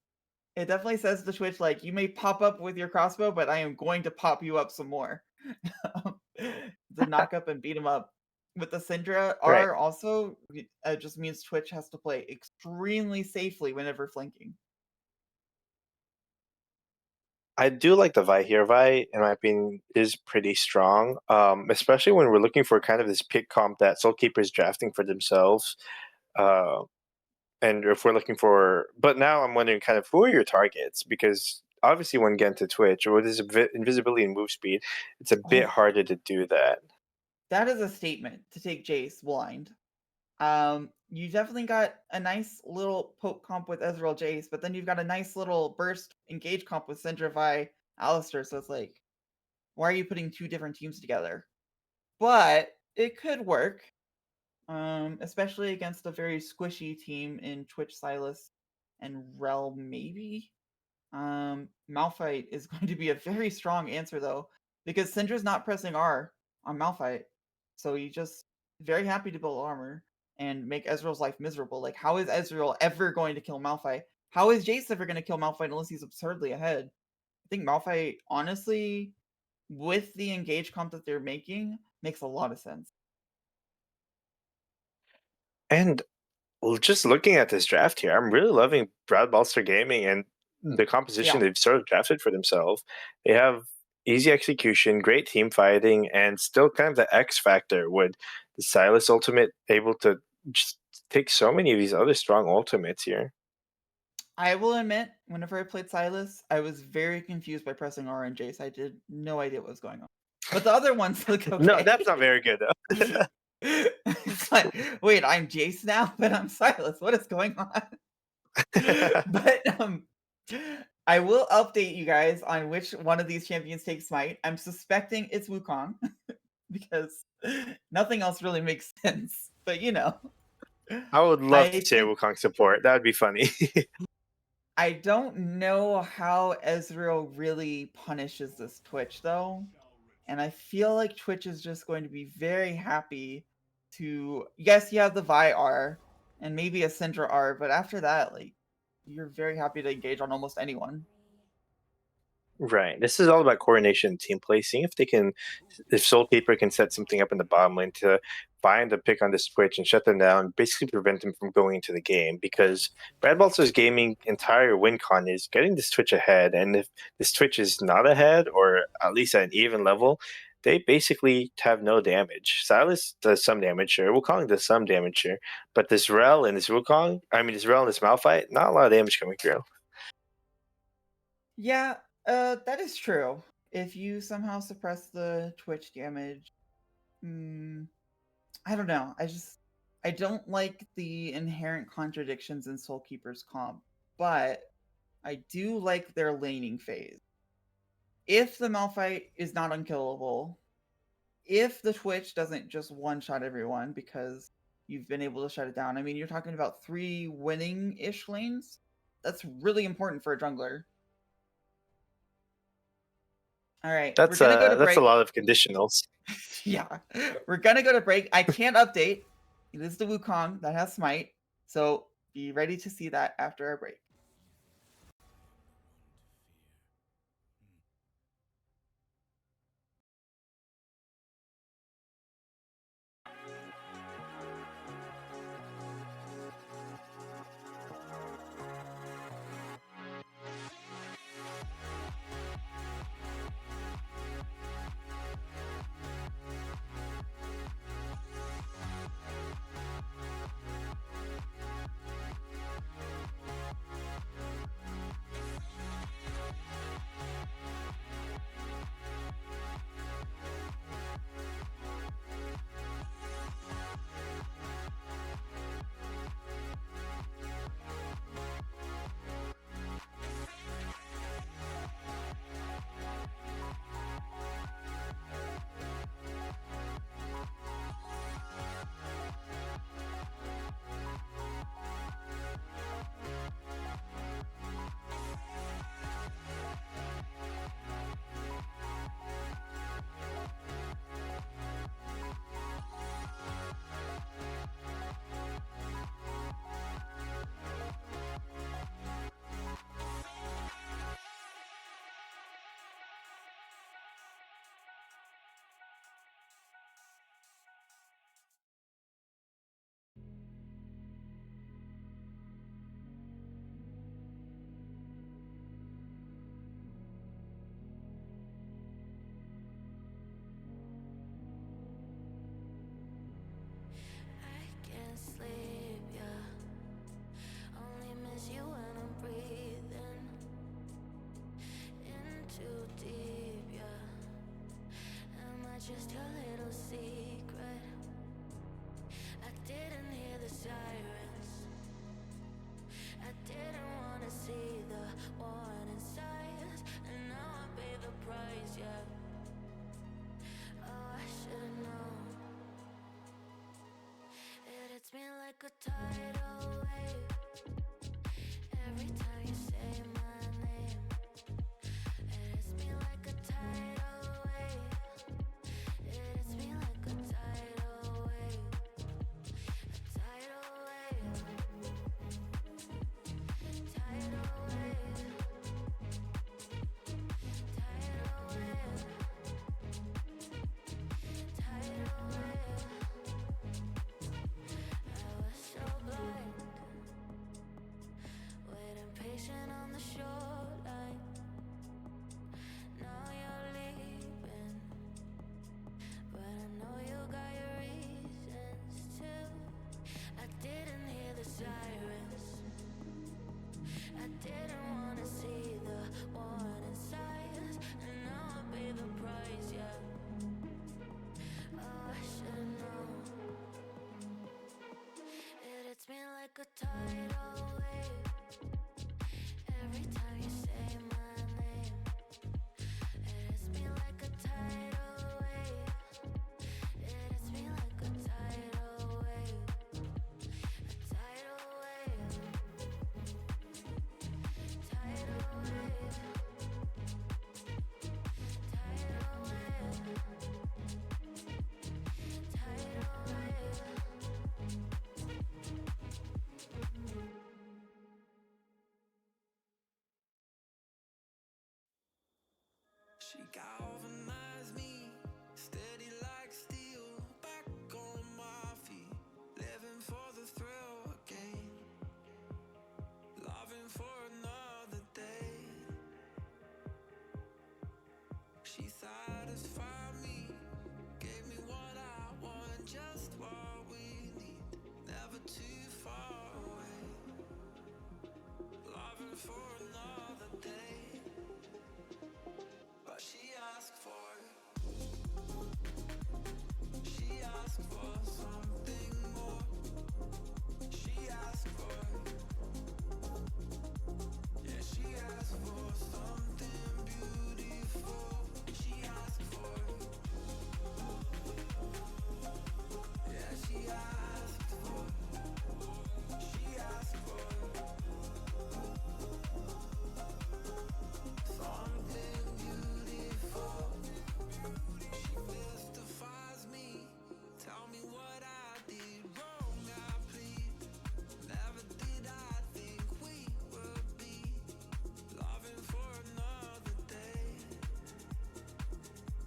It definitely says to Twitch, like, you may pop up with your crossbow, but I am going to pop you up some more. The knock up and beat him up. With the Syndra, Right. R also just means Twitch has to play extremely safely whenever flanking. I do like the Vi here. Vi, in my opinion, is pretty strong, especially when we're looking for kind of this pick comp that Soul Keeper is drafting for themselves. Uh, and if we're looking for, but now I'm wondering kind of who are your targets? Because obviously, when getting to Twitch, with this invisibility and move speed, it's a bit Oh, harder to do that. that is a statement to take Jace blind. You definitely got a nice little poke comp with Ezreal Jace, but then you've got a nice little burst engage comp with Syndra Vi Alistair, so it's like, why are you putting 2 different teams together? But it could work, especially against a very squishy team in Twitch Silas and Rel, maybe. Malphite is going to be a very strong answer though, because Syndra's not pressing R on Malphite, so you just very happy to build armor and make Ezreal's life miserable. Like, how is Ezreal ever going to kill Malphite? How is Jace ever going to kill Malphite unless he's absurdly ahead? I think Malphite, honestly, with the engage comp that they're making, makes a lot of sense. And just looking at this draft here, I'm really loving Brad Balster Gaming and the composition Yeah. they've sort of drafted for themselves. They have easy execution, great team fighting, and still kind of the X factor. Would the Silas ultimate able to just take so many of these other strong ultimates here? I will admit, whenever I played Silas, I was very confused by pressing R and Jace. I did no idea what was going on. But the other ones look No, okay. that's not very good though. It's like, wait, I'm Jace now, but I'm Silas. What is going on? But I will update you guys on which one of these champions takes Smite. I'm suspecting it's Wukong because nothing else really makes sense. But you know. I would love to I see a think Wukong support. That would be funny. I don't know how Ezreal really punishes this Twitch though. And I feel like Twitch is just going to be very happy to yes, you have the Vi R and maybe a Syndra R, but after that, like you're very happy to engage on almost anyone. Right. This is all about coordination and team play. Seeing if they can, if Soulkeeper can set something up in the bottom lane to find a pick on this Twitch and shut them down, basically prevent them from going into the game. Because Brad Baltzer's gaming entire win con is getting this Twitch ahead. And if this Twitch is not ahead, or at least at an even level, they basically have no damage. Silas does some damage here. Wukong does some damage here. But this Rel and this Wukong, I mean, this Rel and this Malphite, not a lot of damage coming through. Yeah, that is true. If you somehow suppress the Twitch damage, I don't know. I don't like the inherent contradictions in Soulkeeper's comp, but I do like their laning phase. If the Malphite is not unkillable, if the Twitch doesn't just one-shot everyone because you've been able to shut it down, I mean, you're talking about 3 winning-ish lanes. That's really important for a jungler. All right, we're gonna go to That's a break. lot of conditionals. Yeah, we're gonna go to break. I can't update. It is the Wukong that has Smite, so be ready to see that after our break. She galvanized me, steady like steel, back on my feet, living for the thrill again, loving for another day. She satisfied me, gave me what I want, just what we need, never too far away, loving for another day. But she asked for something more. She asked for, yeah, she asked for something beautiful. She asked for, yeah, she asked for something beautiful. She mystifies me, tell me what I did wrong, I plead. Never did I think we would be loving for another day.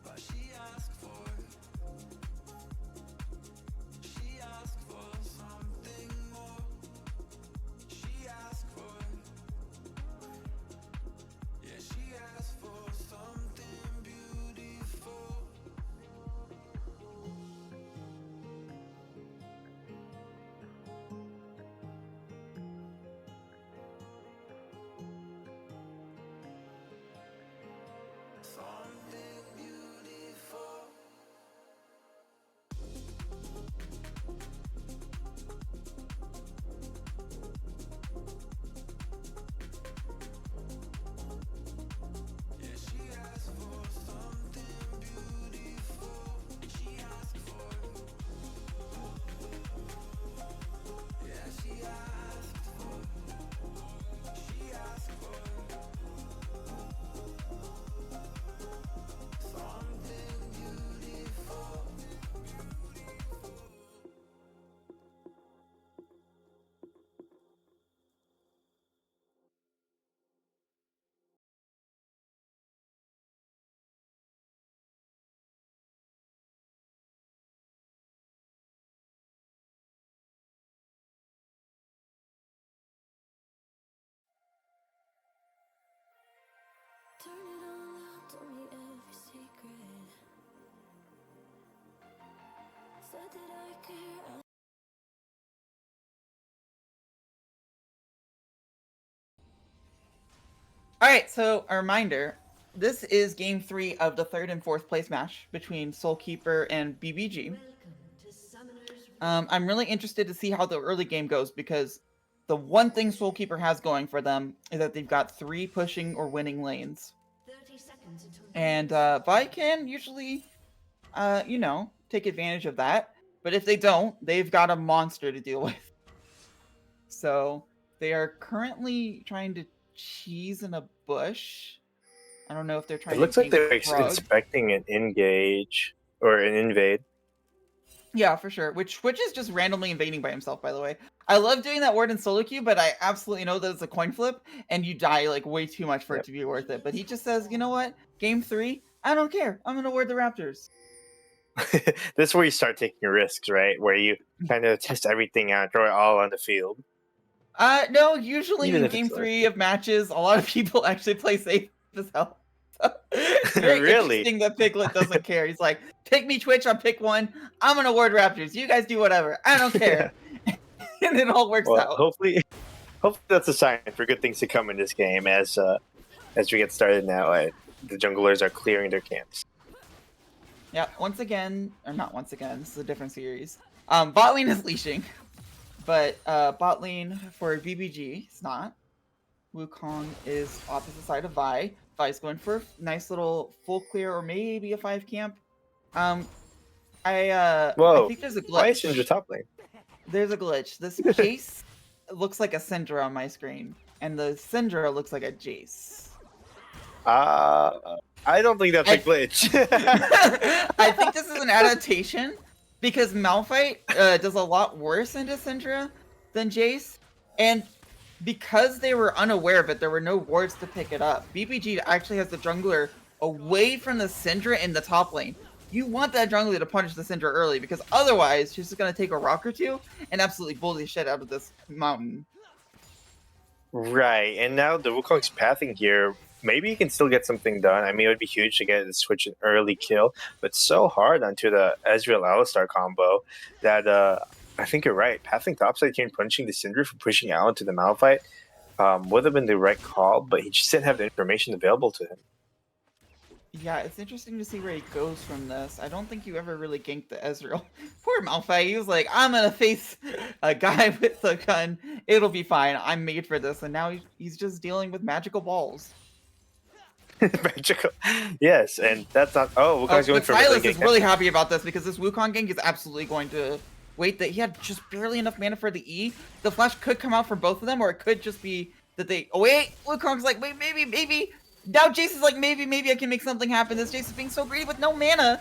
But she asked for something more. She asked for, yeah, she asked for something beautiful. Something beautiful. Yeah, she asked for something beautiful. She asked for, yeah, she asked for something beautiful. Turn it all out, told me every secret. Said that I care. All right, so a reminder: this is Game 3 of the 3rd and 4th place match between Soulkeeper and BBG. I'm really interested to see how the early game goes because the one thing Soulkeeper has going for them is that they've got 3 pushing or winning lanes, and Vi can usually, take advantage of that. But if they don't, they've got a monster to deal with. So they are currently trying to cheese in a bush. I don't know if they're trying It looks to like they're frog. inspecting an engage or an invade. Yeah, for sure. Which is just randomly invading by himself, by the way. I love doing that word in solo queue, but I absolutely know that it's a coin flip, and you die like way too much for it to be worth it. But he just says, you know what? Game 3, I don't care. I'm gonna ward the Raptors. This is where you start taking risks, right? Where you kind of test everything out, throw it all on the field. No, usually Even in if game it's 3 of matches, a lot of people actually play safe as hell. It's very Really? interesting that Piglet doesn't care. He's like, pick me Twitch, I'll pick one. I'm gonna ward Raptors. You guys do whatever. I don't care. And it all works Well, out. hopefully that's a sign for good things to come in this game as we get started now. The junglers are clearing their camps. Yeah, once again, or not once again, this is a different series. Bot lane is leashing, but bot lane for BBG is not. Wukong is opposite side of Vi. Vi's going for a nice little full clear or maybe a 5 camp. I Whoa! think there's a Why is glitch. Syndra top lane? There's a glitch. This Jace looks like a Syndra on my screen, and the Syndra looks like a Jace. I don't think that's a glitch. I think this is an adaptation because Malphite does a lot worse into Syndra than Jace, and because they were unaware of it, there were no wards to pick it up. BBG actually has the jungler away from the Syndra in the top lane. You want that jungler to punish the Syndra early, because otherwise she's just going to take a rock or two and absolutely bully the shit out of this mountain. Right, and now the Wukong's pathing here. Maybe he can still get something done. I mean, it would be huge to get the switch an early kill, but so hard onto the Ezreal Alistar combo that I think you're right. Pathing topside came punishing the Syndra for pushing out into the Malphite would have been the right call, but he just didn't have the information available to him. Yeah, it's interesting to see where he goes from this. I don't think you ever really ganked the Ezreal. Poor Malphite, he was like, I'm gonna face a guy with a gun. It'll be fine. I'm made for this. And now he's just dealing with magical balls. Magical. Yes, and that's not... Oh, Wukong's going for a Silas is really happy about this because this Wukong gank is absolutely going to... Wait, that he had just barely enough mana for the E. The flash could come out for both of them, or it could just be that they... Oh, wait! Wukong's like, wait, maybe... Now Jace is like, maybe I can make something happen. This Jace is being so greedy with no mana.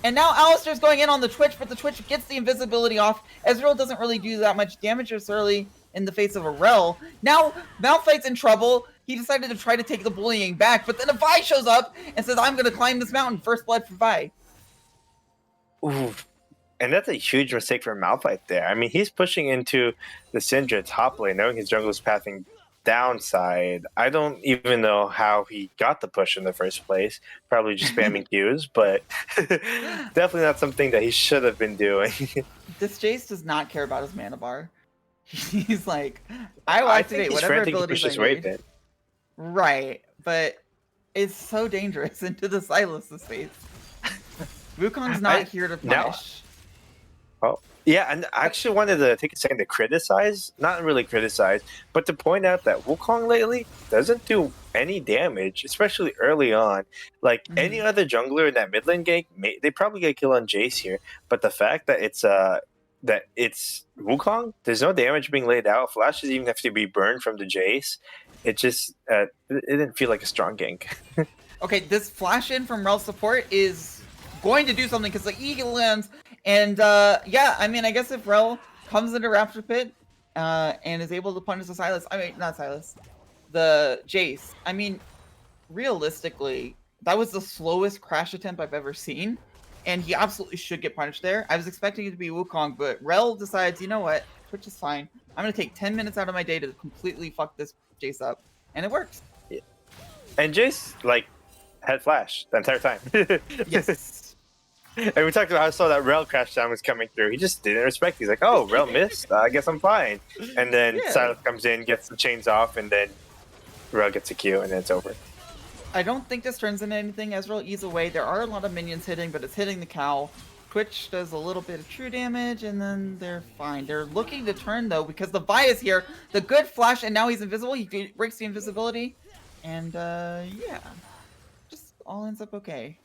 And now Alistar's going in on the Twitch, but the Twitch gets the invisibility off. Ezreal doesn't really do that much damage early in the face of a Rel. Now Malphite's in trouble. He decided to try to take the bullying back, but then a Vi shows up and says, I'm going to climb this mountain. First blood for Vi. Ooh. And that's a huge mistake for Malphite there. I mean, he's pushing into the Syndra top lane, knowing his jungle is pathing downside. I don't even know how he got the push in the first place. Probably just spamming Qs, but definitely not something that he should have been doing. This Jace does not care about his mana bar. He's like, I will activate whatever abilities I need. Right, but it's so dangerous into the Silas's face. Wukong's not here to punish. Oh, yeah, and I actually wanted to take a second to criticize, not really criticize, but to point out that Wukong lately doesn't do any damage, especially early on. Like any other jungler in that mid lane gank, they probably get a kill on Jace here, but the fact that it's Wukong, there's no damage being laid out. Flashes even have to be burned from the Jace. It just it didn't feel like a strong gank. Okay, this flash in from Rel support is going to do something because the E lands. And yeah, I mean, I guess if Rel comes into Raptor Pit and is able to punish the Silas, I mean, not Silas, the Jace. I mean, realistically, that was the slowest crash attempt I've ever seen. And he absolutely should get punished there. I was expecting it to be Wukong, but Rel decides, you know what, Twitch is fine. I'm going to take 10 minutes out of my day to completely fuck this Jace up. And it works. Yeah. And Jace, like, had flash the entire time. Yes. And we talked about how that Rel crash down was coming through. He just didn't respect. He's like, oh, Rel missed? I guess I'm fine. And then Silas comes in, gets the chains off, and then Rel gets a Q, and then it's over. I don't think this turns into anything. Ezreal ease away. There are a lot of minions hitting, but it's hitting the cow. Twitch does a little bit of true damage, and then they're fine. They're looking to turn, though, because the Vi is here. The good flash, and now he's invisible. He breaks the invisibility. And, yeah. Just all ends up okay.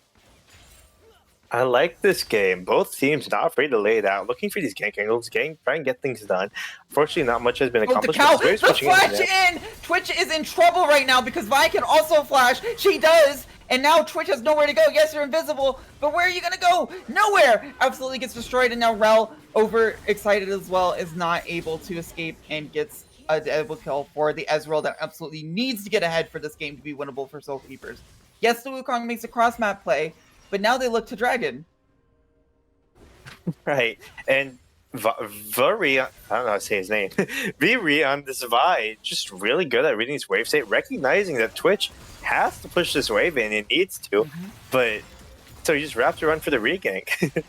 I like this game. Both teams not afraid to lay it out, looking for these gank angles, try and get things done. Unfortunately, not much has been accomplished. The flash in! Twitch is in trouble right now because Vi can also flash. She does! And now Twitch has nowhere to go. Yes, you're invisible, but where are you gonna go? Nowhere! Absolutely gets destroyed, and now Rel, overexcited as well, is not able to escape and gets a double kill for the Ezreal that absolutely needs to get ahead for this game to be winnable for Soul Keepers. Yes, the Wukong makes a cross-map play, but now they look to Dragon. Right. And Vuri, I don't know how to say his name. Viri on this Vi, just really good at reading his wave state, recognizing that Twitch has to push this wave in. It needs to. But so he just wrapped a run for the regank.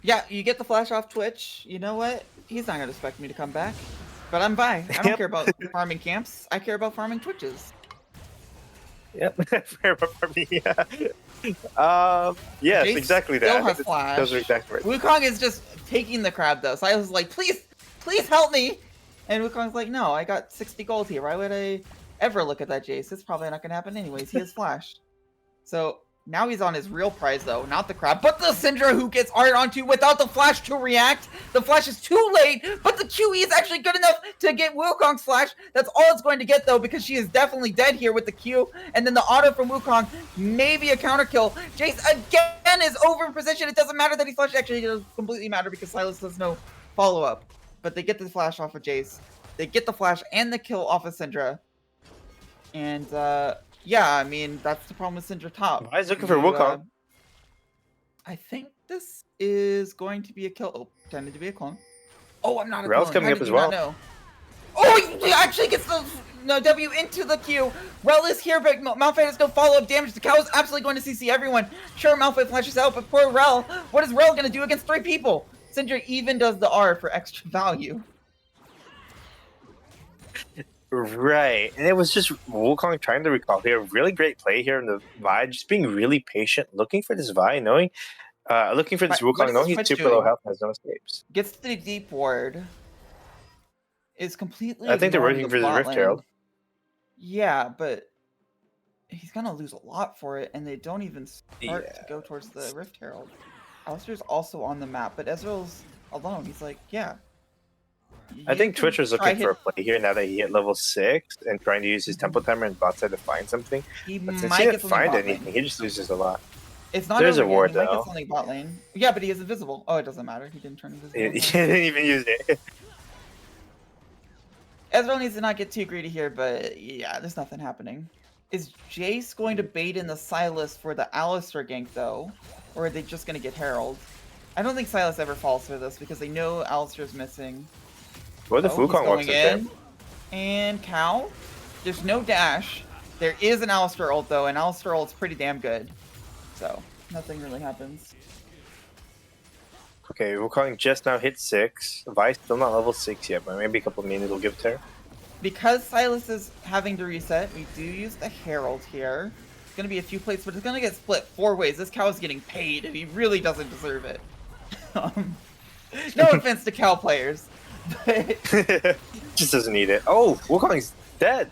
Yeah, you get the flash off Twitch. You know what? He's not going to expect me to come back. But I'm Vi. I don't care about farming camps. I care about farming Twitches. Yep. Yes, Jace exactly still that. Has flash. Those are exactly right. Wukong is just taking the crab though. So I was like, please help me. And Wukong's like, no, I got 60 gold here. Why would I ever look at that Jace? It's probably not gonna happen anyways. He has flash. So now he's on his real prize though, not the crab, but the Syndra who gets art onto without the flash to react. The flash is too late, but the QE is actually good enough to get Wukong's flash. That's all it's going to get though, because she is definitely dead here with the Q. And then the auto from Wukong, maybe a counter kill. Jace again is over in position. It doesn't matter that he flashed. Actually, it doesn't completely matter because Silas does no follow-up. But they get the flash off of Jace. They get the flash and the kill off of Syndra. And Yeah, I mean, that's the problem with Syndra top. Why is looking for You, Wukong? I think this is going to be a kill. Oh, pretended to be a clone. Oh, I'm not a Rel's clone. coming How up did as you well. not know? Oh, he actually gets the no, W into the Q. Rel is here, but Malphite has no follow-up damage. The cow is absolutely going to CC everyone. Sure, Malphite flashes out, but poor Rel. What is Rel going to do against 3 people? Syndra even does the R for extra value. Right, and it was just Wukong trying to recall here. Really great play here in the Vi, just being really patient, looking for this Vi, knowing, looking for this What Wukong, is knowing this he's Twitch super low doing? health and has no escapes. Gets to the deep ward. Is completely I think they're ignoring working for the bot Rift lane. Herald. Yeah, but he's gonna lose a lot for it, and they don't even start Yeah. to go towards the Rift Herald. Alistair's also on the map, but Ezreal's alone. He's like, yeah. I think can Twitch was try looking for a play here now that he hit level 6 and trying to use his tempo timer and bot side to find something. He But since might he get didn't something find bot anything, lane. he just loses a lot. It's not There's over a yet. ward, He might though. get something bot lane. Yeah, but he is invisible. Oh, it doesn't matter. He didn't turn invisible. He didn't even use it. Ezreal needs to not get too greedy here, but yeah, there's nothing happening. Is Jace going to bait in the Sylas for the Alistar gank, though? Or are they just going to get Herald? I don't think Sylas ever falls for this because they know Alistar's missing. What if Oh, he's Wukong walks going in there? in. And Cow. There's no dash. There is an Alistar ult, though, and Alistar ult's pretty damn good. So, nothing really happens. Okay, Wukong just now hit 6. Vi still not level 6 yet, but maybe a couple minutes will give it to her. Because Sylas is having to reset, we do use the Herald here. It's going to be a few plates, but it's going to get split 4 ways. This cow is getting paid, and he really doesn't deserve it. No offense to cow players, but Just doesn't need it. Oh, Wukong's dead.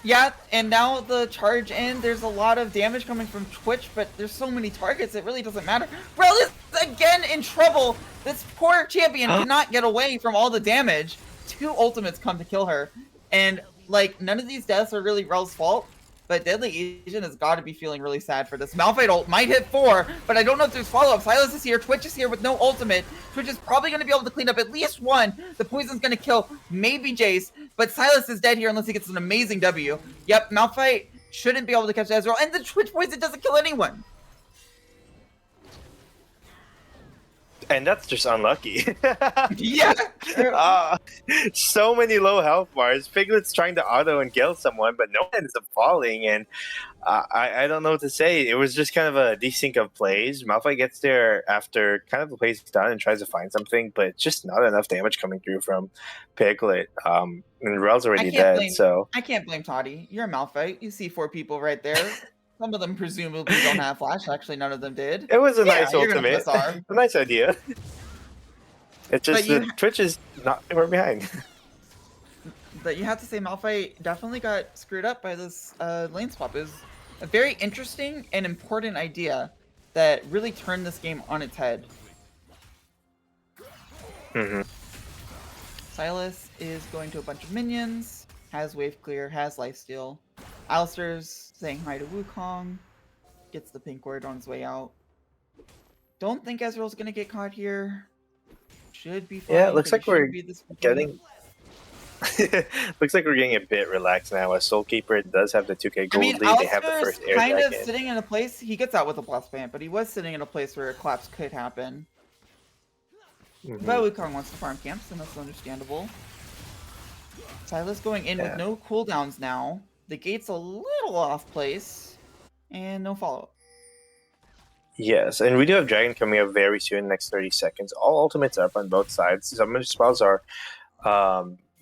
yeah, and now the charge in, there's a lot of damage coming from Twitch, but there's so many targets, it really doesn't matter. Rel is again in trouble. This poor champion cannot get away from all the damage. 2 ultimates come to kill her, and like none of these deaths are really Rel's fault, but Deadly Asian has got to be feeling really sad for this. Malphite ult might hit 4, but I don't know if there's follow-up. Sylas is here, Twitch is here with no ultimate. Twitch is probably going to be able to clean up at least 1. The poison's going to kill maybe Jace, but Sylas is dead here unless he gets an amazing W. Yep, Malphite shouldn't be able to catch Ezreal, and the Twitch poison doesn't kill anyone. And that's just unlucky. Yeah. So many low health bars. Piglet's trying to auto and kill someone, but no one ends up falling. And I don't know what to say. It was just kind of a desync of plays. Malphite gets there after kind of the play's done and tries to find something, but just not enough damage coming through from Piglet. And Rel's already dead, so... I can't blame Toddy. You're a Malphite. You see 4 people right there. Some of them presumably don't have flash. Actually, none of them did. It was a nice you're gonna ultimate. press R. A nice idea. It's just that Twitch is not far behind. But you have to say Malphite definitely got screwed up by this lane swap. It was a very interesting and important idea that really turned this game on its head. Mm-hmm. Sylas is going to a bunch of minions, has wave clear, has lifesteal. Alistair's saying hi to Wukong, gets the pink ward on his way out. Don't think Ezreal's gonna get caught here. Should be fine. Yeah, it looks like we're getting... looks like we're getting a bit relaxed now. As Soulkeeper does have the 2k gold lead. They have the first air kind of dragon. sitting in a place, he gets out with a blast plant, but he was sitting in a place where a collapse could happen. Mm-hmm. But Wukong wants to farm camps, and that's understandable. Sylas going in with no cooldowns now. The gate's a little off place, and no follow-up. Yes, and we do have Dragon coming up very soon, next 30 seconds. All ultimates are up on both sides. Some of the spells are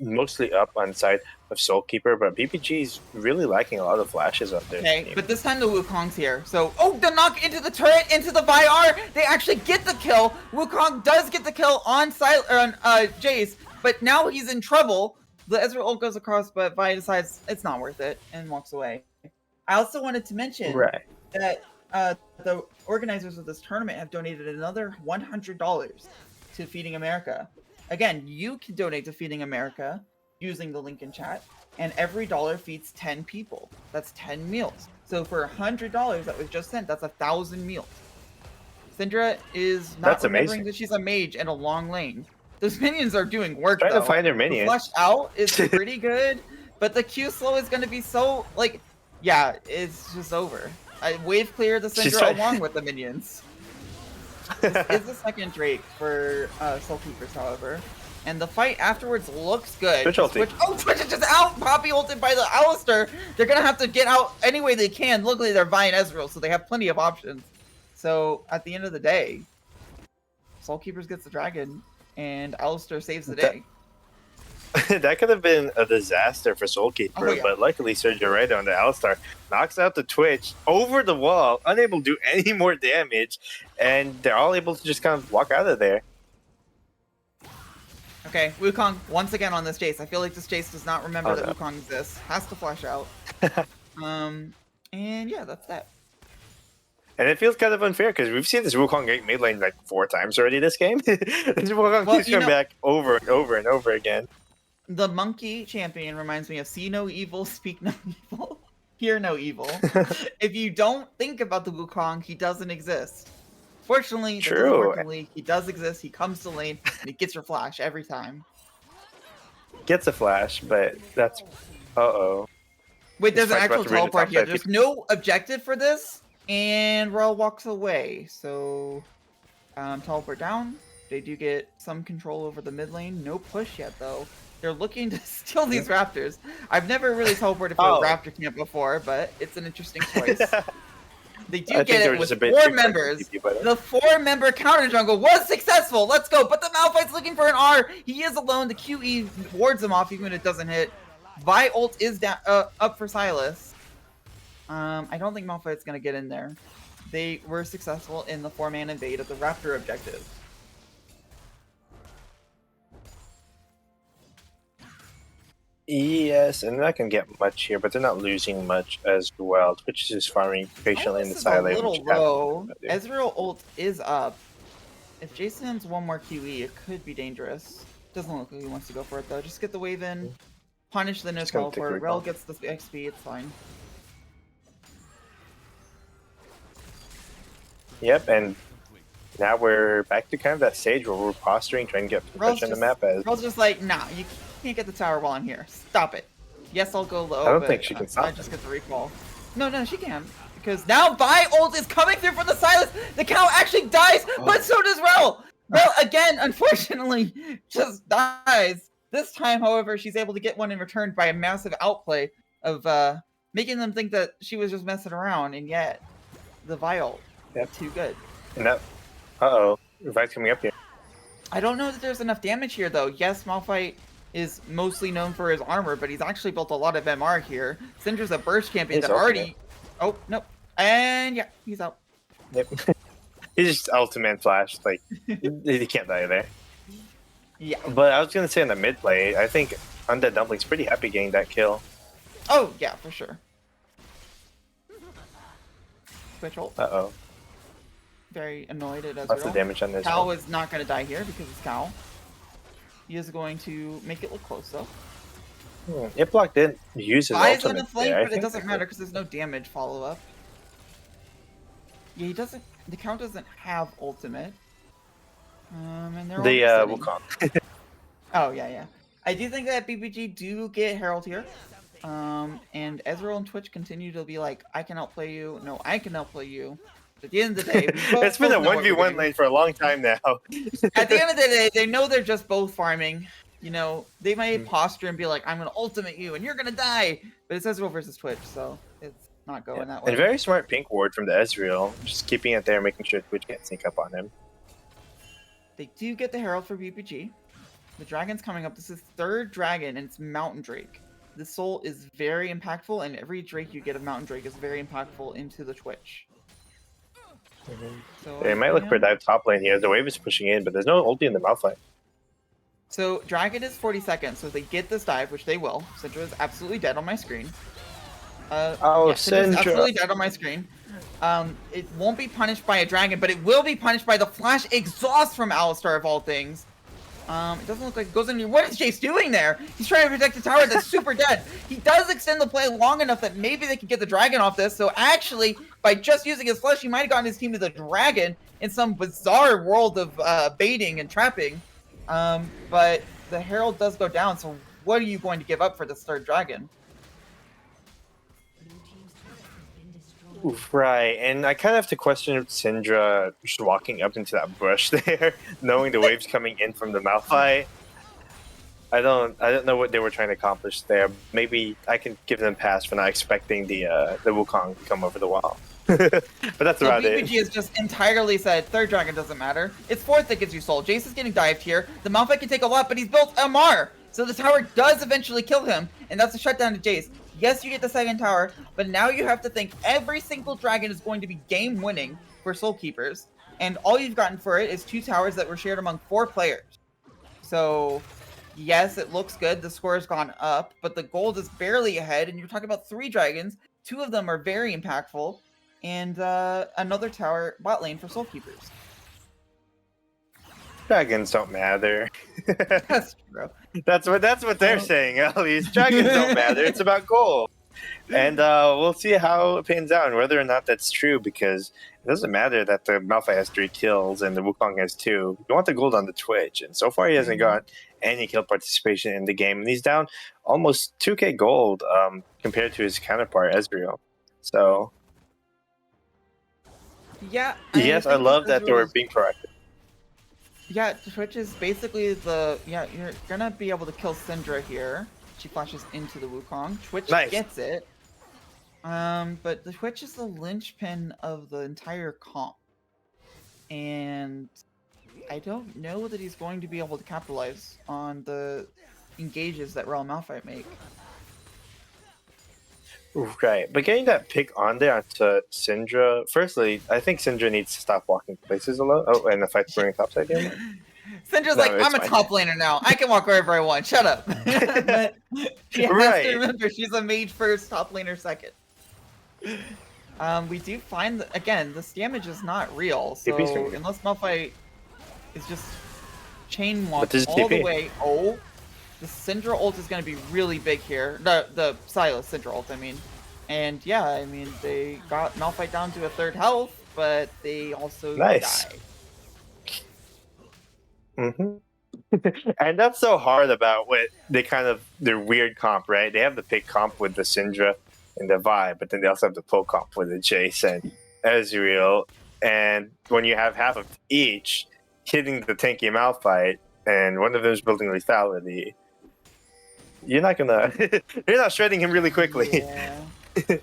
mostly up on side of Soulkeeper, but BPG is really lacking a lot of flashes up there. Okay, but this time the Wukong's here. So, oh, the knock into the turret, into the VIR. They actually get the kill. Wukong does get the kill on Jace, but now he's in trouble. The Ezreal ult goes across, but Vi decides it's not worth it and walks away. I also wanted to mention that the organizers of this tournament have donated another $100 to Feeding America. Again, you can donate to Feeding America using the link in chat, and every dollar feeds 10 people. That's 10 meals. So for $100 that was just sent, that's 1,000 meals. Syndra is not remembering that she's a mage in a long lane. Those minions are doing work, to find their minion. The flush out is pretty good, but the Q slow is going to be so, like, Yeah, it's just over. I wave clear the She's Syndra trying- along with the minions. This is the second Drake for Soul Keepers, however. And the fight afterwards looks good. Twitch ulti. Twitch is just out! Poppy ulted by the Alistar! They're gonna have to get out any way they can. Luckily, they're vying Ezreal, so they have plenty of options. So, at the end of the day, Soul Keepers gets the dragon, and Alistar saves the day. That could have been a disaster for Soulkeeper, Oh, yeah. but luckily Sergio right on the Alistar knocks out the Twitch over the wall, unable to do any more damage, and they're all able to just kind of walk out of there. Okay, Wukong once again on this Jace. I feel like this Jace does not remember Oh, that no. Wukong exists. Has to flash out. And yeah, that's that. And it feels kind of unfair because we've seen this Wukong get mid lane like 4 times already this game. This Wukong Well, keeps you coming know- back over and over and over again. The monkey champion reminds me of see no evil, speak no evil, hear no evil. If you don't think about the Wukong, he doesn't exist. Fortunately, that doesn't True. work in League. He does exist. He comes to lane and he gets your flash every time. Gets a flash, but that's uh-oh. Wait, there's an This fight's actual about to reach the teleport top here. side. There's no objective for this, and Royal walks away. So, teleport down. They do get some control over the mid lane. No push yet, though. They're looking to steal these raptors. I've never really teleported for Oh. a raptor camp before, but it's an interesting choice. They do I think get they it were with just a bit 4 too quick to members. keep you by that. The 4-member counter jungle was successful. Let's go. But the Malphite's looking for an R. He is alone. The QE wards him off even when it doesn't hit. Vi ult is down, up for Silas. I don't think Malphite's going to get in there. They were successful in the 4-man invade of the Raptor objective. Yes, and they're not going to get much here, but they're not losing much as well. Twitch is just farming patiently in the This is side a lane. little which is low. happening. Ezreal ult is up. If Jason has one more QE, it could be dangerous. Doesn't look like he wants to go for it though. Just get the wave in, punish the no Just gonna take teleport. the Rel recall. gets the XP, it's fine. Yep, and now we're back to kind of that stage where we're posturing, trying to get Rel's touch on the just- map. As Rel's just like, nah, you can't get the tower while I'm here. Stop it. Yes, I'll go low. I don't but think she can stop I just get the recall. No, she can. Because now Vi ult is coming through from the silence. The cow actually dies, but so does Rel. Rel, again, unfortunately, just dies. This time, however, she's able to get one in return by a massive outplay of making them think that she was just messing around, and yet the Vi ult, Yep. too good. and that, uh-oh, Revive's coming up here. I don't know that there's enough damage here, though. Yes, Malphite is mostly known for his armor, but he's actually built a lot of MR here. Syndra's a burst champion He's that already... ultimate. Oh, nope. And yeah, he's out. Yep. He's just ultimate flash, like, he can't die there. Yeah. But I was going to say in the mid play, I think Undead Dumpling's pretty happy getting that kill. Oh, yeah, for sure. Twitch ult. Uh-oh. Very annoyed at Lots of Ezreal. damage on this Cal one. is not going to die here because it's Cal. He is going to make it look close, though. Iplock didn't use his Vi is on ultimate the flank, there. I but it think doesn't matter because there's no damage follow-up. Yeah, he doesn't... The Count doesn't have ultimate. And they're all The resetting. Wukong. Oh, yeah. I do think that BBG do get Herald here. And Ezreal and Twitch continue to be like, I can outplay you. No, I can outplay you. At the end of the day, we both It's been a know what we're 1v1 doing. lane for a long time now. At the end of the day, they know they're just both farming. You know, they may Mm. posture and be like, I'm going to ultimate you and you're going to die. But it's Ezreal versus Twitch, so it's not going that way. And very smart pink ward from the Ezreal, just keeping it there, making sure Twitch can't sneak up on him. They do get the Herald for BPG. The dragon's coming up. This is third dragon, and it's Mountain Drake. The soul is very impactful, and every Drake you get of Mountain Drake is very impactful into the Twitch. So They might look for a yeah. dive top lane here. The wave is pushing in, but there's no ulti in the mouth lane. So dragon is 40 seconds, so if they get this dive, which they will. Syndra is absolutely dead on my screen. Oh, Syndra's Syndra. absolutely dead on my screen. It won't be punished by a dragon, but it will be punished by the flash exhaust from Alistar of all things. It doesn't look like it goes in. What is Jace doing there? He's trying to protect the tower that's super dead. He does extend the play long enough that maybe they can get the dragon off this. So actually, by just using his flesh, he might have gotten his team to the dragon in some bizarre world of baiting and trapping. But the Herald does go down. So what are you going to give up for this third dragon? Right, and I kind of have to question Syndra just walking up into that bush there, knowing the waves coming in from the Malphite. I don't know what they were trying to accomplish there. Maybe I can give them a pass for not expecting the Wukong to come over the wall. But that's So about BBG it. has just entirely said third dragon doesn't matter. It's fourth that gives you soul. Jace is getting dived here. The Malphite can take a lot, but he's built MR. So the tower does eventually kill him, and that's a shutdown to Jace. Yes, you get the second tower, but now you have to think every single dragon is going to be game winning for Soul Keepers. And all you've gotten for it is 2 towers that were shared among 4 players. So yes, it looks good. The score has gone up, but the gold is barely ahead, and you're talking about 3 dragons. 2 of them are very impactful, and another tower bot lane for Soul Keepers. Dragons don't matter. That's true. That's what they're saying. At least dragons don't matter. It's about gold. And we'll see how it pans out and whether or not that's true, because it doesn't matter that the Malphite has 3 kills and the Wukong has 2. You want the gold on the Twitch, and so far he hasn't got any kill participation in the game, and he's down almost 2k gold compared to his counterpart Ezreal. So Yeah. yes, I think love this that they were is- being proactive. Yeah, Twitch is basically the you're gonna be able to kill Syndra here. She flashes into the Wukong. Twitch Nice. gets it. But the Twitch is the linchpin of the entire comp. And I don't know that he's going to be able to capitalize on the engages that Realm Malphite make. Right, but getting that pick on there onto Syndra, firstly, I think Syndra needs to stop walking places a lot. Oh, and the fight's going topside game. Syndra's No, like, it's I'm a fine. top laner now. I can walk wherever I want. Shut up. But she has Right. to remember she's a mage first, top laner second. We do find that, again, this damage is not real. So TP's pretty good. unless Malphite is just chain But walk this is all the TP. way. Oh, the Syndra ult is going to be really big here. The Silas Syndra ult, I mean. And yeah, I mean, they got Malphite down to a 3rd health, but they also Nice. died. And that's so hard about what they kind of their weird comp, right? They have the pick comp with the Syndra and the Vi, but then they also have the pull comp with the Jace and Ezreal. And when you have half of each hitting the tanky Malphite, and one of them is building lethality, you're not gonna you're not shredding him really quickly. Yeah. It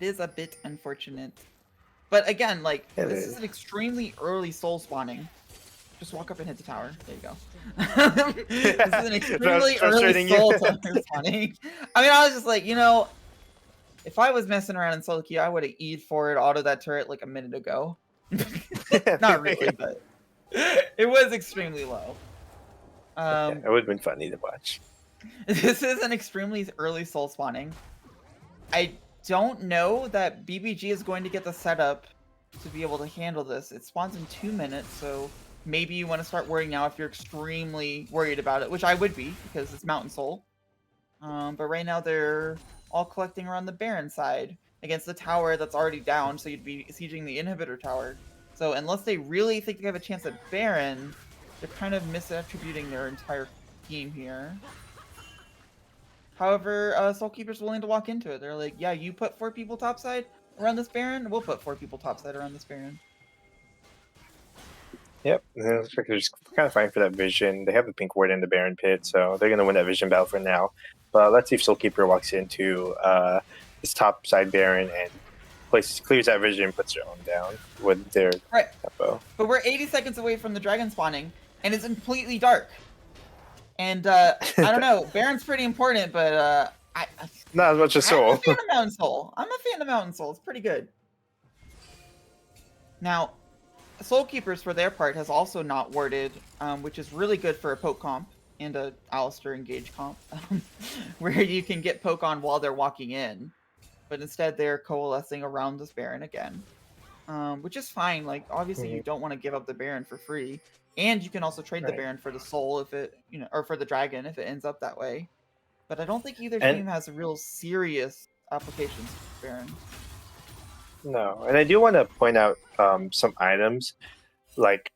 is a bit unfortunate. But again, like, It this is. is an extremely early soul spawning. Just walk up and hit the tower. There you go. This is an extremely frustrating early you. soul tower spawning. I mean, I was just like, if I was messing around in solo queue, I would have E'd for it, auto that turret like a minute ago. Not really, but it was extremely low. It would have been funny to watch. This is an extremely early soul spawning. I don't know that BBG is going to get the setup to be able to handle this. It spawns in 2 minutes, so maybe you want to start worrying now if you're extremely worried about it, which I would be because it's Mountain Soul. But right now they're all collecting around the Baron side against the tower that's already down, so you'd be sieging the inhibitor tower. So unless they really think they have a chance at Baron, they're kind of misattributing their entire team here. However, Soulkeeper's willing to walk into it. They're like, yeah, you put 4 people topside around this Baron, we'll put 4 people topside around this Baron. Yep, and it looks like they're just kind of fighting for that vision. They have the pink ward in the Baron pit, so they're going to win that vision battle for now. But let's see if Soulkeeper walks into his top side Baron and clears that vision and puts their own down with their Right. tempo. But we're 80 seconds away from the dragon spawning, and it's completely dark. And I don't know, Baron's pretty important, but Not as much as I'm a Soul. fan of Mountain Soul. I'm a fan of Mountain Soul. It's pretty good. Now, Soul Keepers, for their part, has also not warded, which is really good for a poke comp and a Alistair engage comp, where you can get poke on while they're walking in. But instead, they're coalescing around this Baron again, which is fine. Like, obviously, you don't want to give up the Baron for free, and you can also trade the Right. Baron for the Soul if it, or for the Dragon if it ends up that way. But I don't think either And- team has real serious applications for Baron. No, and I do want to point out some items. Like,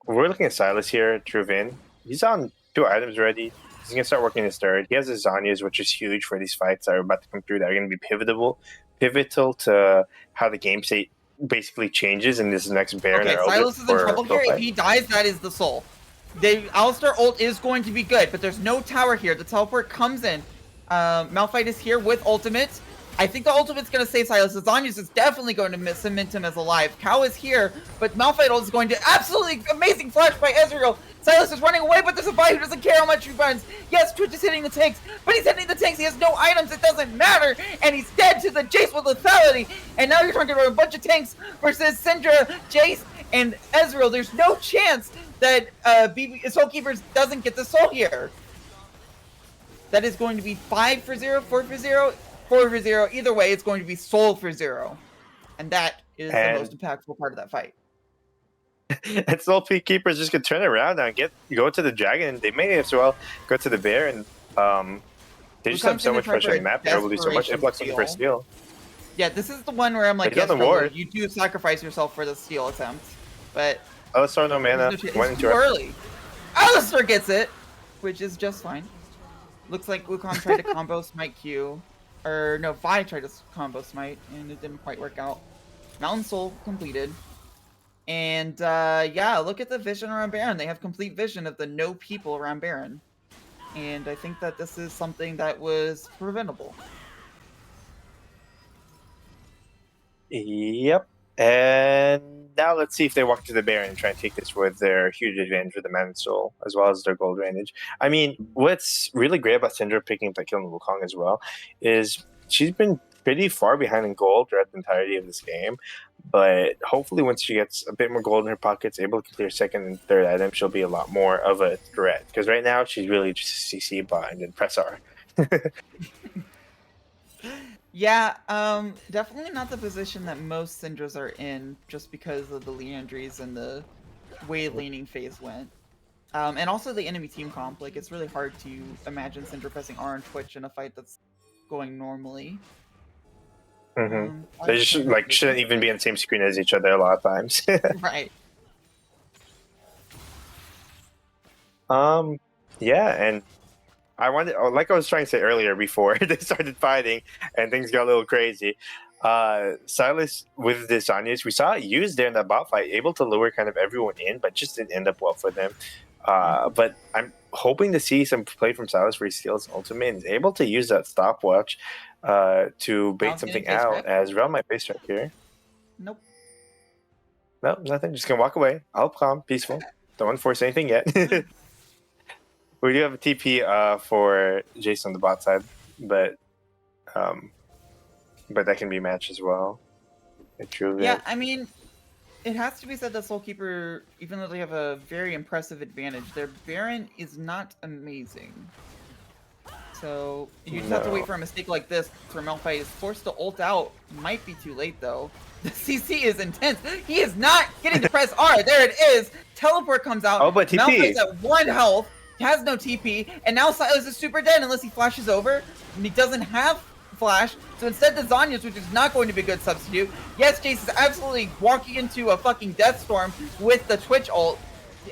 we're looking at Silas here, Truvin. He's on 2 items already. He's going to start working his 3rd. He has his Zanyas, which is huge for these fights that are about to come through that are going to be pivotal to how the game state basically changes in this next Baron Okay, or Eldritch Silas is in trouble here. If he dies, that is the soul. Alistar ult is going to be good, but there's no tower here. The teleport comes in. Malphite is here with ultimate. I think the ultimate's going to save Silas. Zanyas is definitely going to cement him as alive. Cow is here, but Malphite ult is going to absolutely amazing flash by Ezreal. Silas is running away, but there's a Vi who doesn't care how much he runs. Yes, Twitch is hitting the tanks, but he's hitting the tanks. He has no items. It doesn't matter. And he's dead to the Jace with lethality. And now you're talking about a bunch of tanks versus Syndra, Jace, and Ezreal. There's no chance that Soul Keepers doesn't get the soul here. That is going to be 5 for 0, 4 for 0, 4 for 0. Either way, it's going to be soul for 0. And that is the most impactful part of that fight. And Soul Keepers just could turn around and go to the Dragon. They may as well go to the Bear, and they just have so much pressure on the map. They're able to do so much influx on the first steal. Yeah, this is the one where I'm like, yes, you do sacrifice yourself for the steal attempt. But Alistar, no mana. It's too early. Alistar gets it, which is just fine. Looks like Wukong tried to combo Smite Q. Or no, Vi tried to combo Smite, and it didn't quite work out. Mountain Soul completed. And yeah, look at the vision around Baron. They have complete vision of the no people around Baron. And I think that this is something that was preventable. Yep. And now let's see if they walk to the Baron and try and take this with their huge advantage with the Mountain Soul, as well as their gold advantage. I mean, what's really great about Syndra picking up that kill on Wukong as well is she's been pretty far behind in gold throughout the entirety of this game. But hopefully once she gets a bit more gold in her pockets, able to clear second and third item, she'll be a lot more of a threat. Because right now, she's really just a CC bot and then press R. Yeah, definitely not the position that most Syndras are in, just because of the Leandries and the way laning phase went. And also the enemy team comp. Like, it's really hard to imagine Syndra pressing R on Twitch in a fight that's going normally. They just shouldn't even be on the same screen as each other a lot of times. Right. Yeah, and I wanted, like I was trying to say earlier before they started fighting and things got a little crazy. Silas with the Zanyas, we saw it used there in that bot fight, able to lure kind of everyone in, but just didn't end up well for them. But I'm hoping to see some play from Silas where he steals ultimate and is able to use that stopwatch to bait something out, as Rel might face track here. Nope. No, nothing. Just gonna walk away. I'll calm, peaceful. Don't want to force anything yet. We do have a TP for Jason on the bot side, but that can be matched as well. Yeah, I mean, it has to be said that Soulkeeper, even though they have a very impressive advantage, their Baron is not amazing. So you just have to wait for a mistake like this where Malphite is forced to ult out. Might be too late though. The CC is intense. He is not getting to press R. There it is. Teleport comes out. Oh, but TP. Malphite's at 1 health. Has no TP, and now Silas is super dead unless he flashes over, and he doesn't have flash, so instead the Zanyas, which is not going to be a good substitute. Yes, Jace is absolutely walking into a fucking death storm with the Twitch ult.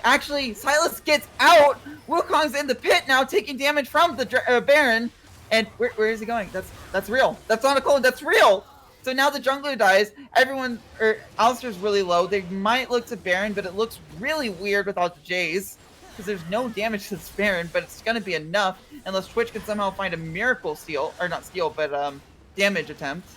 Actually, Silas gets out, Wukong's in the pit now, taking damage from the Baron, and where is he going? That's real. That's not a clone, that's real! So now the jungler dies, Alistar's really low, they might look to Baron, but it looks really weird without the Jays. Because there's no damage to this Baron, but it's going to be enough unless Twitch can somehow find a miracle steal, or not steal, but damage attempt.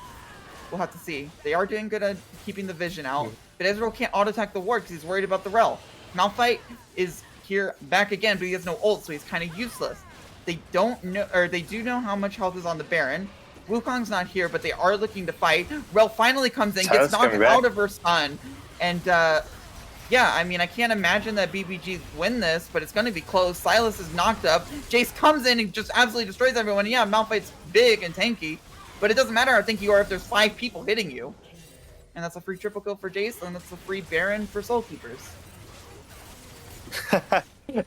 We'll have to see. They are doing good at keeping the vision out, but Ezreal can't auto-attack the ward because he's worried about the Rel. Malphite is here back again, but he has no ult, so he's kind of useless. They don't know, or they do know how much health is on the Baron. Wukong's not here, but they are looking to fight. Rel finally comes in, gets knocked out of her stun, and yeah, I mean, I can't imagine that BBG win this, but it's going to be close. Silas is knocked up. Jace comes in and just absolutely destroys everyone. And yeah, Malphite's big and tanky, but it doesn't matter how tanky you are if there's 5 people hitting you. And that's a free triple kill for Jace, and that's a free Baron for Soul Keepers.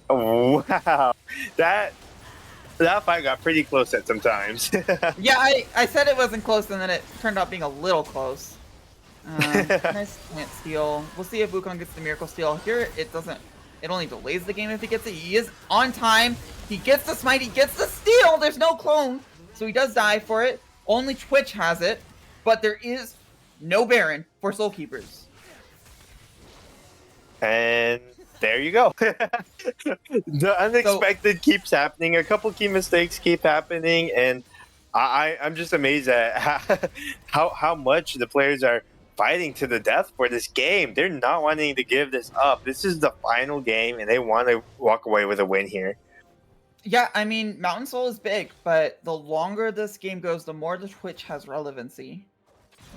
Wow. That fight got pretty close at some times. Yeah, I said it wasn't close, and then it turned out being a little close. Nice plant steal. We'll see if Wukong gets the miracle steal. Here, it only delays the game if he gets it. He is on time. He gets the smite. He gets the steal. There's no clone. So he does die for it. Only Twitch has it. but there is no Baron for Soul Keepers. And there you go. The unexpected keeps happening. A couple key mistakes keep happening, and I'm just amazed at how much the players are fighting to the death for this game. They're not wanting to give this up. This is the final game, and they want to walk away with a win here. Yeah, I mean, Mountain Soul is big, but the longer this game goes, the more the Twitch has relevancy.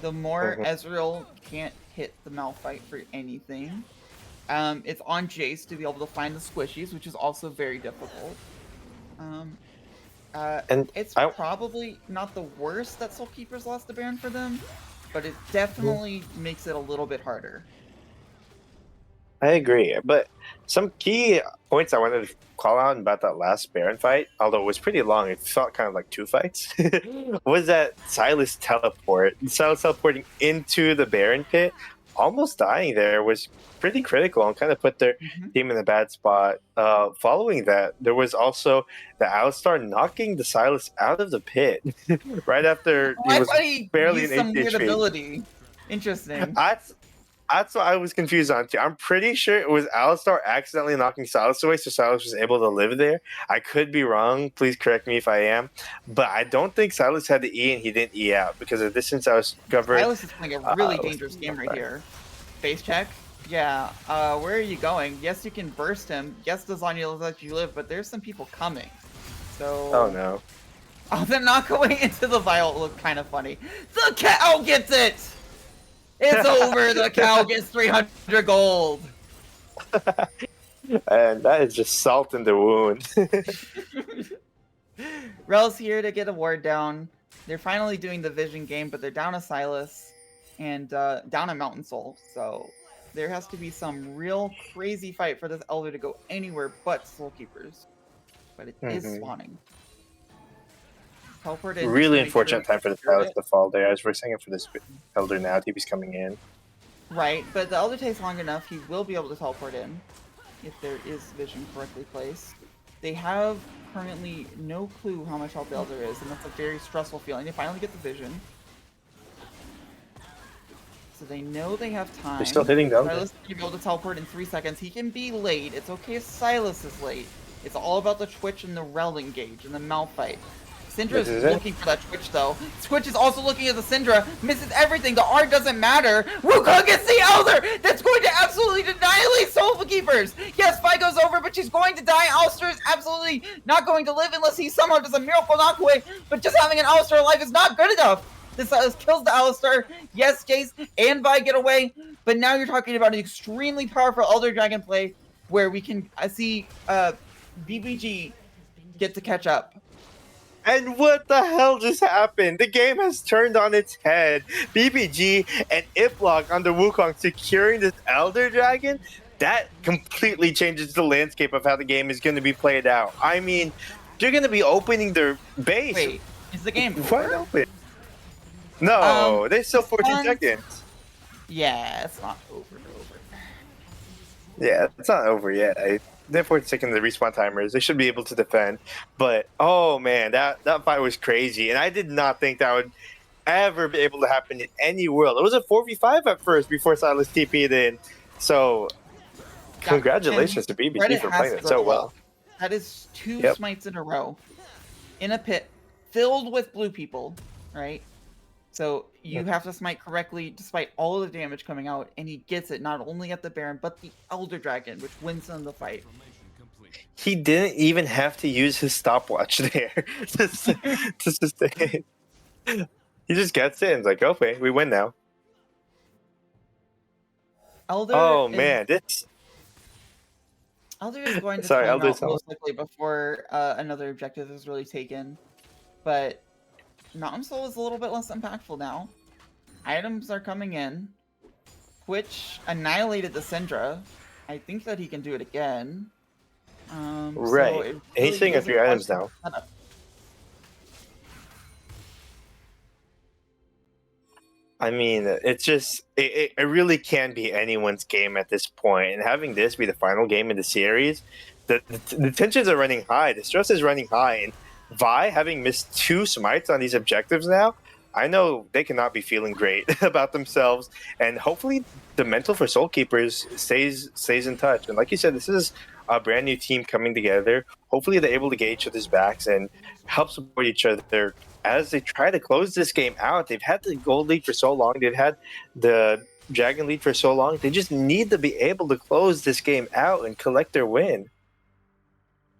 The more Ezreal can't hit the Malphite for anything. It's on Jace to be able to find the squishies, which is also very difficult. And it's probably not the worst that Soul Keepers lost the Baron for them, but it definitely makes it a little bit harder. I agree, but some key points I wanted to call out about that last Baron fight, although it was pretty long, it felt kind of like 2 fights, was that Silas teleporting into the Baron pit, almost dying there, was pretty critical and kind of put their team in a bad spot. Following that, there was also the Alistar knocking the Silas out of the pit right after he was barely an 8 HP. Ability. Interesting. That's what I was confused on too. I'm pretty sure it was Alistar accidentally knocking Silas away, so Silas was able to live there. I could be wrong. Please correct me if I am. But I don't think Silas had the E and he didn't E out because of the distance I was covering. Silas is playing a really dangerous game right here. Face check. Yeah. Where are you going? Yes, you can burst him. Yes, Lasagna will let you live, but there's some people coming. So. Oh no. Oh, them not going into the vial looked kind of funny. The cow gets it! It's over! The cow gets 300 gold! And that is just salt in the wound. Rel's here to get a ward down. They're finally doing the vision game, but they're down a Silas and down a Mountain Soul. So there has to be some real crazy fight for this Elder to go anywhere but Soul Keepers. But it is spawning. Really unfortunate time for the Silas to fall there. As we're saying it for this Elder now, TP's coming in. Right, but the Elder takes long enough, he will be able to teleport in if there is vision correctly placed. They have currently no clue how much health the Elder is, and that's a very stressful feeling. They finally get the vision. So they know they have time. They're still hitting the Elder. Silas can be able to teleport in 3 seconds. He can be late. It's okay if Silas is late. It's all about the Twitch and the Rel engage and the Malphite. Syndra is looking for that Twitch, though. Twitch is also looking at the Syndra. Misses everything. The R doesn't matter. Wukong gets the Elder! That's going to absolutely annihilate Soul Keepers! Yes, Fi goes over, but she's going to die. Alistar is absolutely not going to live unless he somehow does a miracle knockaway. But just having an Alistar alive is not good enough. This kills the Alistar. Yes, Jace and Vi get away. But now you're talking about an extremely powerful Elder Dragon play where we can see BBG get to catch up. And what the hell just happened? The game has turned on its head. BBG and Iplock on the Wukong securing this Elder Dragon, that completely changes the landscape of how the game is going to be played out. I mean, they're going to be opening their base. Wait, is the game wide open? No, there's still 14 seconds. Yeah, it's not over. Yeah, it's not over yet. They're 14 seconds the respawn timers. They should be able to defend. But, oh man, that fight was crazy. And I did not think that would ever be able to happen in any world. It was a 4v5 at first before Silas TP'd in. So, congratulations to BBG for playing it so well. That is 2 smites in a row. In a pit filled with blue people, right? So you have to smite correctly despite all of the damage coming out, and he gets it not only at the Baron, but the Elder Dragon, which wins him the fight. He didn't even have to use his stopwatch there to sustain. He just gets it and is like, okay, we win now. Elder Elder is going to time out most likely before another objective is really taken, but Mountain Soul is a little bit less impactful now. Items are coming in. Twitch annihilated the Syndra. I think that he can do it again. Right. So really he's seeing a few items now. I mean, it's just, it really can be anyone's game at this point. And having this be the final game in the series, the tensions are running high. The stress is running high. And Vi, having missed 2 smites on these objectives now, I know they cannot be feeling great about themselves, and hopefully the mental for Soul Keepers stays in touch. And like you said, this is a brand new team coming together. Hopefully they're able to get each other's backs and help support each other as they try to close this game out. They've had the gold lead for so long. They've had the dragon lead for so long. They just need to be able to close this game out and collect their win.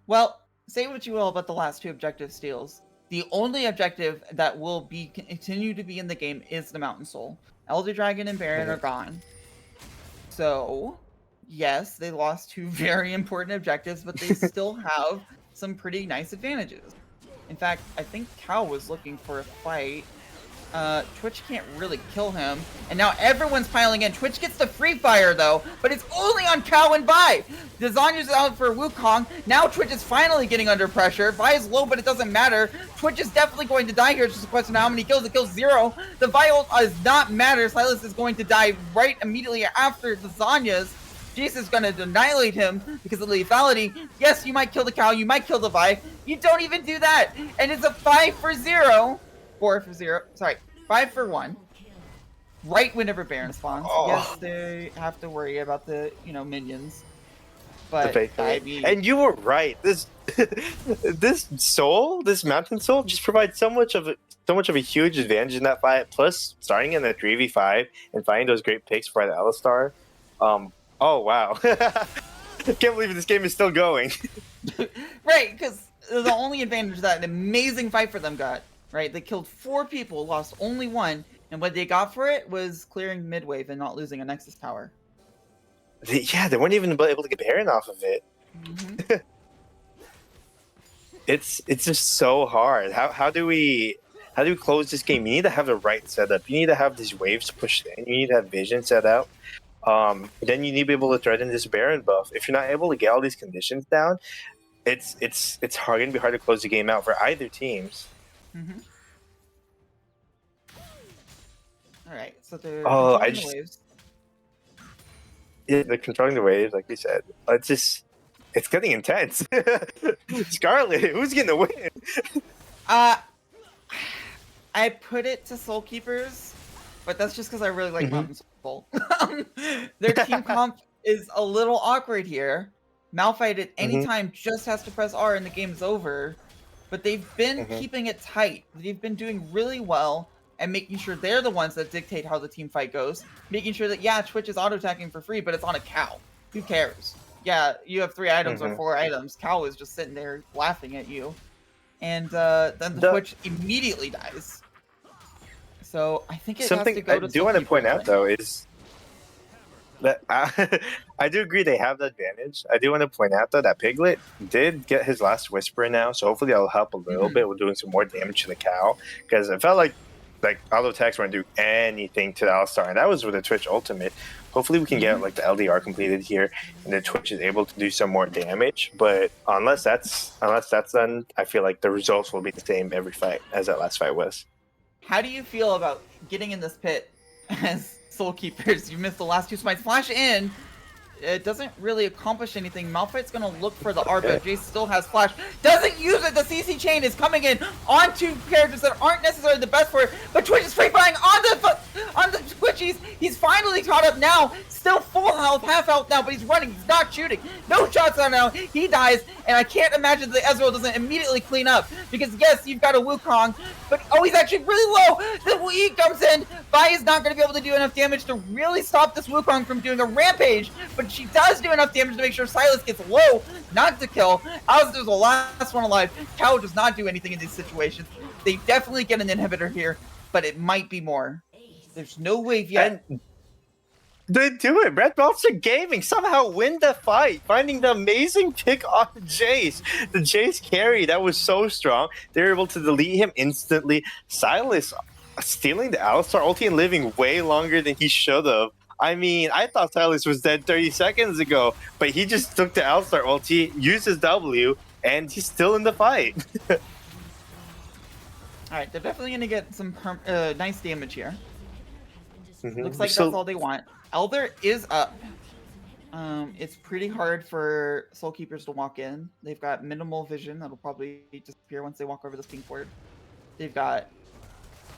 Well, say what you will about the last two objective steals. The only objective that will continue to be in the game is the Mountain Soul. Elder Dragon and Baron are gone. So, yes, they lost two very important objectives, but they still have some pretty nice advantages. In fact, I think Cal was looking for a fight. Twitch can't really kill him. And now everyone's piling in. Twitch gets the free fire, though, but it's only on Cal and Vi. The Zanya's out for Wukong. Now Twitch is finally getting under pressure. Vi is low, but it doesn't matter. Twitch is definitely going to die here. It's just a question of how many kills. It kills 0. The Vi ult does not matter. Silas is going to die right immediately after the Zanya's. Jace is going to annihilate him because of the lethality. Yes, you might kill the Cal. You might kill the Vi. You don't even do that. And it's a 5 for 0. 4 for 0. Sorry, 5 for 1. Right whenever Baron spawns. Oh. Yes, they have to worry about the minions. But I mean, and you were right. This this Mountain Soul, just provides so much of a huge advantage in that fight. Plus, starting in the 3v5 and finding those great picks for the Alistar. Oh wow! Can't believe this game is still going. Right, because the only advantage that an amazing fight for them got. Right, they killed 4 people, lost only 1, and what they got for it was clearing midwave and not losing a Nexus tower. They weren't even able to get Baron off of it. Mm-hmm. It's just so hard. How do we close this game? You need to have the right setup. You need to have these waves pushed in. You need to have vision set out. Then you need to be able to threaten this Baron buff. If you're not able to get all these conditions down, it's going to be hard to close the game out for either teams. Mm-hmm. All right, so they're controlling the waves. Yeah, they're controlling the waves, like you said. It's getting intense. Scarlet, who's gonna win? I put it to Soul Keepers, but that's just because I really like Mountain Soul. Their team comp is a little awkward here. Malphite at any time just has to press R and the game's over. But they've been keeping it tight. They've been doing really well and making sure they're the ones that dictate how the team fight goes. Making sure that, yeah, Twitch is auto-attacking for free, but it's on a Cow. Who cares? Yeah, you have 3 items or 4 items. Cow is just sitting there laughing at you. And then the Twitch immediately dies. So I think it has to go to I do want to point out, though, is that I do agree they have the advantage. I do want to point out, though, that Piglet did get his last Whisper now, so hopefully that'll help a little bit with doing some more damage to the Cow. Because it felt like auto attacks weren't doing anything to the Alistar, and that was with the Twitch ultimate. Hopefully we can get the LDR completed here, and the Twitch is able to do some more damage. But unless that's done, I feel like the results will be the same every fight as that last fight was. How do you feel about getting in this pit as Soul Keepers? You missed the last 2 smites. Flash in. It doesn't really accomplish anything. Malphite's going to look for the R, but Jace still has Flash. Doesn't use it. The CC chain is coming in on 2 characters that aren't necessarily the best for it, but Twitch is free flying on the Twitchies. He's finally caught up now. Still full health, half health now, but he's running. He's not shooting. No shots on now. He dies, and I can't imagine the Ezreal doesn't immediately clean up, because yes, you've got a Wukong, but he's actually really low. The Wii comes in. Vi is not going to be able to do enough damage to really stop this Wukong from doing a rampage, but she does do enough damage to make sure Silas gets low, not to kill. Alistair's the last one alive. Cow does not do anything in these situations. They definitely get an inhibitor here, but it might be more. There's no wave yet. And they do it. Red Monster Gaming somehow win the fight, finding the amazing pick on Jace. The Jace carry, that was so strong. They were able to delete him instantly. Silas stealing the Alistar ulti and living way longer than he should have. I mean, I thought Silas was dead 30 seconds ago, but he just took the Alistar ulti, used his W, and he's still in the fight. Alright, they're definitely going to get some nice damage here. Looks like So- that's all they want. Elder is up. It's pretty hard for Soul Keepers to walk in. They've got minimal vision that'll probably disappear once they walk over this pink board. They've got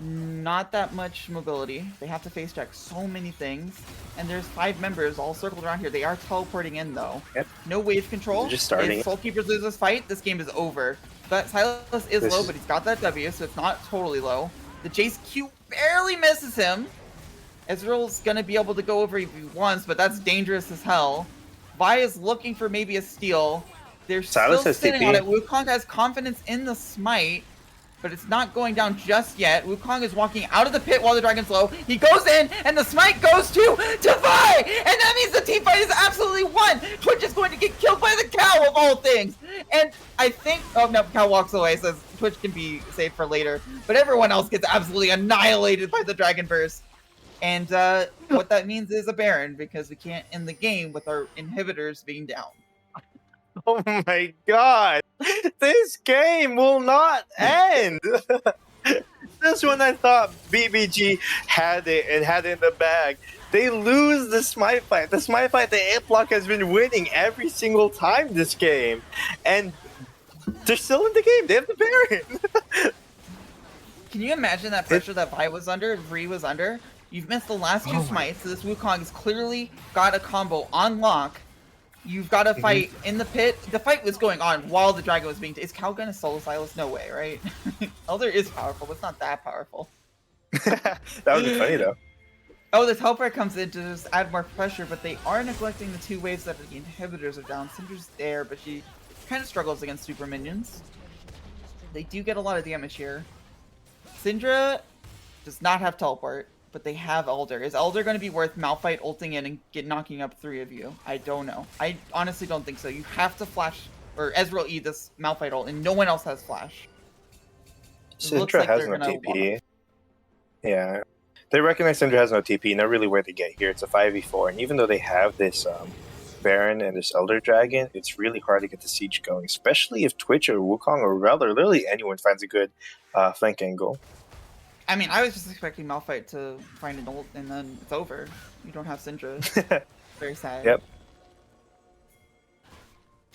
not that much mobility. They have to face check so many things. And there's 5 members all circled around here. They are teleporting in though. Yep. No wave control. They're just starting. If Soul Keepers lose this fight, this game is over. But Silas is This low, is- but he's got that W, so it's not totally low. The Jace Q barely misses him. Ezreal's gonna be able to go over if he wants, but that's dangerous as hell. Vi is looking for maybe a steal. They're Silas still has sitting TP. on it. Wukong has confidence in the smite, but it's not going down just yet. Wukong is walking out of the pit while the dragon's low. He goes in, and the smite goes to Vi! And that means the team fight is absolutely won! Twitch is going to get killed by the cow of all things! And I think... Oh, no, cow walks away, says Twitch can be saved for later. But everyone else gets absolutely annihilated by the dragon burst. And what that means is a Baron, because we can't end the game with our inhibitors being down. Oh my god! This game will not end! This one I thought BBG had it and had it in the bag. They lose the smite fight. The smite fight, the A block has been winning every single time this game. And they're still in the game. They have the Baron. Can you imagine that pressure that Vi was under, Vree was under? You've missed the last 2 smites, so this Wukong has clearly got a combo on lock. You've got to fight in the pit. The fight was going on while the dragon was being... Is Cal gonna solo Silas? No way, right? Elder is powerful, but it's not that powerful. That would be funny though. Oh, the teleport comes in to just add more pressure, but they are neglecting the 2 waves that the inhibitors are down. Syndra's there, but she kind of struggles against super minions. They do get a lot of damage here. Syndra does not have teleport, but they have Elder. Is Elder going to be worth Malphite ulting in and knocking up 3 of you? I don't know. I honestly don't think so. You have to flash, or Ezreal E this Malphite ult, and no one else has flash. It looks Syndra like has they're no gonna TP. Yeah. They recognize Syndra has no TP, not really where they get here. It's a 5v4, and even though they have this Baron and this Elder Dragon, it's really hard to get the siege going, especially if Twitch or Wukong or Rel or literally anyone finds a good flank angle. I mean, I was just expecting Malphite to find an ult, and then it's over. You don't have Syndra. Very sad. Yep.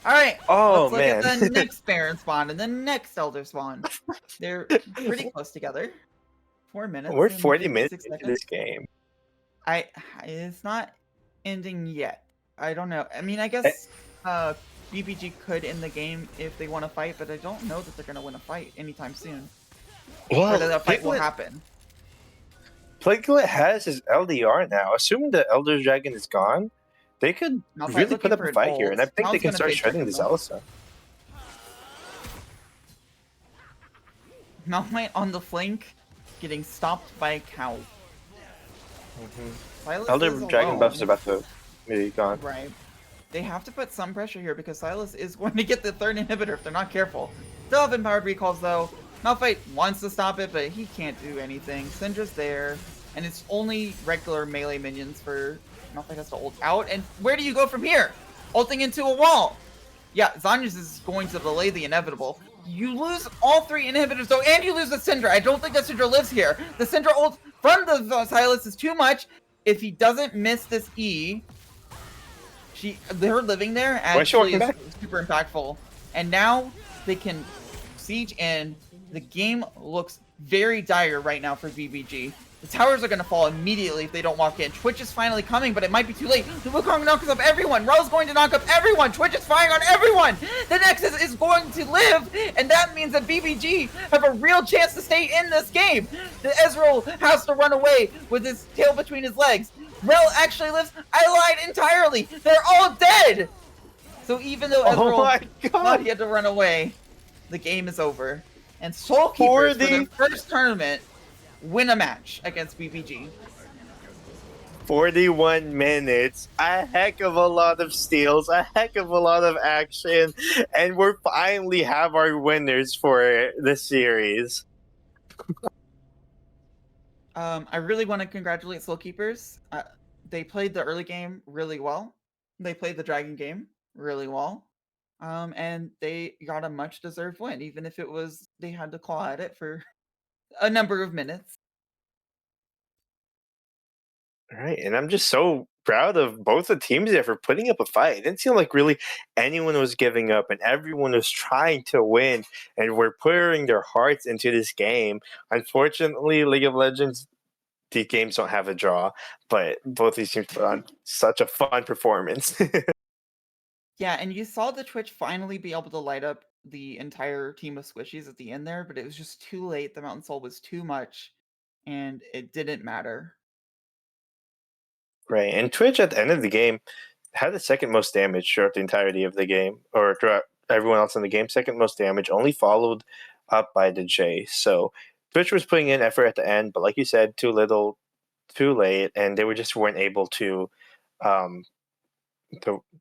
Alright, Oh, let's look man. at the next Baron spawn and the next Elder spawn. They're pretty close together. 4 minutes. We're and 40 56 minutes into seconds. this game. It's not ending yet. I don't know. I mean, I guess BBG could end the game if they want to fight, but I don't know that they're going to win a fight anytime soon. Well, Or that a fight will Piglet- happen. Piglet has his LDR now. Assuming the Elder Dragon is gone, they could Malphite really looking put up for a fight here, and I gold. think they Mal's can gonna start bait shredding Dragon this though. Elsa. Malphite on the flank, getting stopped by a cow. Silas Elder is Dragon alone. buff is about to be gone. Right. They have to put some pressure here because Silas is going to get the 3rd inhibitor if they're not careful. Still have empowered recalls though. Malphite wants to stop it, but he can't do anything. Syndra's there, and it's only regular melee minions for... Malphite has to ult out, and where do you go from here? Ulting into a wall! Yeah, Zanyas is going to delay the inevitable. You lose all 3 inhibitors though, and you lose the Syndra. I don't think that Syndra lives here. The Syndra ult from the Silas is too much. If he doesn't miss this E, her living there Why is she actually walking is back? super impactful. And now they can siege in. The game looks very dire right now for BBG. The towers are going to fall immediately if they don't walk in. Twitch is finally coming, but it might be too late. The Wukong knocks up everyone. Rel's going to knock up everyone. Twitch is firing on everyone. The Nexus is going to live, and that means that BBG have a real chance to stay in this game. The Ezreal has to run away with his tail between his legs. Rel actually lives. I lied entirely. They're all dead. So even though Oh my Ezreal God. thought he had to run away, the game is over. And Soul Keepers, for their first tournament, win a match against BBG. 41 minutes, a heck of a lot of steals, a heck of a lot of action, and we're finally have our winners for the series. I really want to congratulate Soul Keepers. They played the early game really well. They played the Dragon game really well. And they got a much deserved win, even if it was they had to claw at it for a number of minutes. All right, and I'm just so proud of both the teams there for putting up a fight. It didn't seem like really anyone was giving up, and everyone was trying to win, and were pouring their hearts into this game. Unfortunately, League of Legends, the games don't have a draw, but both these teams put on such a fun performance. Yeah, and you saw the Twitch finally be able to light up the entire team of squishies at the end there, but it was just too late. The Mountain Soul was too much, and it didn't matter. Right, and Twitch at the end of the game had the second most damage throughout the entirety of the game, or throughout everyone else in the game. Second most damage, only followed up by the J. So Twitch was putting in effort at the end, but like you said, too little, too late, and they were just weren't able um,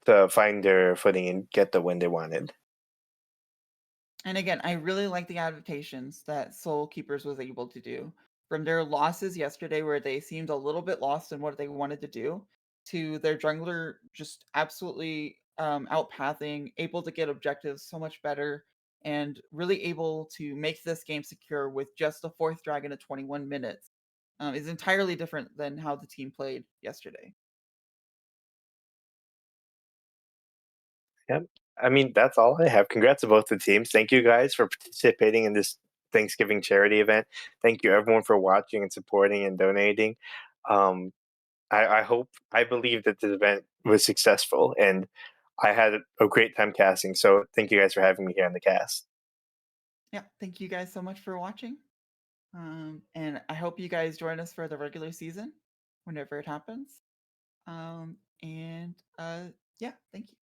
to find their footing and get the win they wanted. And again, I really like the adaptations that Soul Keepers was able to do. From their losses yesterday, where they seemed a little bit lost in what they wanted to do, to their jungler just absolutely outpathing, able to get objectives so much better, and really able to make this game secure with just the fourth dragon at 21 minutes, is entirely different than how the team played yesterday. Yep. I mean, that's all I have. Congrats to both the teams. Thank you guys for participating in this Thanksgiving charity event. Thank you everyone for watching and supporting and donating. Um, I believe that this event was successful, and I had a great time casting. So thank you guys for having me here on the cast. Yeah, thank you guys so much for watching. And I hope you guys join us for the regular season whenever it happens. And yeah, thank you.